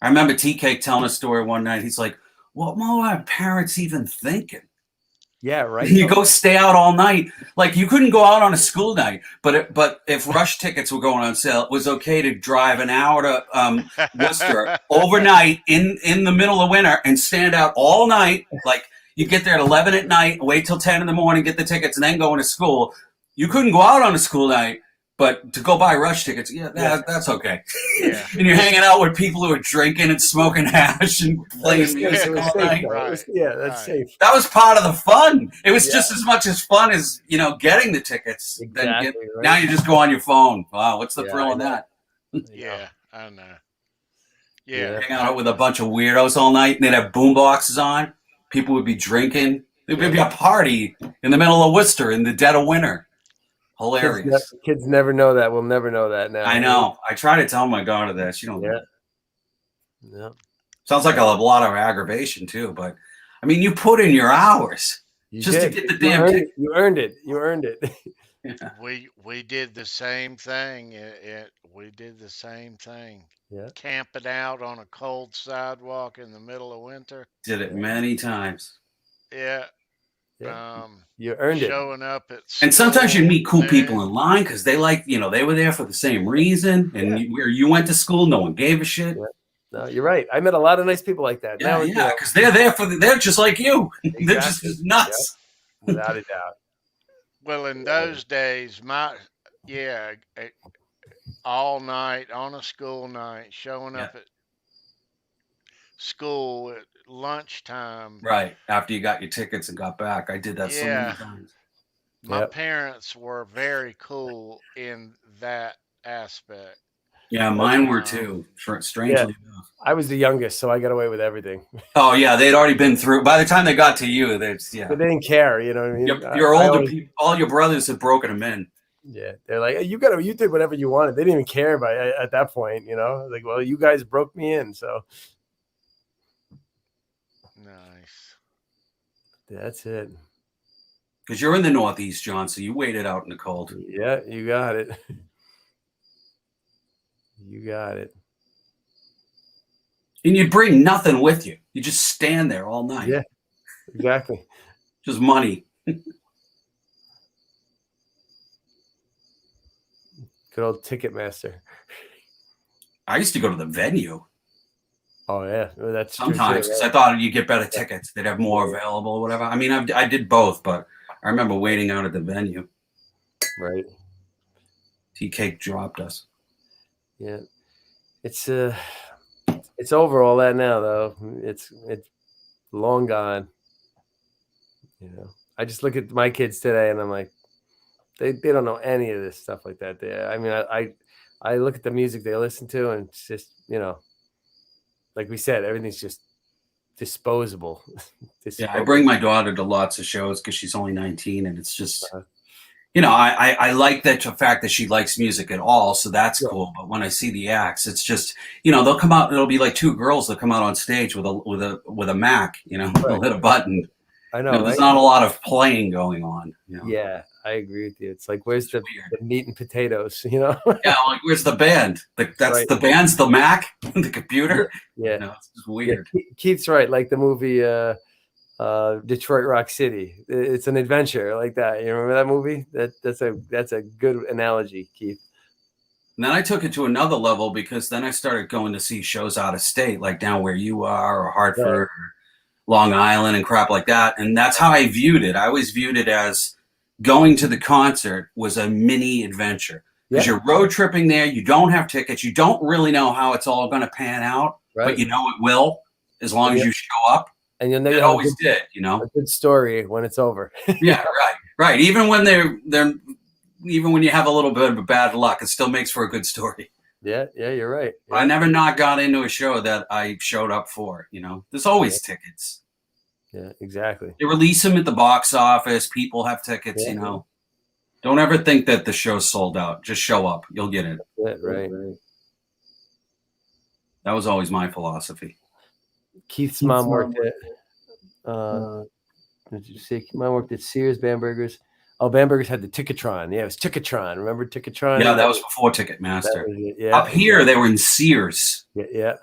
I remember TK telling a story one night. He's like, what were our parents even thinking? Yeah, right. You go stay out all night. Like, you couldn't go out on a school night, but if Rush tickets were going on sale, it was okay to drive an hour to Worcester overnight in the middle of winter and stand out all night. Like, you get there at 11 at night, wait till 10 in the morning, get the tickets, and then go into school. You couldn't go out on a school night, but to go buy Rush tickets, that's okay. Yeah. And you're hanging out with people who are drinking and smoking hash and playing music all night. Right. Yeah, that's safe. That was part of the fun. It was just as much as fun as, getting the tickets. Exactly, right. Now you just go on your phone. Wow, what's the thrill in that? Yeah, I know. Yeah. Hang out with a bunch of weirdos all night, and they'd have boom boxes on. People would be drinking. It would be a party in the middle of Worcester in the dead of winter. Hilarious. Kids never know that. We'll never know that now. I know. I try to tell my daughter that. She don't. Yeah. Sounds like a lot of aggravation too, but I mean, you put in your hours to get the damn ticket. You earned it. Yeah. We did the same thing. We did the same thing. Yeah. Camping out on a cold sidewalk in the middle of winter. Did it many times. Yeah. You earned it. Showing up at school. And sometimes you meet cool people in line because they they were there for the same reason. And where you went to school, no one gave a shit. Yeah. No, you're right. I met a lot of nice people like that. Yeah, because they're there they're just like you. Exactly. They're just nuts. Yep. Without a doubt. Well, in those days, all night on a school night, showing up at school at lunchtime. Right. After you got your tickets and got back. I did that so many times. My parents were very cool in that aspect. Yeah, mine were too, strangely enough. I was the youngest, so I got away with everything. Oh, yeah. They'd already been through. By the time they got to you, but they didn't care, you know what I mean? Your older people, all your brothers had broken them in. Yeah, they're like, you did whatever you wanted. They didn't even care at that point, Like, well, you guys broke me in, so. Nice. That's it. Because you're in the Northeast, John, so you waited out in the cold. Yeah, you got it. You got it. And you'd bring nothing with you. You just stand there all night. Yeah, exactly. Just money. Good old Ticketmaster. I used to go to the venue. Oh, yeah. Well, that's sometimes because I thought you'd get better tickets. They'd have more available or whatever. I mean, I did both, but I remember waiting out at the venue. Right. TK dropped us. Yeah. It's over all that now, though. It's long gone. I just look at my kids today and I'm like, they don't know any of this stuff like that. I look at the music they listen to and it's just, like we said, everything's just disposable. Yeah, I bring my daughter to lots of shows because she's only 19 and it's just, I like the fact that she likes music at all. So that's cool. But when I see the acts, it's just, they'll come out, it'll be like two girls that come out on stage with a Mac, they'll hit a button. I know. There's not a lot of playing going on. Yeah, I agree with you. It's like, where's the meat and potatoes? Yeah, like where's the band? The band's the Mac, the computer. Yeah, it's just weird. Yeah, Keith's right. Like the movie Detroit Rock City. It's an adventure like that. You remember that movie? That's a good analogy, Keith. And then I took it to another level because then I started going to see shows out of state, like down where you are, or Hartford, Right. or Long Island, and crap like that. And that's how I viewed it. I always viewed it as going to the concert was a mini adventure because you're road tripping there. You don't have tickets. You don't really know how it's all going to pan out, but you know it will as long as you show up. And you'll know it always did, you know, a good story when it's over. Yeah, right. Even when even when you have a little bit of bad luck, it still makes for a good story. Yeah, you're right. Yeah. I never not got into a show that I showed up for, you know. There's always tickets. Yeah, exactly. They release them at the box office. People have tickets, you know. Don't ever think that the show's sold out. Just show up. You'll get it. That's right. That was always my philosophy. Keith's mom worked at did you say mom worked at Sears Bamberger's? Oh, Bamberger's had the Ticketron. Yeah, it was Ticketron. Remember Ticketron? Yeah, that was before Ticketmaster. Yeah. Up here, they were in Sears. Yeah.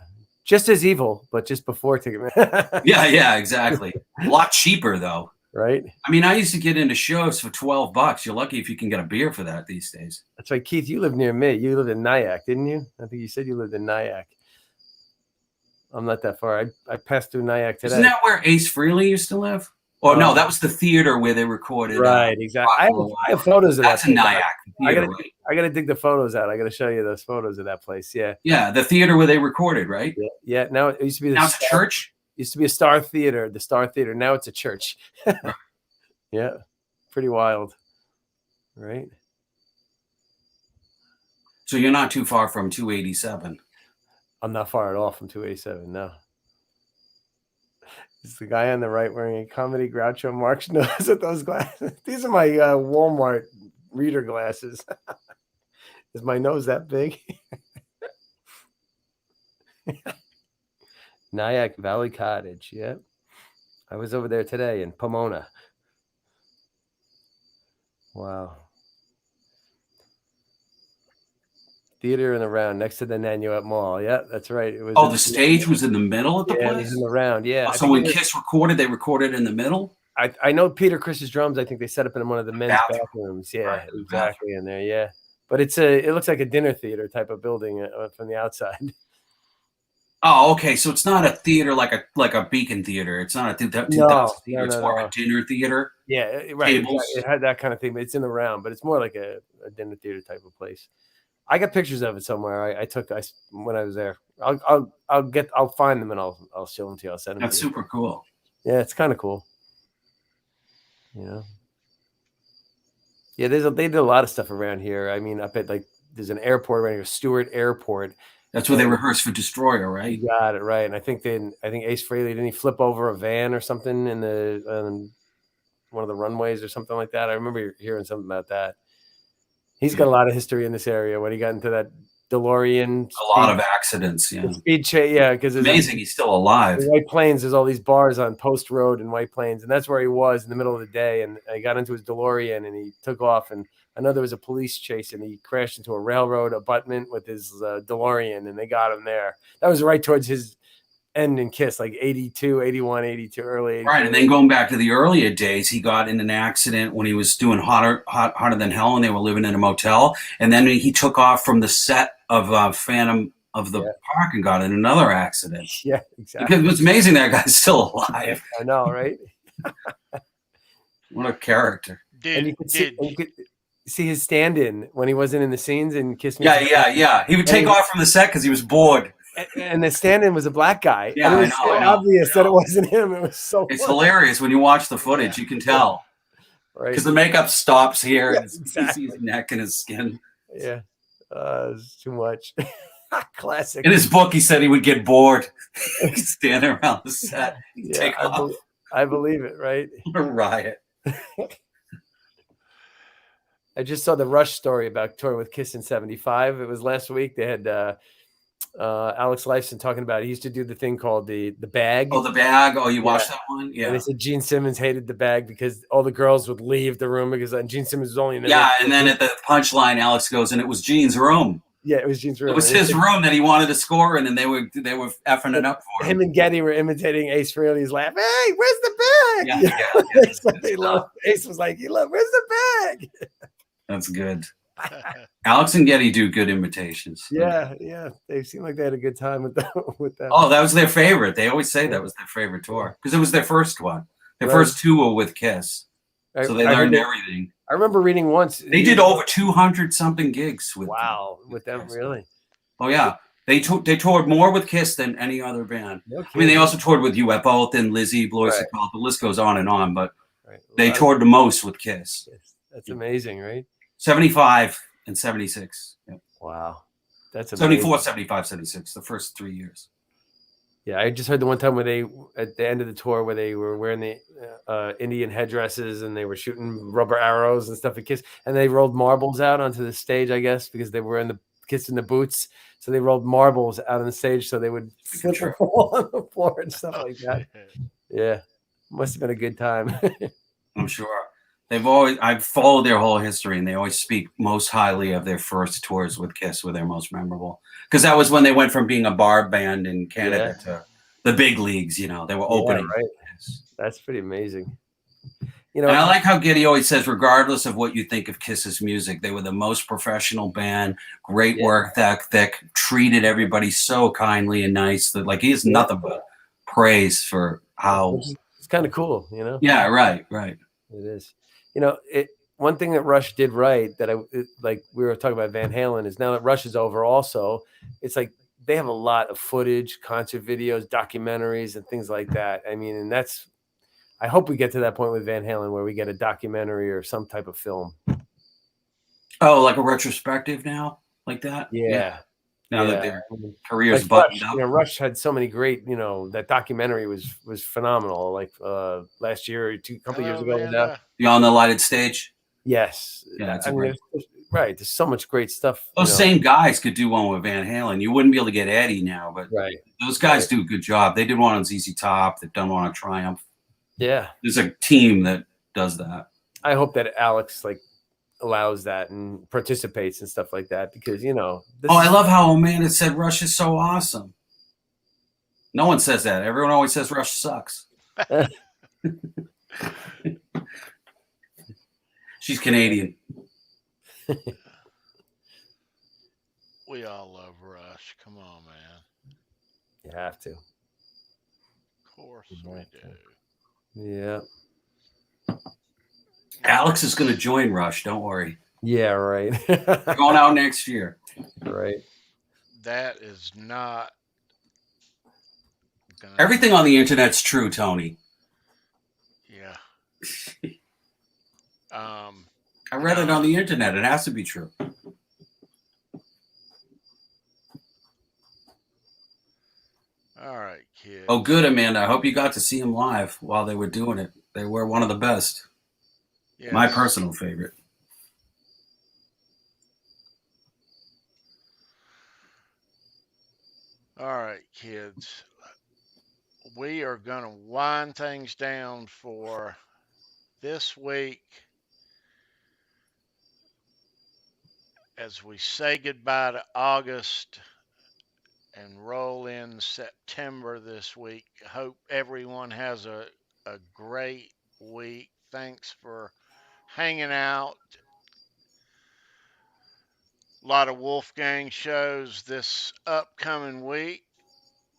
Just as evil, but just before Ticketmaster. Yeah, exactly. A lot cheaper, though. Right? I mean, I used to get into shows for $12. You're lucky if you can get a beer for that these days. That's right. Keith, you lived near me. You lived in Nyack, didn't you? I think you said you lived in Nyack. I'm not that far. I passed through Nyack today. Isn't that where Ace Frehley used to live? Oh, no, that was the theater where they recorded. Right, exactly. I have photos of that. That's in Nyack. I got to dig the photos out. I got to show you those photos of that place. Yeah. Yeah, the theater where they recorded, right? Yeah. Now it used to be now it's a church. It used to be a Star Theater, the Star Theater. Now it's a church. Yeah. Pretty wild. Right? So you're not too far from 287. I'm not far at all from 287, no. It's the guy on the right wearing a comedy Groucho Marx nose with those glasses. These are my Walmart reader glasses. Is my nose that big? Nyack Valley Cottage, yeah. I was over there today in Pomona. Wow. Theater in the round next to the Nanuet Mall. Yeah, that's right. It was. Oh, the stage was in the middle of the place? It was in the round, yeah. Oh, so when Kiss recorded, they recorded in the middle? I know Peter Chris's drums, I think they set up in one of the men's bathrooms. Yeah, right, exactly in there, yeah. But it looks like a dinner theater type of building from the outside. Oh, okay. So it's not a theater like a Beacon Theater. It's not a 2000 theater. It's more a dinner theater. Yeah, right. It had that kind of thing, but it's in the round. But it's more like a dinner theater type of place. I got pictures of it somewhere. I took when I was there. I'll find them and I'll show them to you. I'll send them. That's super cool. Yeah, it's kind of cool. You know. Yeah, they did a lot of stuff around here. I mean, up at there's an airport around here, Stewart Airport. That's where they rehearsed for Destroyer, right? You got it right. And I think Ace Frehley, didn't he flip over a van or something in one of the runways or something like that? I remember hearing something about that. He's got a lot of history in this area when he got into that DeLorean. A lot of accidents, yeah. Speed chase, yeah, because it's amazing he's still alive. In White Plains, there's all these bars on Post Road in White Plains, and that's where he was in the middle of the day. And he got into his DeLorean and he took off. And I know there was a police chase, and he crashed into a railroad abutment with his DeLorean, and they got him there. That was right towards his end in Kiss, like 82, 81, 82, early 82. Right, and then going back to the earlier days, he got in an accident when he was doing Hotter Than Hell, and they were living in a motel. And then he took off from the set of Phantom of the Park and got in another accident. Yeah, exactly. Because it's amazing that guy's still alive. I know, right? What a character. And you could see his stand-in when he wasn't in the scenes in Kiss Me. Yeah. He would take off from the set because he was bored. And the stand-in was a black guy. Yeah, and it was so obvious that it wasn't him. It was so It's hilarious when you watch the footage. You can tell. Right. Because the makeup stops here. Yeah, and exactly. You see his neck and his skin. Yeah. It's too much. Classic. In his book, he said he would get bored standing around the set. Take off. I believe it, right? A riot. I just saw the Rush story about touring with Kiss in '75. It was last week. They had Alex Lifeson talking about it. He used to do the thing called the bag. Oh, the bag. Oh, you watched that one? Yeah. And they said Gene Simmons hated the bag because all the girls would leave the room because Gene Simmons was only in there. Yeah, and then at the punchline, Alex goes, and it was Gene's room. Yeah, it was Gene's room. It was his room that he wanted to score in, and they were effing it up for him. Him and Getty were imitating Ace Frehley's laugh. Hey, where's the bag? Yeah. So they love. Ace was like, where's the bag? That's good. Alex and Getty do good imitations. Yeah. They seem like they had a good time with them. Oh, that was their favorite. They always say that was their favorite tour because it was their first one. Their first two were with Kiss, so they learned everything. I remember reading once they did over 200 something gigs with. Wow, with them, Kiss. really? Oh yeah, they toured more with Kiss than any other band. No I mean, they also toured with UFO, Thin Lizzy, Blue Oyster Cult. The list goes on and on, but they toured the most with Kiss. That's amazing, right? 75 and 76. Yep. Wow, that's amazing. 74, 75, 76. The first 3 years. Yeah, I just heard the one time where they, at the end of the tour, where they were wearing the Indian headdresses and they were shooting rubber arrows and stuff at Kiss, and they rolled marbles out onto the stage, I guess, because they were in the Kiss in the boots. So they rolled marbles out on the stage so they would slip on the floor and stuff like that. Yeah, must have been a good time. I'm sure. I've followed their whole history, and they always speak most highly of their first tours with Kiss were their most memorable. Because that was when they went from being a bar band in Canada to the big leagues, you know. They were opening. Right. That's pretty amazing. You know, and I like how Getty always says, regardless of what you think of Kiss's music, they were the most professional band, great work ethic, treated everybody so kindly and nice that like he has nothing but praise for how it's kind of cool, you know? Yeah, right. It is. You know, one thing that Rush did right that like we were talking about Van Halen is now that Rush is over also, it's like they have a lot of footage, concert videos, documentaries, and things like that. I mean, and I hope we get to that point with Van Halen where we get a documentary or some type of film. Oh, like a retrospective now? Like that? Yeah. Now that their careers buttoned up. You know, Rush had so many great, you know, that documentary was phenomenal. Like last year or a couple years ago. On the Lighted Stage? Yes. Yeah, that's right. There's so much great stuff. Those same guys could do one with Van Halen. You wouldn't be able to get Eddie now, but those guys do a good job. They did one on ZZ Top. They've done one on Triumph. Yeah. There's a team that does that. I hope that Alex allows that and participates and stuff like that because, you know. I love how Amanda said Rush is so awesome. No one says that. Everyone always says Rush sucks. She's Canadian. We all love Rush. Come on, man. You have to. Of course we do. Yeah. Alex is going to join Rush. Don't worry. Yeah, right. They're going out next year. Right. That is not. Everything on the internet's true, Tony. Yeah. I read it on the internet. It has to be true. All right, kids. Oh, good, Amanda. I hope you got to see them live while they were doing it. They were one of the best. Yes. My personal favorite. All right, kids. We are going to wind things down for this week as we say goodbye to August and roll in September this week. Hope everyone has a great week. Thanks for hanging out. A lot of Wolfgang shows this upcoming week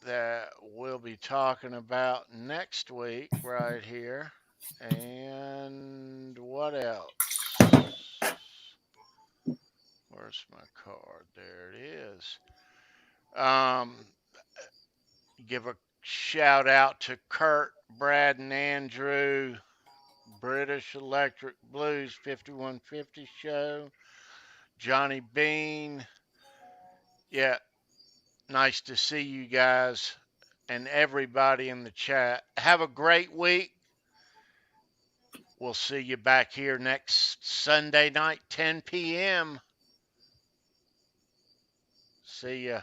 that we'll be talking about next week right here. And what else? Where's my card? There it is. Give a shout out to Kurt, Brad, and Andrew, British Electric Blues 5150 show, Johnny Bean. Yeah, nice to see you guys and everybody in the chat. Have a great week. We'll see you back here next Sunday night, 10 p.m. See ya.